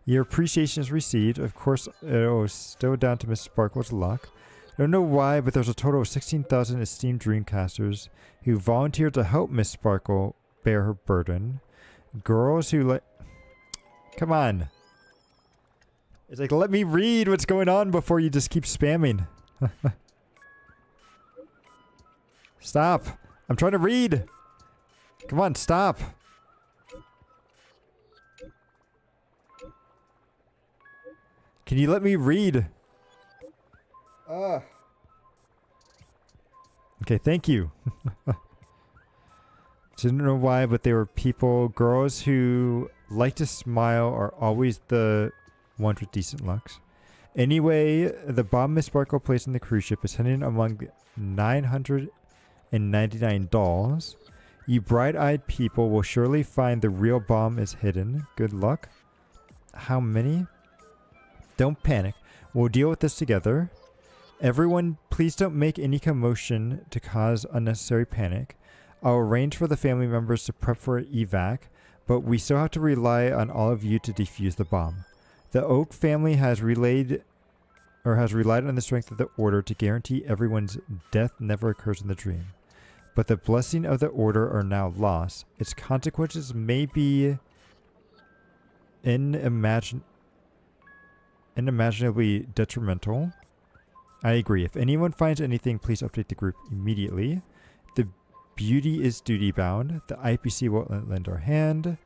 Your appreciation is received. Of course, it was still down to Miss Sparkle's luck. I don't know why, but there's a total of 16,000 esteemed Dreamcasters who volunteered to help Miss Sparkle bear her burden. Girls who like... Come on. It's like, let me read what's going on before you just keep spamming. Stop. I'm trying to read. Come on, stop. Can you let me read? Okay, thank you. Didn't know why, but there were people, girls who like to smile are always the ones with decent looks. Anyway, the bomb Miss Sparkle placed on the cruise ship is hidden among 999 dolls. You bright-eyed people will surely find the real bomb is hidden. Good luck. How many? Don't panic. We'll deal with this together. Everyone, please don't make any commotion to cause unnecessary panic. I'll arrange for the family members to prep for evac, but we still have to rely on all of you to defuse the bomb. The Oak family has relied on the strength of the Order to guarantee everyone's death never occurs in the dream. But the blessing of the Order are now lost. Its consequences may be unimaginably detrimental. I agree. If anyone finds anything, please update the group immediately. The beauty is duty bound. The IPC will lend our hand.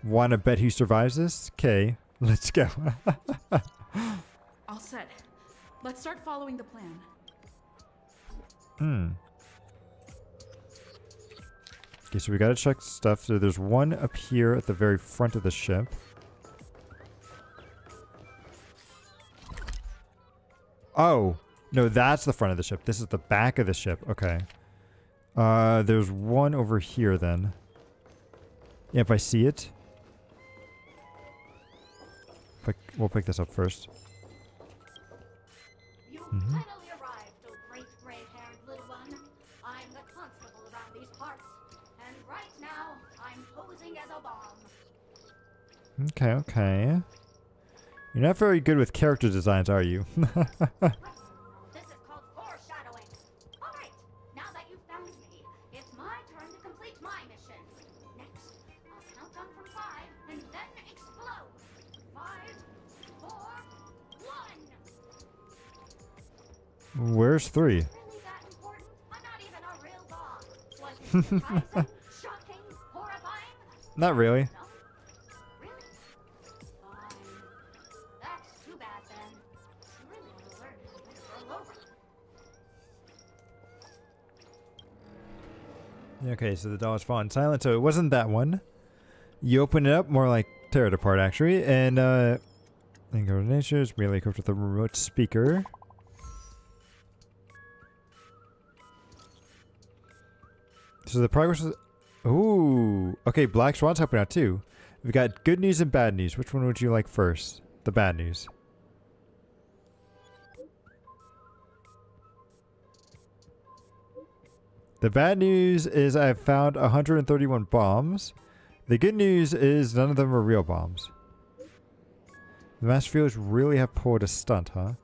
Wanna bet who survives this? Okay, let's go. All set. Let's start following the plan. Okay, so we gotta check stuff. So there's one up here at the very front of the ship. Oh, no, that's the front of the ship. This is the back of the ship. Okay. There's one over here then. Yeah, if I see it. We'll pick this up first. You finally arrived, oh great gray-haired little one. I'm the constable around these parts, and right now I'm posing as a bomb. Okay, okay. You're not very good with character designs, are you? This is called foreshadowing. All right, now that you've found me, it's my turn to complete my mission. Next, I'll count down from 5 and then explode. 5, 4, 1. Where's 3? Really that important? I'm not even a real bomb. Was it surprising, shocking, horrifying? Not really. No? Really? Fine. That's too bad then. You really want to learn how to roll over. Okay, so the doll's fallen silent, so it wasn't that one. You open it up, more like tear it apart actually, and coordination is merely equipped with a remote speaker. So the progress is... Ooh. Okay, Black Swan's helping out too. We've got good news and bad news. Which one would you like first? The bad news. The bad news is I've found 131 bombs. The good news is none of them are real bombs. The Masterfields really have pulled a stunt, huh?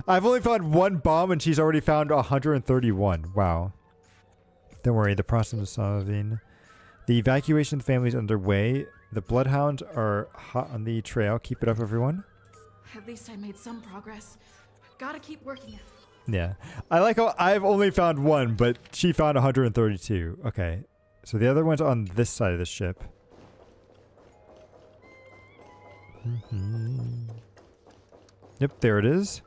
I've only found one bomb and she's already found 131. Wow. Don't worry, the process of solving. The evacuation of the family is underway. The bloodhounds are hot on the trail. Keep it up, everyone. At least I made some progress. Gotta keep working it. Yeah. I like how I've only found one, but she found 132. Okay. So the other one's on this side of the ship. Yep, there it is.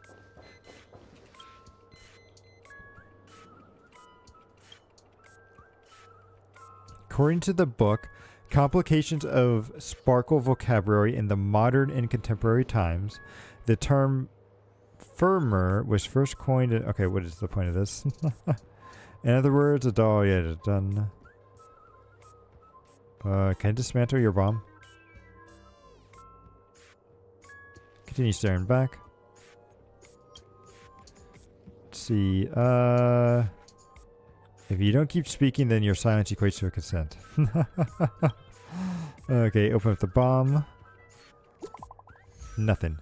According to the book, Complications of Sparkle Vocabulary in the Modern and Contemporary Times, the term firmer was first coined in... Okay, what is the point of this? In other words, a doll... Yeah, done. Can I dismantle your bomb? Continue staring back. Let's see. If you don't keep speaking, then your silence equates to a consent. Okay, open up the bomb. Nothing.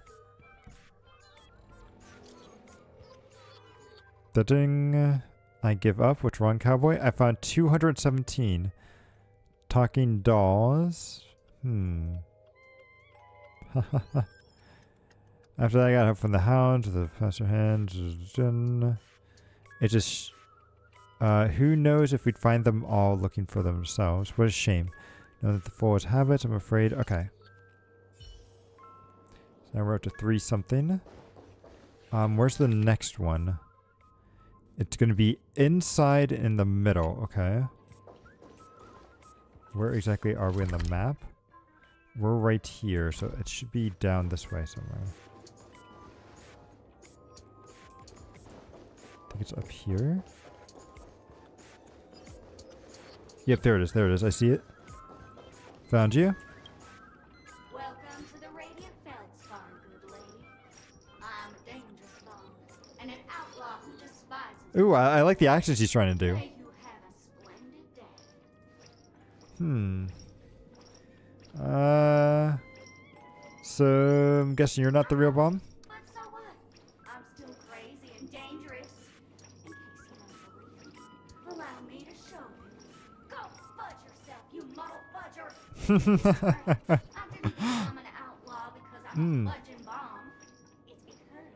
Da-ding. I give up. What's wrong, cowboy? I found 217 talking dolls. After that, I got help from the hounds, the faster hands. It just... who knows if we'd find them all looking for themselves. What a shame. Know that the fool has habits, I'm afraid. Okay. So now we're up to 3 something. Where's the next one? It's going to be inside in the middle. Okay. Where exactly are we in the map? We're right here, so it should be down this way somewhere. I think it's up here. Yep, there it is. There it is. I see it. Found you. Welcome to the Radiant Feldspar, good lady. I'm a dangerous dog, and an outlaw who despises... Ooh, I like the action she's trying to do. May you have a splendid day. So I'm guessing you're not the real bomb? But so what? I'm still crazy and dangerous. In case you don't believe me, allow me to show you. Go fudge yourself, you muddle fudger! I didn't become an outlaw because I'm a fudging bomb. It's because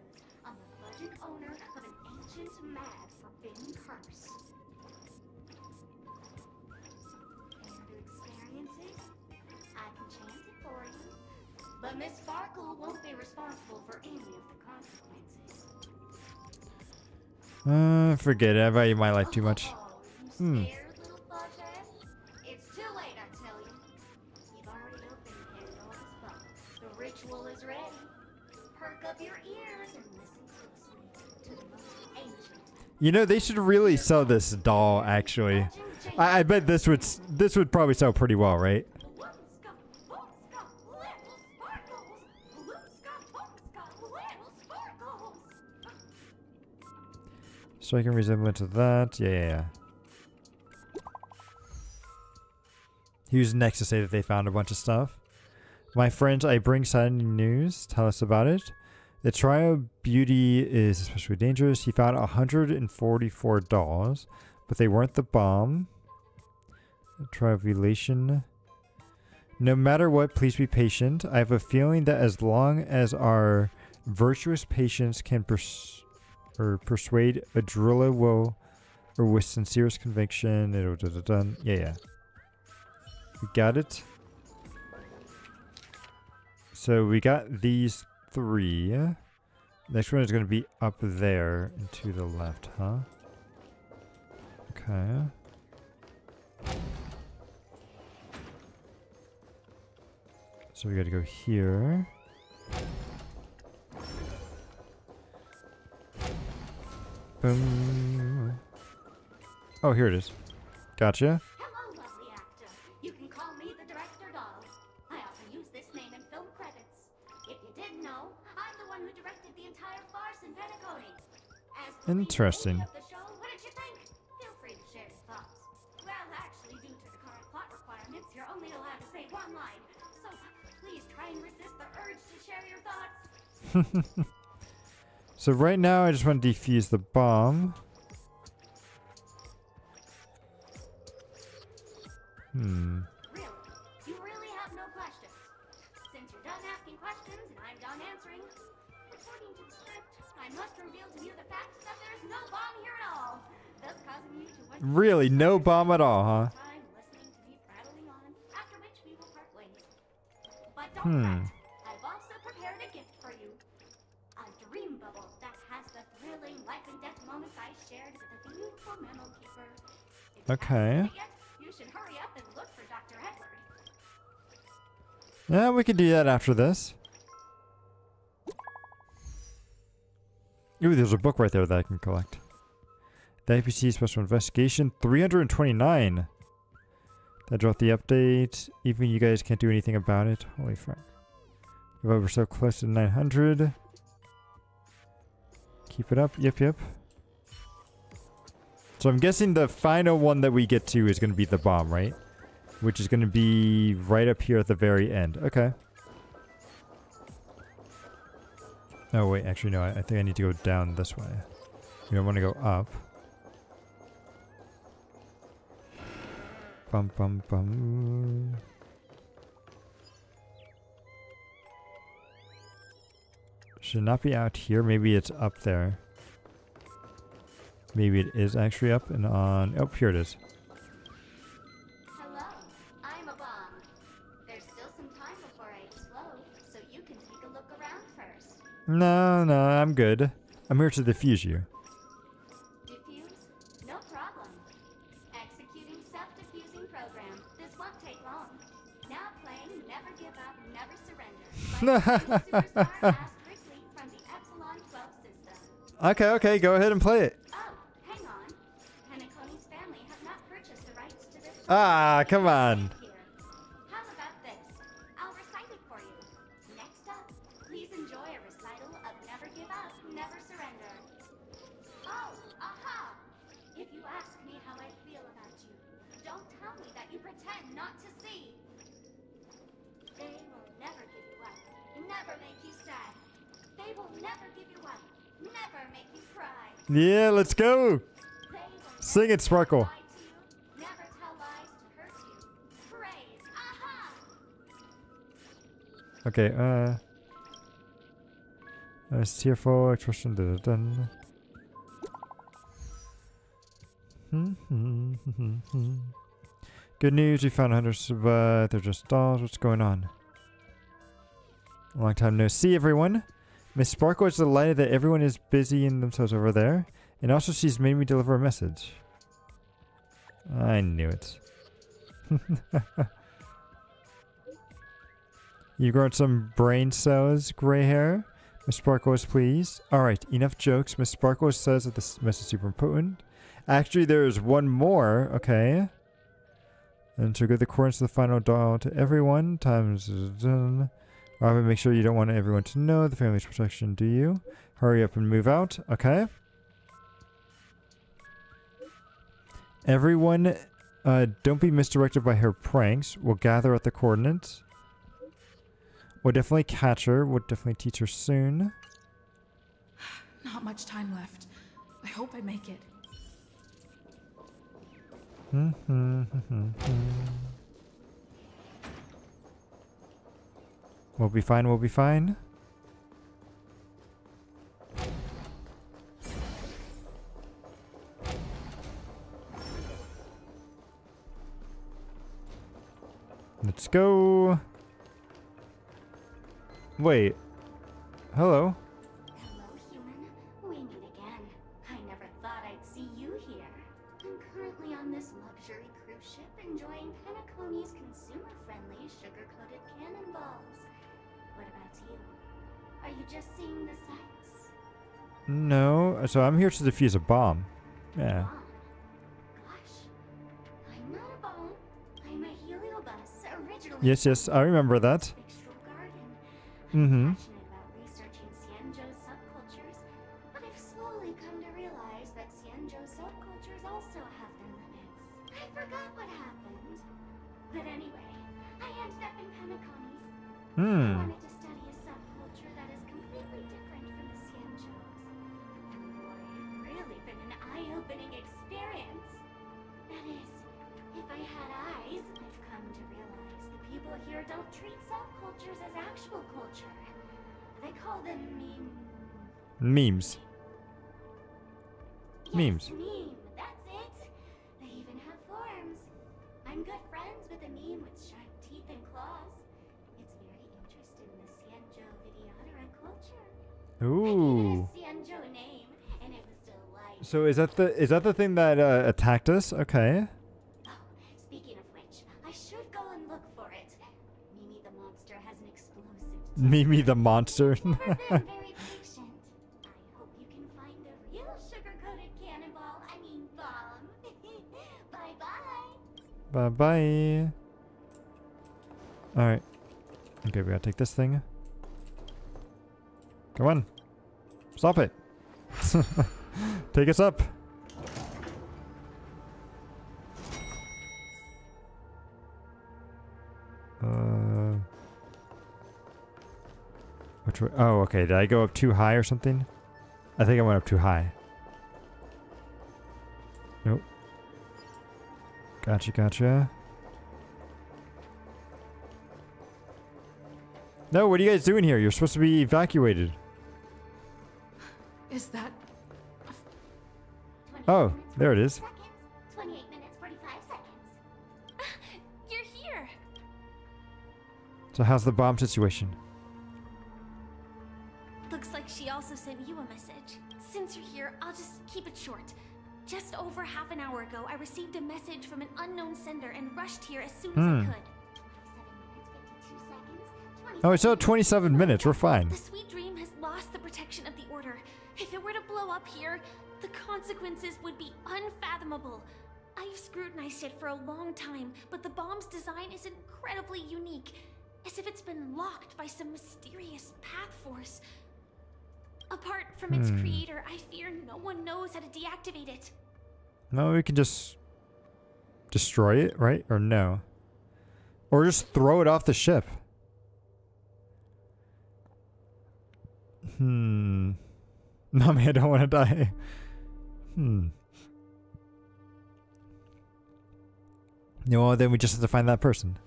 I'm the fudging owner of an ancient, mad, forbidden curse. Care to experience it? I can chant it for you. But Miss Sparkle won't be responsible for any of the consequences. Forget it. I value my life too much. Scared, little fudge ass? It's too late, I tell you. You've already opened Pandora's box. The ritual is ready. Perk up your ears and listen closely to the most ancient. You know, they should really sell this doll, actually. I bet this would probably sell pretty well, right? Striking resemblance to that. Yeah. Who's next to say that they found a bunch of stuff? My friends, I bring sad news. Tell us about it. The trial beauty is especially dangerous. He found 144 dolls, but they weren't the bomb. Trivelation. No matter what, please be patient. I have a feeling that as long as our virtuous patience can persuade a driller will, or with sincerest conviction, it'll done. Yeah. We got it. So we got these 3. Next one is going to be up there and to the left, huh? Okay. So we got to go here. Boom. Oh, here it is. Gotcha. Hello, lovely actor. You can call me the director doll. I often use this name in film credits. If you didn't know, I'm the one who directed the entire farce in Penacony. As the Interesting. lead of the show, what did you think? Feel free to share your thoughts. Well, actually, due to the current plot requirements, you're only allowed to say 1 line. So please try and resist the urge to share your thoughts. So right now I just want to defuse the bomb. Really? You really have no Really, no bomb at all, huh? After which we will part ways. But don't fret, I've also prepared a gift for you. A dream bubble that has the thrilling life and death moments I shared with the beautiful Memo Keeper. If you haven't seen it yet, you should hurry up and look for Dr. Edward. Yeah, we can do that after this. Ooh, there's a book right there that I can collect. The IPC Special Investigation 329. That dropped the update. Even you guys can't do anything about it. Holy fuck. We're so close to 900. Keep it up. Yep, yep. So I'm guessing the final one that we get to is going to be the bomb, right? Which is going to be right up here at the very end. Okay. Oh, wait. Actually, no. I think I need to go down this way. We don't want to go up. Bum, bum, bum. Should not be out here. Maybe it's up there. Maybe it is actually up and on. Oh, here it is. Hello, I'm a bomb. There's still some time before I explode, so you can take a look around first. No, I'm good. I'm here to defuse you. Diffuse? No problem. Executing self-diffusing program. This won't take long. Now playing Never Give Up, Never Surrender. Superstar asterisk from the Epsilon 12 system. Okay, go ahead and play it. Ah, come on. How about this? I'll recite it for you. Next up, please enjoy a recital of Never Give Up, Never Surrender. Oh, aha! If you ask me how I feel about you, don't tell me that you pretend not to see. They will never give you up, never make you sad. They will never give you up, never make you cry. Yeah, let's go. Sing it, Sparkle. Okay, tearful expression. Dun. Good news, we found hunters, but they're just dolls. What's going on? Long time no see, everyone. Miss Sparkle is delighted that everyone is busy in themselves over there, and also she's made me deliver a message. I knew it. You've grown some brain cells, gray hair. Miss Sparkle is pleased. Alright, enough jokes. Miss Sparkle says that this message is super important. Actually, there's one more. Okay. And to give the coordinates of the final doll to everyone. Times done. Robin, make sure you don't want everyone to know the family's protection, do you? Hurry up and move out. Okay. Everyone, don't be misdirected by her pranks. We'll gather at the coordinates. We'll definitely catch her. We'll definitely teach her soon. Not much time left. I hope I make it. We'll be fine, we'll be fine. Let's go. Wait. Hello. Hello, human. We meet again. I never thought I'd see you here. I'm currently on this luxury cruise ship enjoying Penacony's consumer-friendly sugar-coated cannonballs. What about you? Are you just seeing the sights? No. So I'm here to defuse a bomb. Yeah. Gosh. I'm not a bomb. I'm a heliobus, originally Yes, I remember that. Mm-hmm. passionate about researching Xianzhou's subcultures, but I've slowly come to realize that Xianzhou subcultures also have their limits. I forgot what happened. But anyway, I ended up in Penacony. I wanted to study a subculture that is completely different from the Xianzhou's. And boy, it's really been an eye-opening experience. That is, if I had eyes, I've come to realize the people here don't treat subcultures as actual culture. They call them memes. Yes, Memes. meme, that's it. the meme with sharp teeth and claws. It's very interested in the Xianzhou Vidyadhara culture. Ooh. I gave it a Xianzhou name, and it was delightful. So is that the thing that attacked us? Okay. Speaking of which, I should go and look for it. Mimi the monster has an explosive. Mimi the monster. Never been very patient. I hope you can find the real sugar-coated cannonball. I mean bomb. Bye-bye. Bye-bye. Alright. Okay, we gotta take this thing. Come on. Stop it. Take us up. Which way? Oh, okay. Did I go up too high or something? I think I went up too high. Nope. Gotcha, gotcha. No, what are you guys doing here? You're supposed to be evacuated. Is that... Oh, there it is. 28 minutes, 45 seconds. You're here. So how's the bomb situation? Looks like she also sent you a message. Since you're here, I'll just keep it short. Just over half an hour ago, I received a message from an unknown sender and rushed here as soon as I could. Oh, it's still 27 minutes. We're fine. The sweet dream has lost the protection of the Order. If it were to blow up here, the consequences would be unfathomable. I've scrutinized it for a long time, but the bomb's design is incredibly unique, as if it's been locked by some mysterious path force. Apart from its creator, I fear no one knows how to deactivate it. No, we can just destroy it, right? Or no? Or just throw it off the ship. Mommy, I don't want to die. No, then we just have to find that person.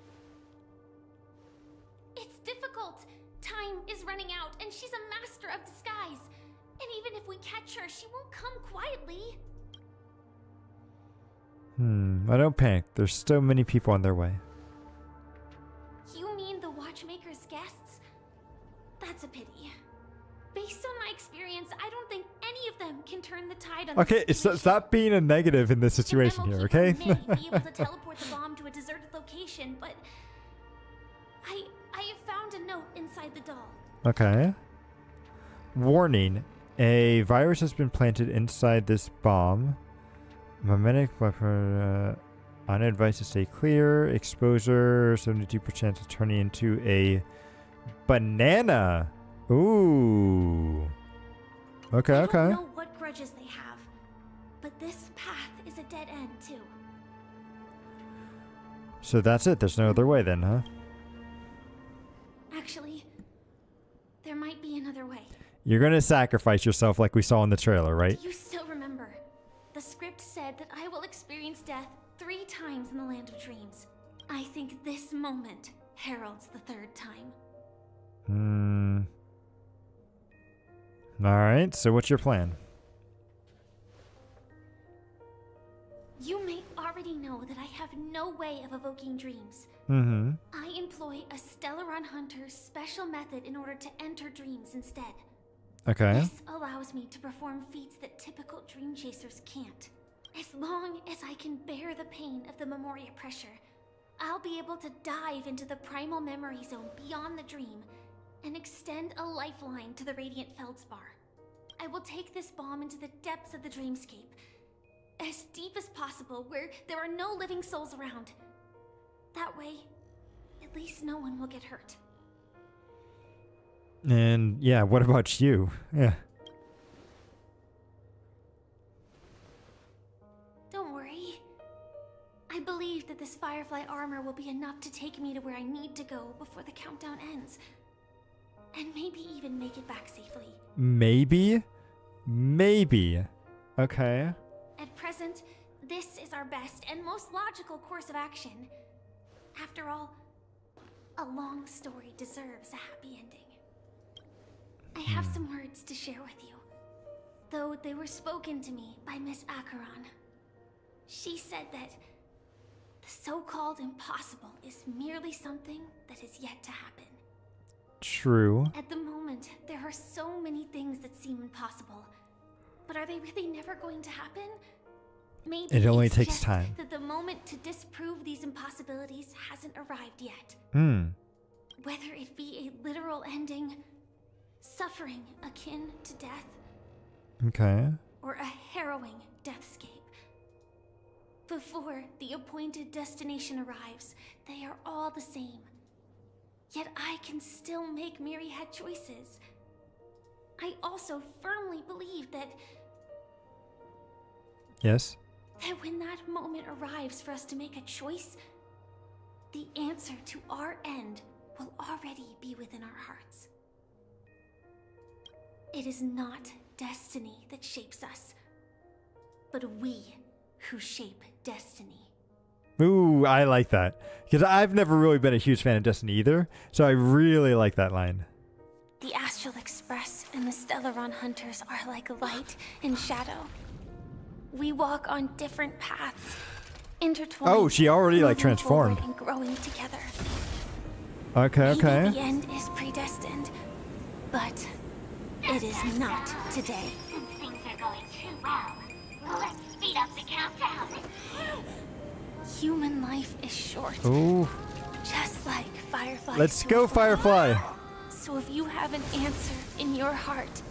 It's difficult. Time is running out, and she's a master of disguise. And even if we catch her, she won't come quietly. I don't panic. There's still many people on their way. You mean the Watchmaker's guests? That's a pity. Based on my experience, I don't think any of them can turn the tide on Okay, stop being a negative in this situation here, okay? May be able to teleport the bomb to a deserted location, but I have found a note inside the doll. Okay. Warning. A virus has been planted inside this bomb. Mimetic weapon, on advice to stay clear. Exposure, 72% chance of turning into a banana. Ooh. Okay, okay. I don't know what grudges they have, but this path is a dead end too. So that's it. There's no other way then, huh? Actually, there might be another way. You're gonna sacrifice yourself like we saw in the trailer, right? Do you still remember? The script said that I will experience death 3 times in the Land of Dreams. I think this moment heralds the 3rd time. Alright, so what's your plan? You may already know that I have no way of evoking dreams. I employ a Stellaron Hunter's special method in order to enter dreams instead. Okay. This allows me to perform feats that typical dream chasers can't. As long as I can bear the pain of the Memoria pressure, I'll be able to dive into the primal memory zone beyond the dream and extend a lifeline to the Radiant Feldspar. I will take this bomb into the depths of the dreamscape, as deep as possible, where there are no living souls around. That way, at least no one will get hurt. And yeah, what about you? Yeah. Don't worry. I believe that this Firefly armor will be enough to take me to where I need to go before the countdown ends. And maybe even make it back safely. Maybe? Maybe. Okay. At present, this is our best and most logical course of action. After all, a long story deserves a happy ending. I have some words to share with you, though they were spoken to me by Miss Acheron. She said that The so-called impossible is merely something that is yet to happen. True. At the moment, there are so many things that seem impossible. But are they really never going to happen? Maybe It only it's takes just time. that the moment to disprove these impossibilities hasn't arrived yet. Whether it be a literal ending, suffering akin to death, Okay. or a harrowing deathscape. Before the appointed destination arrives, they are all the same. Yet I can still make myriad choices. I also firmly believe that Yes. when that moment arrives for us to make a choice, the answer to our end will already be within our hearts. It is not destiny that shapes us, but we who shape destiny. Ooh, I like that. Because I've never really been a huge fan of Destiny either, so I really like that line. The Astral Express and the Stellaron Hunters are like light and shadow. We walk on different paths, intertwined. Oh, she already like moving transformed. forward and growing together. Okay, okay. Maybe the end is predestined, but it is not today. Since things are going too well, let's speed up the countdown. Human life is short. Ooh. Just like Firefly. Let's go, Firefly. So if you have an answer in your heart,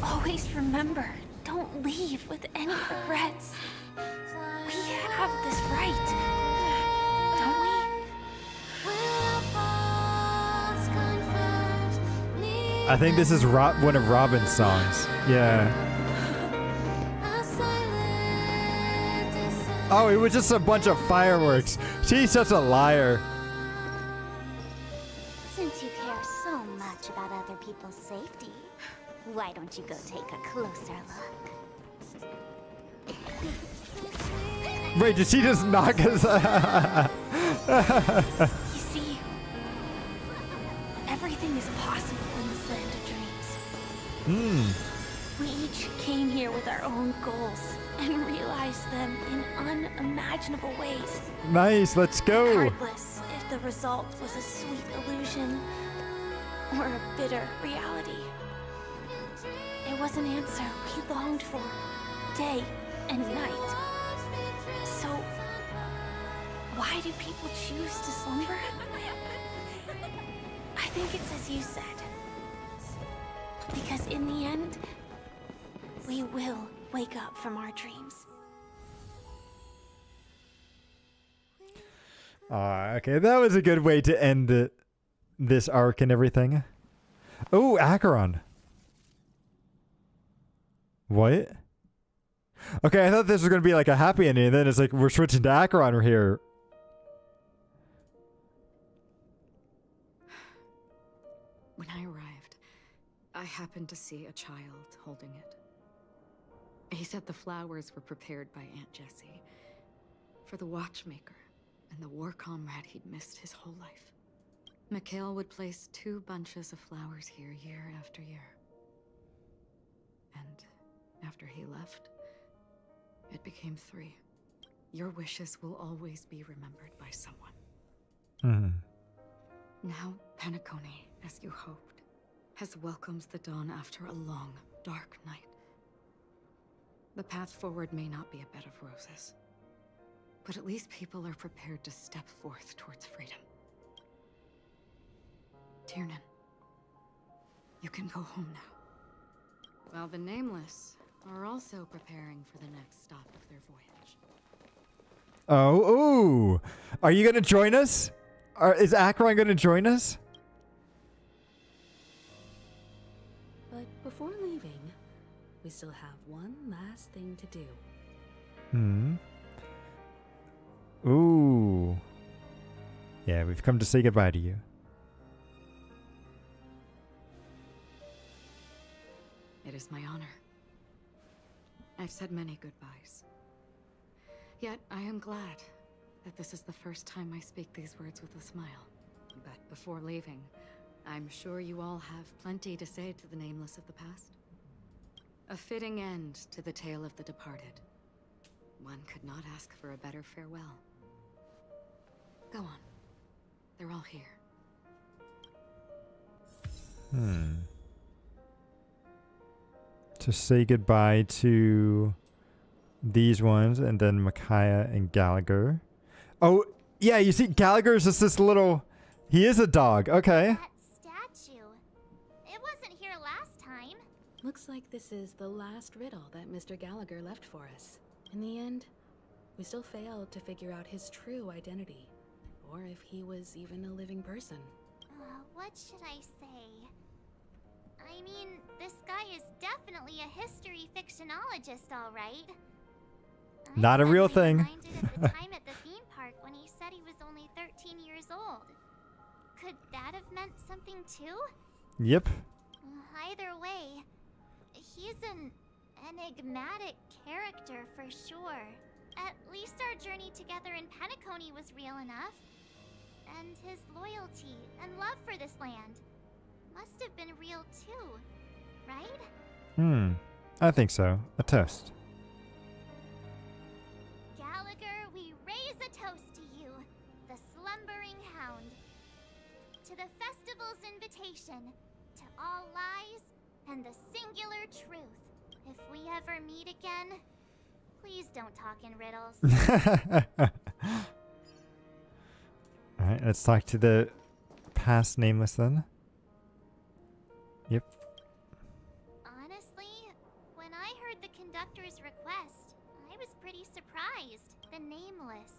always remember, don't leave with any regrets. We have this right, don't we? I think this is one of Robin's songs. Yeah. Oh, it was just a bunch of fireworks. She's such a liar. Since you care so much about other people's safety, why don't you go take a closer look? Wait, did she just knock us? You see, everything is possible in this land of dreams. We each came here with our own goals and realized them in unimaginable ways. Nice, let's go. Regardless if the result was a sweet illusion or a bitter reality. It was an answer we longed for, day and night. So, why do people choose to slumber? I think it's as you said. Because in the end, we will wake up from our dreams. Okay, that was a good way to end this arc and everything. Oh, Acheron. What? Okay, I thought this was going to be like a happy ending, and then it's like we're switching to Acheron here. When I arrived, I happened to see a child holding it. He said the flowers were prepared by Aunt Jessie for the watchmaker and the war comrade he'd missed his whole life. Cquel would place 2 bunches of flowers here year after year. And after he left, it became 3. Your wishes will always be remembered by someone. Now, Penacony, as you hoped, has welcomed the dawn after a long, dark night. The path forward may not be a bed of roses, but at least people are prepared to step forth towards freedom. Tiernan, you can go home now. While the Nameless are also preparing for the next stop of their voyage. Oh, ooh. Are you going to join us? Is Acheron going to join us? But before leaving, we still have one last thing to do. Ooh. Yeah, we've come to say goodbye to you. It is my honor. I've said many goodbyes. Yet I am glad that this is the first time I speak these words with a smile. But before leaving, I'm sure you all have plenty to say to the Nameless of the past. A fitting end to the tale of the departed. One could not ask for a better farewell. Go on. They're all here. To say goodbye to these ones, and then Micaiah and Gallagher. Oh, yeah, you see, Gallagher is just this little... He is a dog. Okay. That statue. It wasn't here last time. Looks like this is the last riddle that Mr. Gallagher left for us. In the end, we still failed to figure out his true identity, or if he was even a living person. What should I say? I mean, this guy is definitely a history fictionologist, all right. Not a real thing. Reminded of the time at the theme park when he said he was only 13 years old. Could that have meant something too? Yep. Either way, he's an enigmatic character for sure. At least our journey together in Penacony was real enough. And his loyalty and love for this land must have been real too, right? I think so. A toast. Gallagher, we raise a toast to you, the slumbering hound. To the festival's invitation, to all lies and the singular truth. If we ever meet again, please don't talk in riddles. Alright, let's talk to the past nameless then. Yep. Honestly, when I heard the conductor's request, I was pretty surprised. The nameless.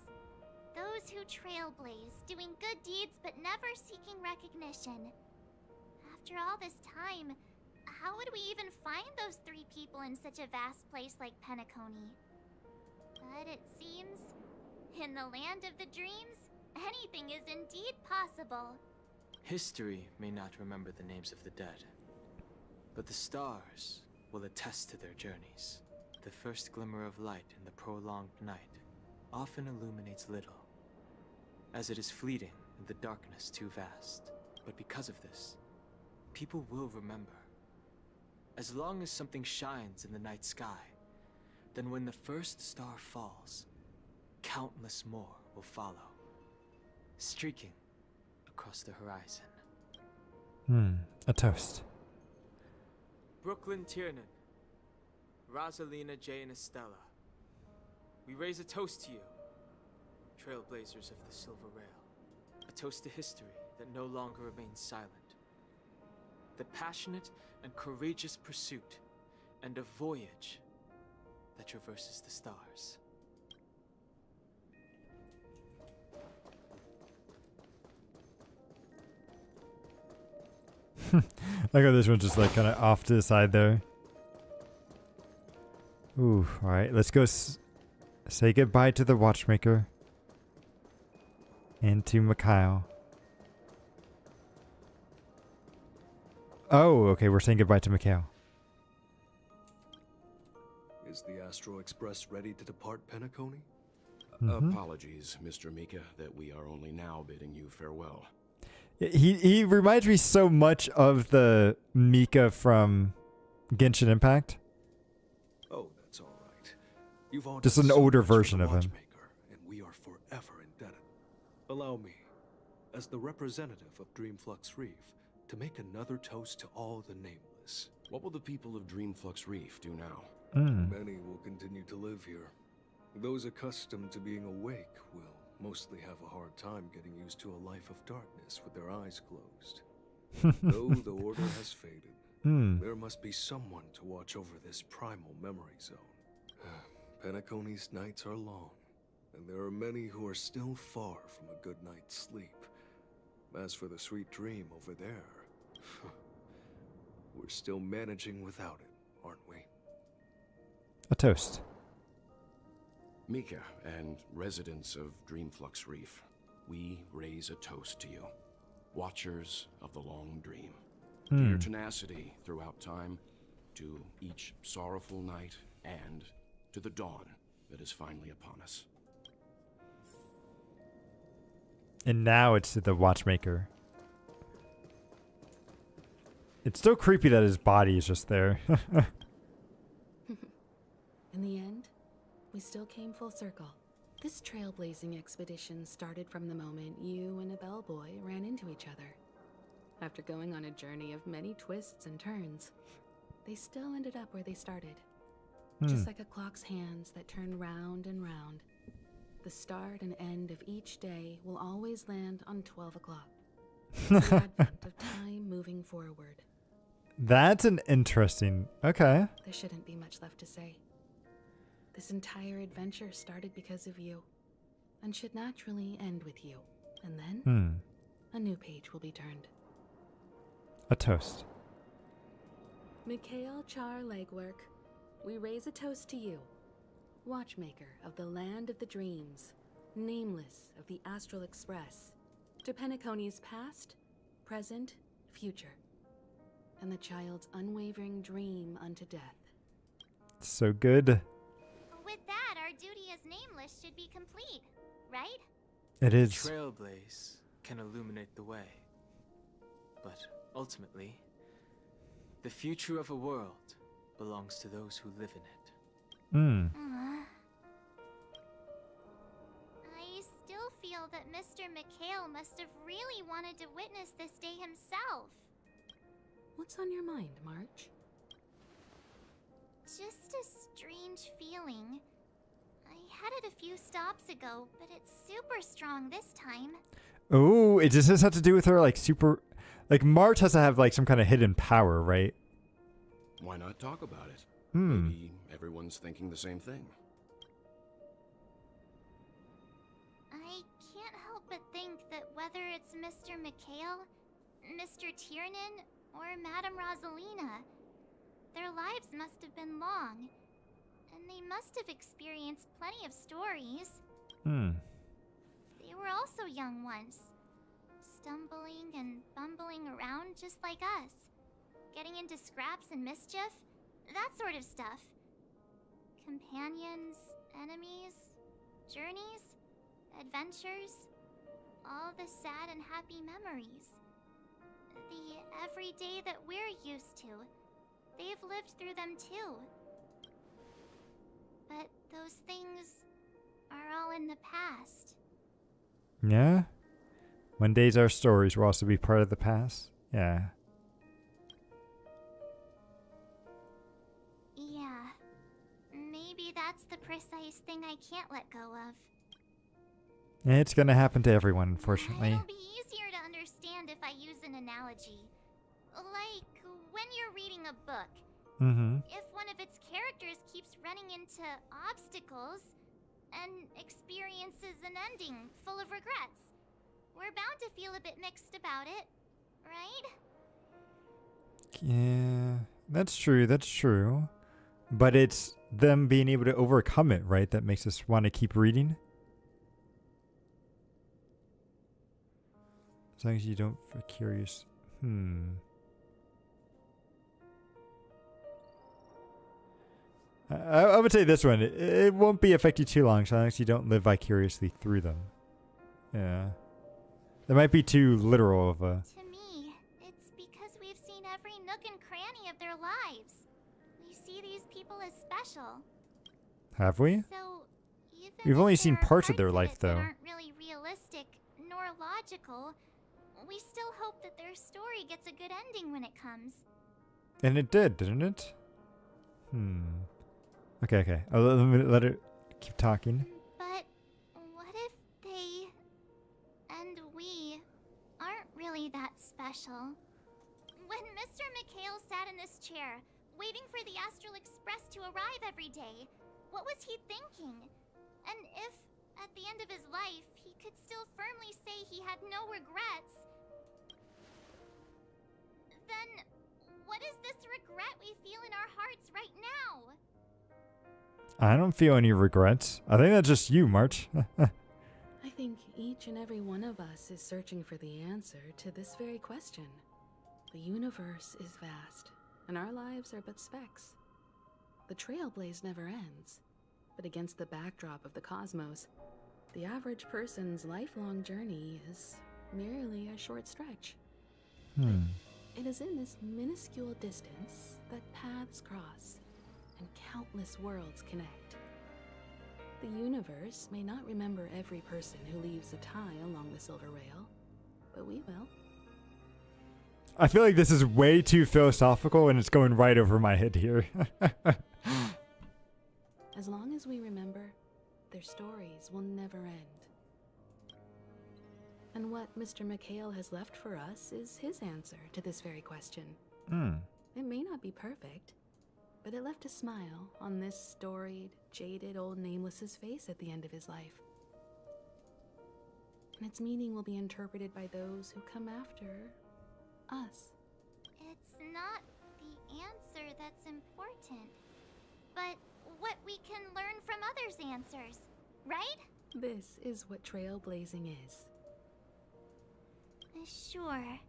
Those who trailblaze, doing good deeds but never seeking recognition. After all this time, how would we even find those 3 people in such a vast place like Penacony? But it seems, in the land of the dreams, anything is indeed possible. History may not remember the names of the dead, but the stars will attest to their journeys. The first glimmer of light in the prolonged night often illuminates little, as it is fleeting and the darkness too vast. But because of this, people will remember. As long as something shines in the night sky, then when the first star falls, countless more will follow, streaking across the horizon. A toast. Brooklyn Tiernan, Rosalina J. and Estella, we raise a toast to you, trailblazers of the Silver Rail. A toast to history that no longer remains silent. The passionate and courageous pursuit, and a voyage that traverses the stars. I got this one just like kind of off to the side there. Ooh, alright, let's go say goodbye to the watchmaker. And to Mikhail. Oh, okay, we're saying goodbye to Mikhail. Is the Astro Express ready to depart Penacony? Apologies, Mr. Mika, that we are only now bidding you farewell. He reminds me so much of the Mika from Genshin Impact. Oh, that's all right. You've all Just done an so older much for version the of him. Watchmaker, and we are forever indebted. Allow me, as the representative of Dreamflux Reef, to make another toast to all the nameless. What will the people of Dreamflux Reef do now? Many will continue to live here. Those accustomed to being awake will mostly have a hard time getting used to a life of darkness with their eyes closed. Though the order has faded, there must be someone to watch over this primal memory zone. Penacony's nights are long, and there are many who are still far from a good night's sleep. As for the sweet dream over there, we're still managing without it, aren't we? A toast. Mika and residents of Dreamflux Reef, we raise a toast to you, watchers of the long dream. To your tenacity throughout time, to each sorrowful night, and to the dawn that is finally upon us. And now it's the watchmaker. It's still creepy that his body is just there. In the end, we still came full circle. This trailblazing expedition started from the moment you and a bellboy ran into each other. After going on a journey of many twists and turns, they still ended up where they started. Just like a clock's hands that turn round and round, the start and end of each day will always land on 12 o'clock. The advent of time moving forward. That's an interesting... Okay. There shouldn't be much left to say. This entire adventure started because of you, and should naturally end with you. And then, a new page will be turned. A toast. Cquel Char Legwork, we raise a toast to you, watchmaker of the land of the dreams, nameless of the Astral Express, to Penacony's past, present, future, and the child's unwavering dream unto death. So good. With that, our duty as nameless should be complete, right? It is. Trailblaze can illuminate the way. But ultimately, the future of a world belongs to those who live in it. I still feel that Mr. Cquel must have really wanted to witness this day himself. What's on your mind, March? Just a strange feeling. I had it a few stops ago, but it's super strong this time. Oh, it just has to do with her, like, super... Like, March has to have, like, some kind of hidden power, right? Why not talk about it? Hmm. Maybe everyone's thinking the same thing. I can't help but think that whether it's Mr. Cquel, Mr. Tiernan, or Madame Rosalina, their lives must have been long, and they must have experienced plenty of stories. They were also young once, stumbling and bumbling around just like us, getting into scraps and mischief, that sort of stuff. Companions, enemies, journeys, adventures, all the sad and happy memories. The everyday that we're used to. They've lived through them too. But those things are all in the past. Yeah? One day's our stories will also be part of the past. Yeah. Yeah. Maybe that's the precise thing I can't let go of. It's gonna happen to everyone, unfortunately. It'll be easier to understand if I use an analogy. Like when you're reading a book. If one of its characters keeps running into obstacles and experiences an ending full of regrets, we're bound to feel a bit mixed about it, right? Yeah, that's true, that's true. But it's them being able to overcome it, right? That makes us want to keep reading. As long as you don't feel curious. I would say this one. It won't be affect you too long, as long as you don't live vicariously through them. Yeah. That might be too literal of a... To me, it's because we've seen every nook and cranny of their lives. We see these people as special. Have we? So, even We've only if seen there are parts of their it life, that though. aren't really realistic nor logical, we still hope that their story gets a good ending when it comes. And it did, didn't it? Okay. Let it keep talking. But what if they and we aren't really that special? When Mr. Cquel sat in this chair, waiting for the Astral Express to arrive every day, what was he thinking? And if, at the end of his life, he could still firmly say he had no regrets, then what is this regret we feel in our hearts right now? I don't feel any regrets. I think that's just you, March. I think each and every one of us is searching for the answer to this very question. The universe is vast, and our lives are but specks. The trailblaze never ends, but against the backdrop of the cosmos, the average person's lifelong journey is merely a short stretch. It is in this minuscule distance that paths cross and countless worlds connect. The universe may not remember every person who leaves a tie along the silver rail, but we will. I feel like this is way too philosophical and it's going right over my head here. As long as we remember, their stories will never end. And what Mr. Cquel has left for us is his answer to this very question. It may not be perfect, but it left a smile on this storied, jaded old Nameless's face at the end of his life. And its meaning will be interpreted by those who come after us. It's not the answer that's important, but what we can learn from others' answers, right? This is what trailblazing is. Sure.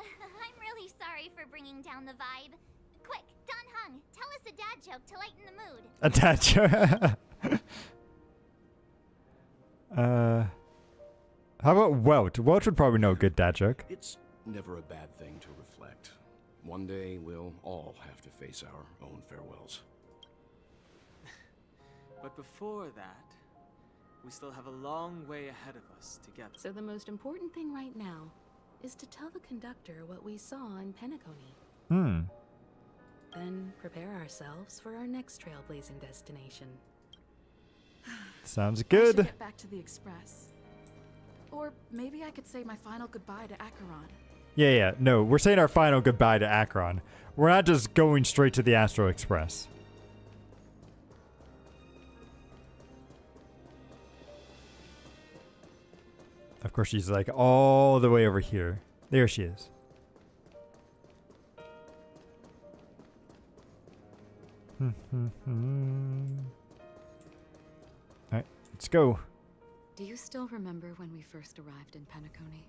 I'm really sorry for bringing down the vibe. Quick, Don Hung, tell us a dad joke to lighten the mood. A dad joke? How about Welch? Welch would probably know a good dad joke. It's never a bad thing to reflect. One day we'll all have to face our own farewells. But before that, we still have a long way ahead of us together. So the most important thing right now is to tell the conductor what we saw in Penacony. Then prepare ourselves for our next trailblazing destination. Sounds I should good. get back to the express. Or maybe I could say my final goodbye to Acheron. Yeah. No, we're saying our final goodbye to Acheron. We're not just going straight to the Astral Express. Of course, she's like all the way over here. There she is. Alright, let's go. Do you still remember when we first arrived in Penacony?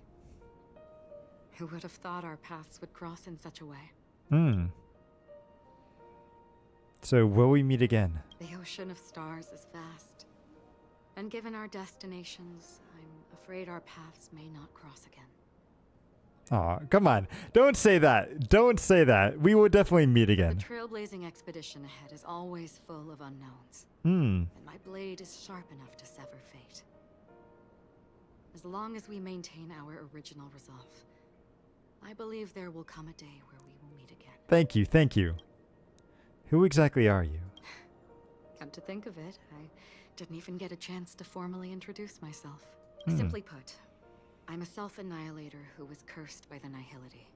Who would have thought our paths would cross in such a way? So, will we meet again? The ocean of stars is vast. And given our destinations, I'm afraid our paths may not cross again. Aw, come on. Don't say that. Don't say that. We will definitely meet again. The trailblazing expedition ahead is always full of unknowns. And my blade is sharp enough to sever fate. As long as we maintain our original resolve, I believe there will come a day where we will meet again. Thank you. Who exactly are you? Come to think of it, I didn't even get a chance to formally introduce myself. Simply put, I'm a self-annihilator who was cursed by the Nihility.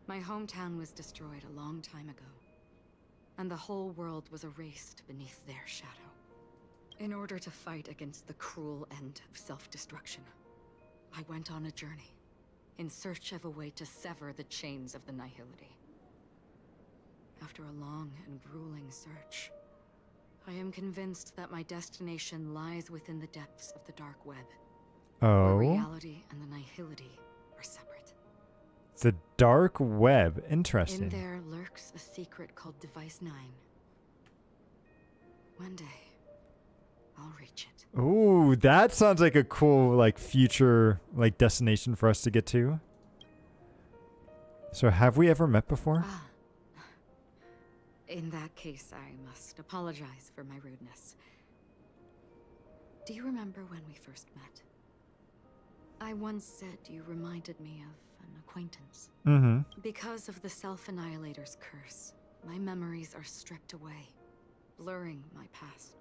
My hometown was destroyed a long time ago, and the whole world was erased beneath their shadow. In order to fight against the cruel end of self-destruction, I went on a journey, in search of a way to sever the chains of the Nihility. After a long and grueling search, I am convinced that my destination lies within the depths of the dark web. Oh. Where reality and the Nihility are separate. The dark web. Interesting. In there lurks a secret called Device 9. One day, I'll reach it. Ooh, that sounds like a cool, like, future, like, destination for us to get to. So, have we ever met before? In that case, I must apologize for my rudeness. Do you remember when we first met? I once said you reminded me of an acquaintance. Because of the Self-Annihilator's curse, my memories are stripped away, blurring my past.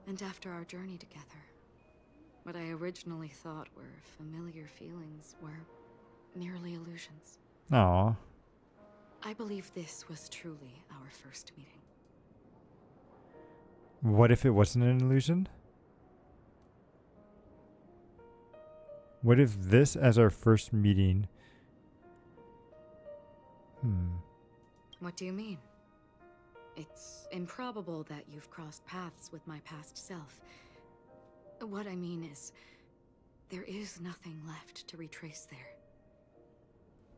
And after our journey together, what I originally thought were familiar feelings were merely illusions. Aw. I believe this was truly our first meeting. What if it wasn't an illusion? What if this as our first meeting? What do you mean? It's improbable that you've crossed paths with my past self. What I mean is, there is nothing left to retrace there.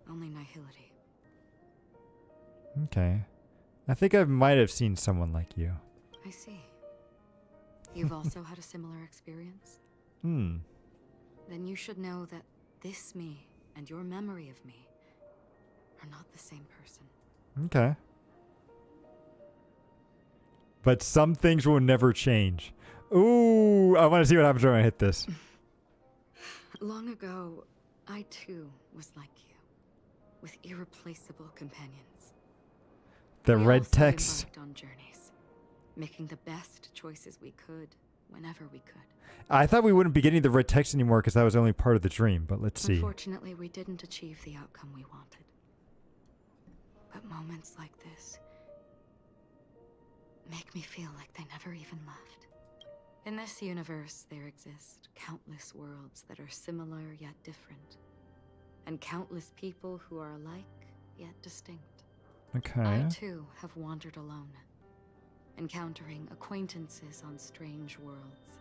Only Nihility. Okay. I think I might have seen someone like you. I see. You've also had a similar experience? Then you should know that this me and your memory of me are not the same person. Okay. but some things will never change. Ooh, I want to see what happens when I hit this. Long ago, I too was like you, with irreplaceable companions. The We red also text. embarked on journeys, making the best choices we could, whenever we could. I thought we wouldn't be getting the red text anymore because that was only part of the dream, but let's see. Unfortunately, we didn't achieve the outcome we wanted. But moments like this make me feel like they never even left. In this universe, there exist countless worlds that are similar yet different, and countless people who are alike yet distinct. Okay. I too have wandered alone, encountering acquaintances on strange worlds,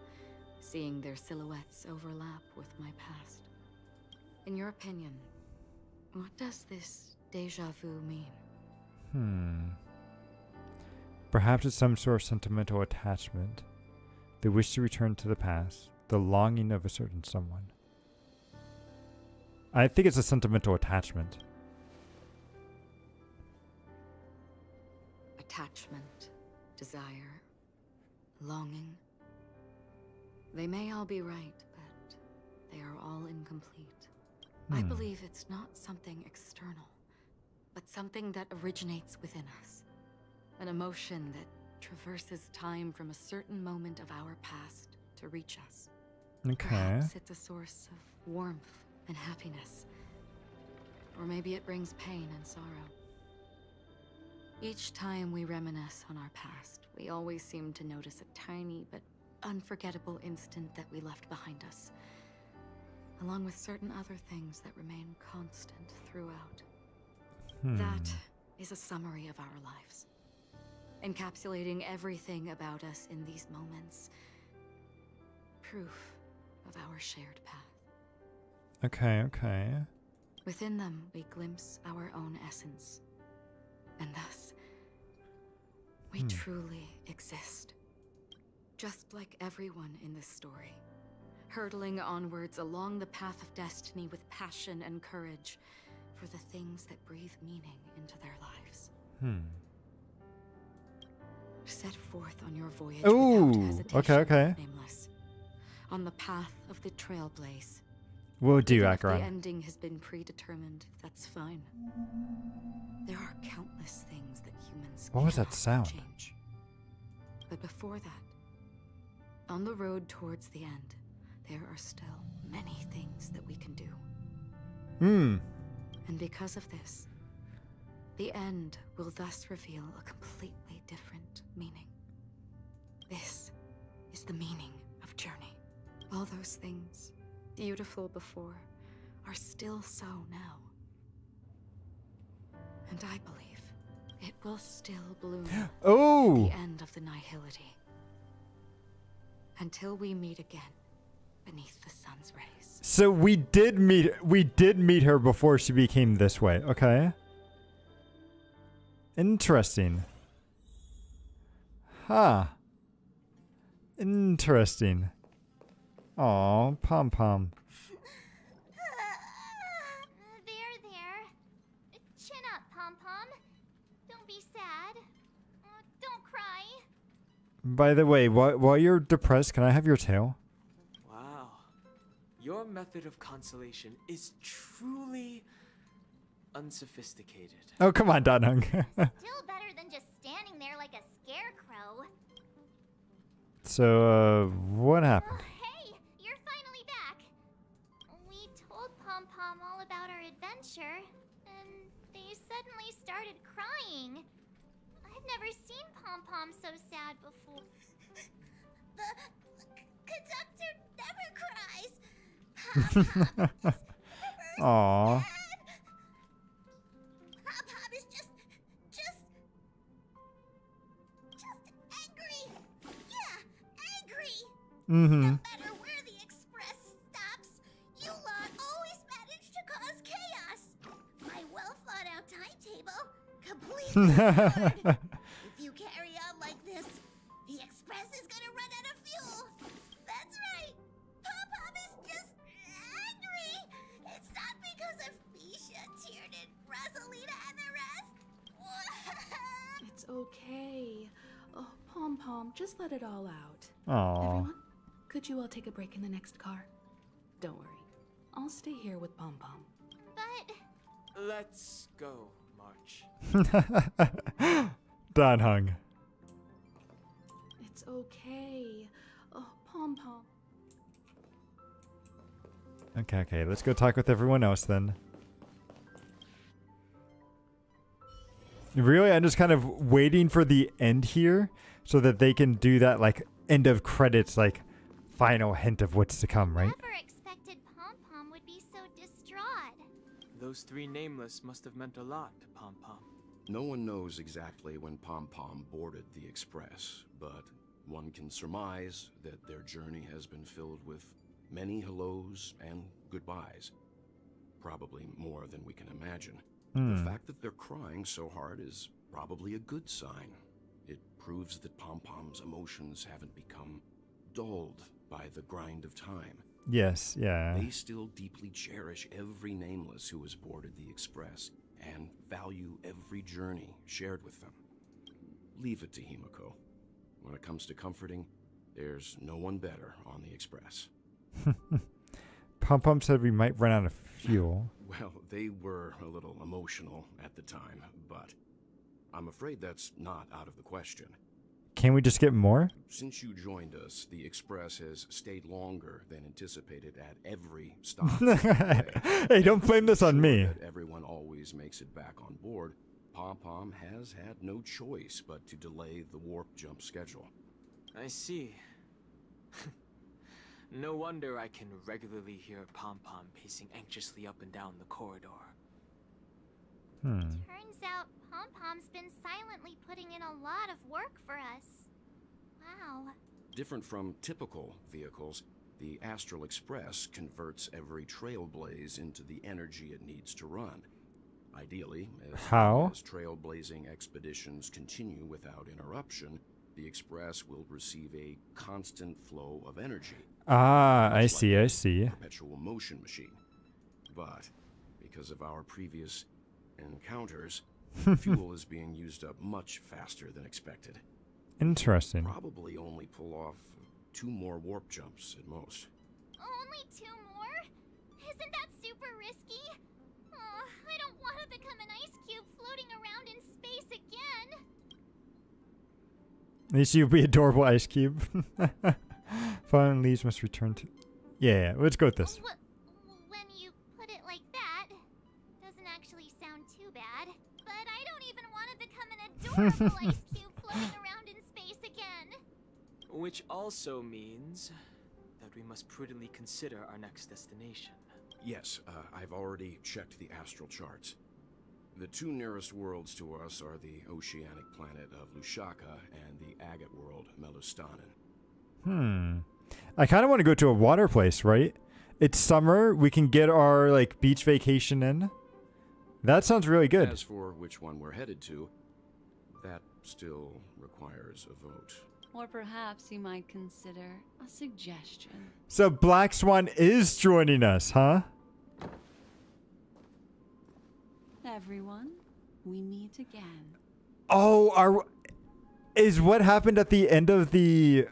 seeing their silhouettes overlap with my past. In your opinion, what does this déjà vu mean? Perhaps it's some sort of sentimental attachment. The wish to return to the past. The longing of a certain someone. I think it's a sentimental attachment. Attachment, desire, longing. They may all be right, but they are all incomplete. I believe it's not something external, but something that originates within us. An emotion that traverses time from a certain moment of our past to reach us. Okay. Perhaps it's a source of warmth and happiness. Or maybe it brings pain and sorrow. Each time we reminisce on our past, we always seem to notice a tiny but unforgettable instant that we left behind us, along with certain other things that remain constant throughout. That is a summary of our lives, encapsulating everything about us in these moments. Proof of our shared path. Okay, okay. Within them, we glimpse our own essence. And thus, we truly exist. Just like everyone in this story, hurtling onwards along the path of destiny with passion and courage for the things that breathe meaning into their lives. Set forth on your voyage without hesitation, okay. nameless. On the path of the trailblaze. Will do, Even if Akron. the ending has been predetermined, that's fine. There are countless things that humans What was that cannot sound? change. But before that, on the road towards the end, there are still many things that we can do. And because of this, the end will thus reveal a completely different meaning. This is the meaning of journey. All those things, beautiful before, are still so now. And I believe it will still bloom at the end of the nihility. Until we meet again beneath the sun's rays. So we did meet her before she became this way, okay? Interesting. Huh. Interesting. Aw, Pom Pom. There. Chin up, Pom Pom. Don't be sad. Don't cry. By the way, while you're depressed, can I have your tail? Wow. Your method of consolation is truly unsophisticated. Oh, come on, Danung. Still better than just standing there like a scarecrow. So, what happened? Hey, you're finally back. We told Pom Pom all about our adventure, and they suddenly started crying. I've never seen Pom Pom so sad before. The conductor never cries. Aww. Pop is just angry. Yeah, angry. No matter where the express stops, you lot always manage to cause chaos. My well thought out timetable completely ignored. If you carry on like this, the express is gonna run out of fuel. That's right. Pop is just angry. It's not because of Misha, Tiernan, Rosalina, and the rest. It's okay. Oh, Pom Pom, just let it all out. Aww. Everyone, could you all take a break in the next car? Don't worry. I'll stay here with Pom Pom. But... Let's go, March. Dan hung. It's okay. Oh, Pom Pom. Okay, let's go talk with everyone else then. Really, I'm just kind of waiting for the end here so that they can do that, like, end of credits, like, final hint of what's to come, right? Never expected Pom Pom would be so distraught. Those three nameless must have meant a lot to Pom Pom. No one knows exactly when Pom Pom boarded the Express, but one can surmise that their journey has been filled with many hellos and goodbyes. Probably more than we can imagine. The fact that they're crying so hard is probably a good sign. It proves that Pom Pom's emotions haven't become dulled by the grind of time. Yes, yeah. They still deeply cherish every nameless who has boarded the Express and value every journey shared with them. Leave it to Himiko. When it comes to comforting, there's no one better on the Express. Pom Pom said we might run out of fuel. Well, they were a little emotional at the time, but I'm afraid that's not out of the question. Can we just get more? Since you joined us, the Express has stayed longer than anticipated at every stop. Hey, don't blame this on me. That everyone always makes it back on board. Pom Pom has had no choice but to delay the warp jump schedule. I see. No wonder I can regularly hear Pom Pom pacing anxiously up and down the corridor. Turns out Pom Pom's been silently putting in a lot of work for us. Wow. Different from typical vehicles, the Astral Express converts every trailblaze into the energy it needs to run. Ideally, as trailblazing expeditions continue without interruption, the Express will receive a constant flow of energy. Ah, I see. Perpetual motion machine. But because of our previous encounters, fuel is being used up much faster than expected. Interesting. Probably only pull off 2 more warp jumps at most. Only 2 more? Isn't that super risky? I don't want to become an ice cube floating around in space again. At least you'll be adorable ice cube. Fallen leaves must return to... Yeah, let's go with this. When you put it like that, doesn't actually sound too bad. But I don't even want to become an adorable ice cube floating around in space again. Which also means that we must prudently consider our next destination. Yes, I've already checked the astral charts. The 2 nearest worlds to us are the oceanic planet of Lushaka and the agate world, Melustanen. I kind of want to go to a water place, right? It's summer. We can get our, like, beach vacation in. That sounds really good. As for which one we're headed to, that still requires a vote. Or perhaps you might consider a suggestion. So Black Swan is joining us, huh? Everyone, we meet again. Oh, is what happened at the end of the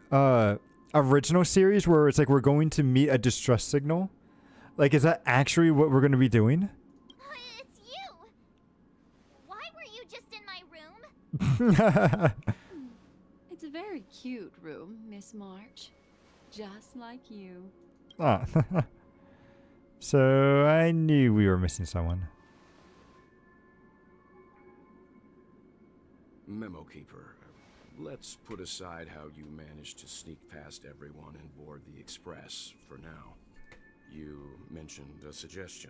original series where it's like we're going to meet a distress signal? Like, is that actually what we're going to be doing? It's you! Why were you just in my room? It's a very cute room, Miss March. Just like you. Ah. So I knew we were missing someone. Memo Keeper, let's put aside how you managed to sneak past everyone and board the Express for now. You mentioned a suggestion.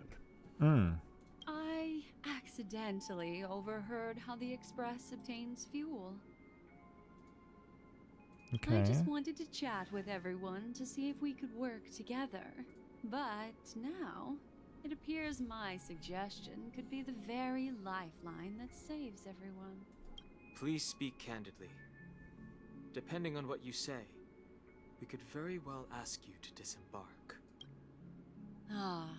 I accidentally overheard how the Express obtains fuel. Okay. I just wanted to chat with everyone to see if we could work together. But now, it appears my suggestion could be the very lifeline that saves everyone. Please speak candidly. Depending on what you say, we could very well ask you to disembark. Ah,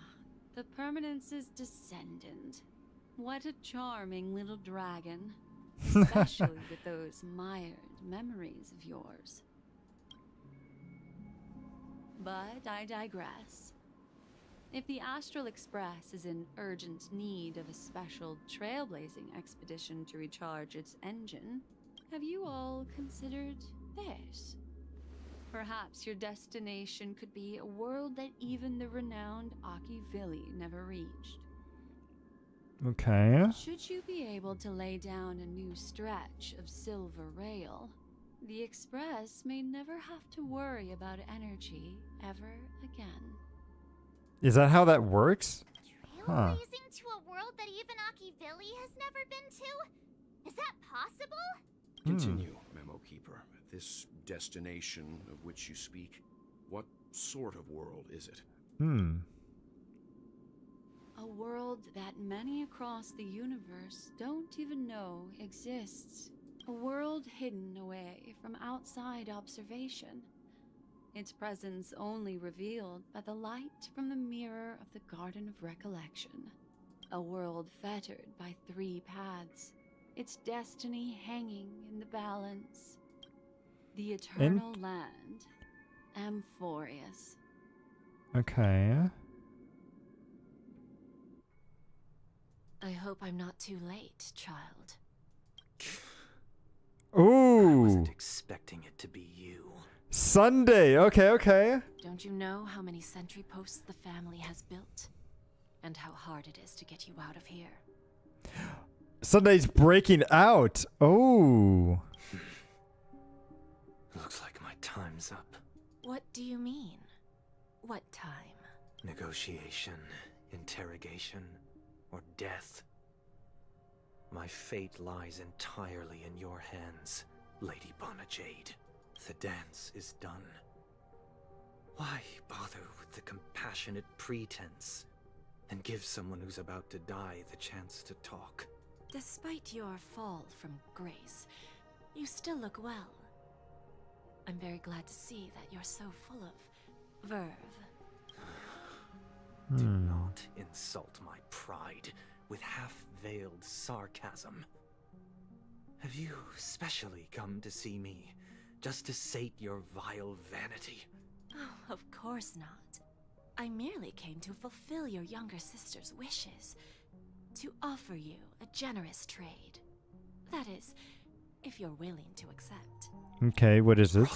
the Permanence's descendant. What a charming little dragon. especially with those mired memories of yours. But I digress. If the Astral Express is in urgent need of a special trailblazing expedition to recharge its engine, have you all considered this? Perhaps your destination could be a world that even the renowned Cquel never reached. Okay. Should you be able to lay down a new stretch of silver rail, the Express may never have to worry about energy ever again. Is that how that works? Huh. Trailblazing to a world that even Cquel has never been to? Is that possible? Continue, Memo Keeper. This destination of which you speak, what sort of world is it? A world that many across the universe don't even know exists. A world hidden away from outside observation. Its presence only revealed by the light from the mirror of the Garden of Recollection. A world fettered by 3 paths, its destiny hanging in the balance. The Eternal Land, Amphorius. Okay. I hope I'm not too late, child. Ooh. I wasn't expecting it to be you. Sunday. Okay, okay. Don't you know how many sentry posts the family has built? And how hard it is to get you out of here? Sunday's breaking out. Oh. Looks like my time's up. What do you mean? What time? Negotiation, interrogation, or death. My fate lies entirely in your hands, Lady Bonajade. The dance is done. Why bother with the compassionate pretense and give someone who's about to die the chance to talk? Despite your fall from grace, you still look well. I'm very glad to see that you're so full of verve. Do not insult my pride with half-veiled sarcasm. Have you specially come to see me just to sate your vile vanity? Oh, of course not. I merely came to fulfill your younger sister's wishes. To offer you a generous trade. That is, if you're willing to accept. Okay, what is it?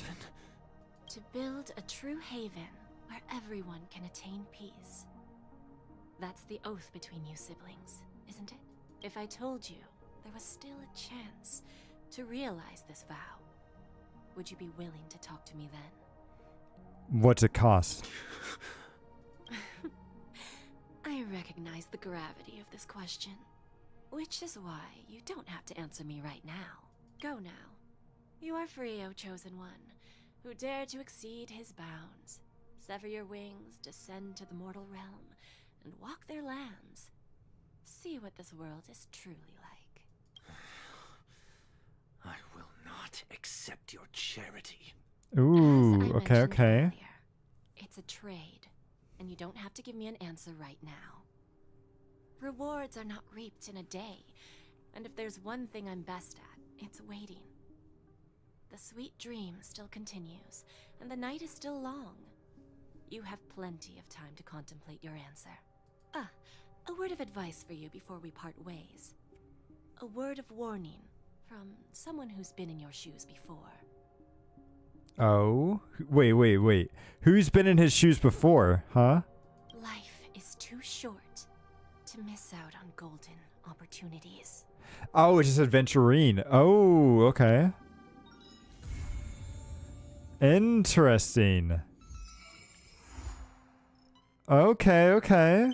To build a true haven where everyone can attain peace. That's the oath between you siblings, isn't it? If I told you there was still a chance to realize this vow, would you be willing to talk to me then? What's it cost? I recognize the gravity of this question, which is why you don't have to answer me right now. Go now. You are free, O Chosen One, who dare to exceed his bounds, sever your wings, descend to the mortal realm, and walk their lands. See what this world is truly like. I will not accept your charity. Ooh, As I okay, mentioned okay. earlier, it's a trade, and you don't have to give me an answer right now. Rewards are not reaped in a day, and if there's one thing I'm best at, it's waiting. The sweet dream still continues, and the night is still long. You have plenty of time to contemplate your answer. A word of advice for you before we part ways. A word of warning from someone who's been in your shoes before. Oh, wait. Who's been in his shoes before, huh? Life is too short to miss out on golden opportunities. Oh, it's just adventurine. Oh, okay. Interesting. Okay.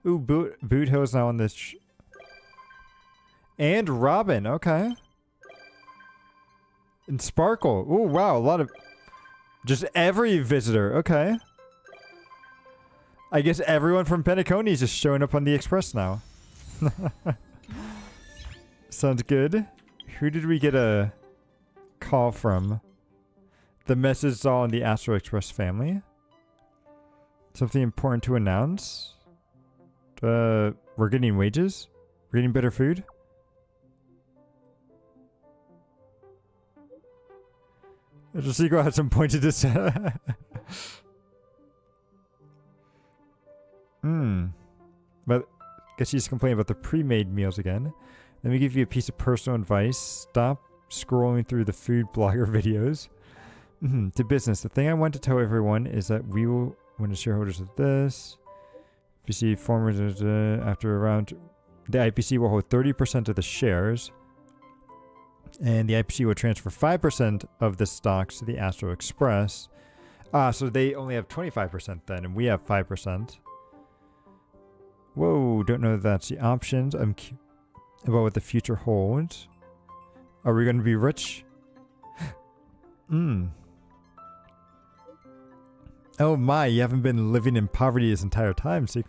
Ooh, Boot Hill's now on this. And Robin, okay. And Sparkle. Ooh, wow, a lot of... Just every visitor, okay. I guess everyone from Penacony is just showing up on the Express now. Sounds good. Who did we get a call from? The message is all in the Astral Express family. Something important to announce? We're getting wages? We're getting better food? The sequel had some pointed to say. But I guess she's complaining about the pre-made meals again. Let me give you a piece of personal advice. Stop scrolling through the food blogger videos. To business. The thing I want to tell everyone is that we will, when the shareholders of this, IPC formers after around, the IPC will hold 30% of the shares, and the IPC will transfer 5% of the stocks to the Astro Express. So they only have 25% then, and we have 5%. Whoa, don't know if that's the options. I'm curious about what the future holds. Are we going to be rich? Oh my, you haven't been living in poverty this entire time, so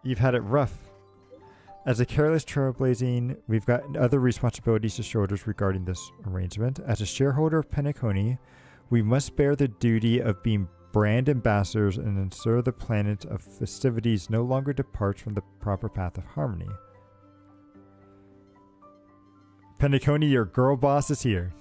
you've had it rough. As a careless trailblazing, we've got other responsibilities to shoulders regarding this arrangement. As a shareholder of Penacony, we must bear the duty of being brand ambassadors and ensure the planet of festivities no longer departs from the proper path of harmony. Penacony, your girl boss is here.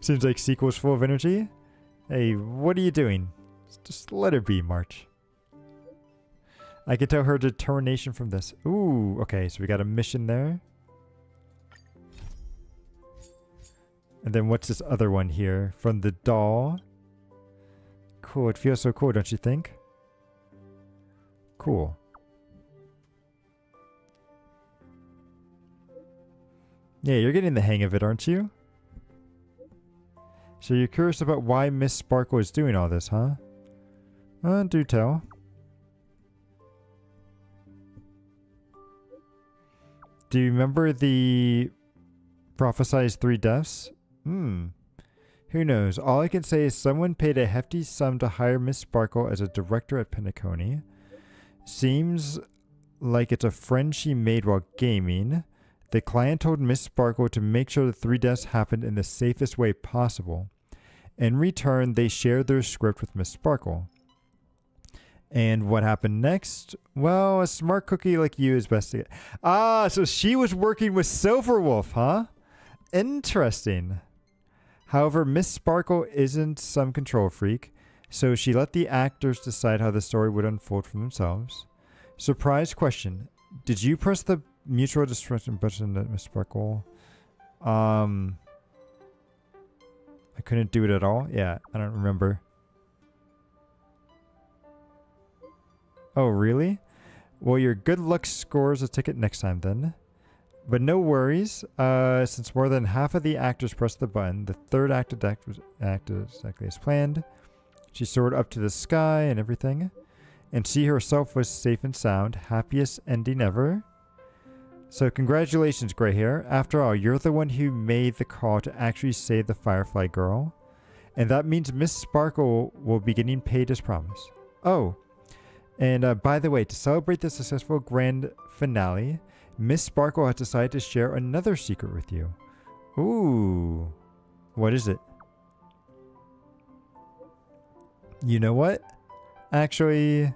Seems like Cquel's full of energy. Hey, what are you doing? Just let her be, March. I can tell her determination from this. Ooh, okay, so we got a mission there. And then what's this other one here? From the doll. Cool, it feels so cool, don't you think? Cool. Yeah, you're getting the hang of it, aren't you? So you're curious about why Miss Sparkle is doing all this, huh? Do tell. Do you remember the prophesized 3 deaths? Who knows? All I can say is someone paid a hefty sum to hire Miss Sparkle as a director at Penacony. Seems like it's a friend she made while gaming. The client told Miss Sparkle to make sure the 3 deaths happened in the safest way possible. In return, they shared their script with Miss Sparkle. And what happened next? Well, a smart cookie like you is best to get. So she was working with Silverwolf, huh? Interesting. However, Miss Sparkle isn't some control freak, so she let the actors decide how the story would unfold for themselves. Surprise question. Did you press the mutual destruction button at Miss Sparkle? I couldn't do it at all? Yeah, I don't remember. Oh, really? Well, your good luck scores a ticket next time then. But no worries, since more than half of the actors pressed the button, the third act acted exactly as planned. She soared up to the sky and everything. And she herself was safe and sound. Happiest ending ever. So congratulations, Grey Hair. After all, you're the one who made the call to actually save the Firefly girl. And that means Miss Sparkle will be getting paid as promised. Oh, and by the way, to celebrate the successful grand finale, Miss Sparkle has decided to share another secret with you. Ooh. What is it? You know what? Actually,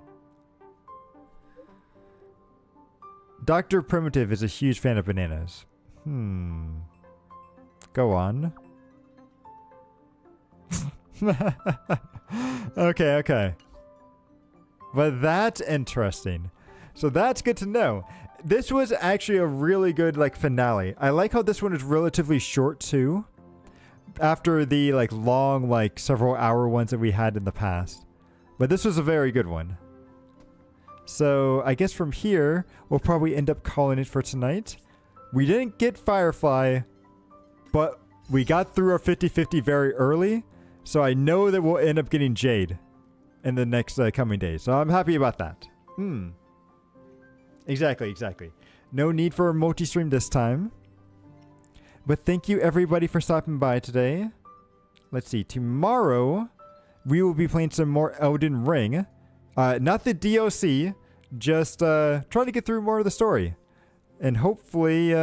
Dr. Primitive is a huge fan of bananas. Go on. Okay. But that's interesting. So that's good to know. This was actually a really good finale. I like how this one is relatively short too. After the long several hour ones that we had in the past. But this was a very good one. So I guess from here we'll probably end up calling it for tonight. We didn't get Firefly, but we got through our 50-50 very early. So I know that we'll end up getting Jade in the next coming days. So I'm happy about that. Exactly. No need for a multi-stream this time. But thank you everybody for stopping by today. Let's see. Tomorrow, we will be playing some more Elden Ring. Not the DLC. Just trying to get through more of the story. And hopefully,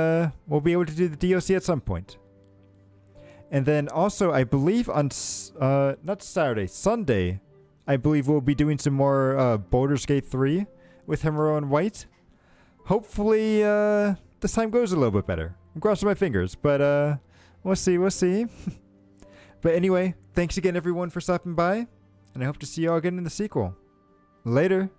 we'll be able to do the DLC at some point. And then also, I believe on, not Saturday, Sunday, I believe we'll be doing some more Baldur's Gate 3 with Himuro and White. Hopefully, this time goes a little bit better. I'm crossing my fingers, but we'll see, we'll see. But anyway, thanks again everyone for stopping by, and I hope to see you all again in the sequel. Later.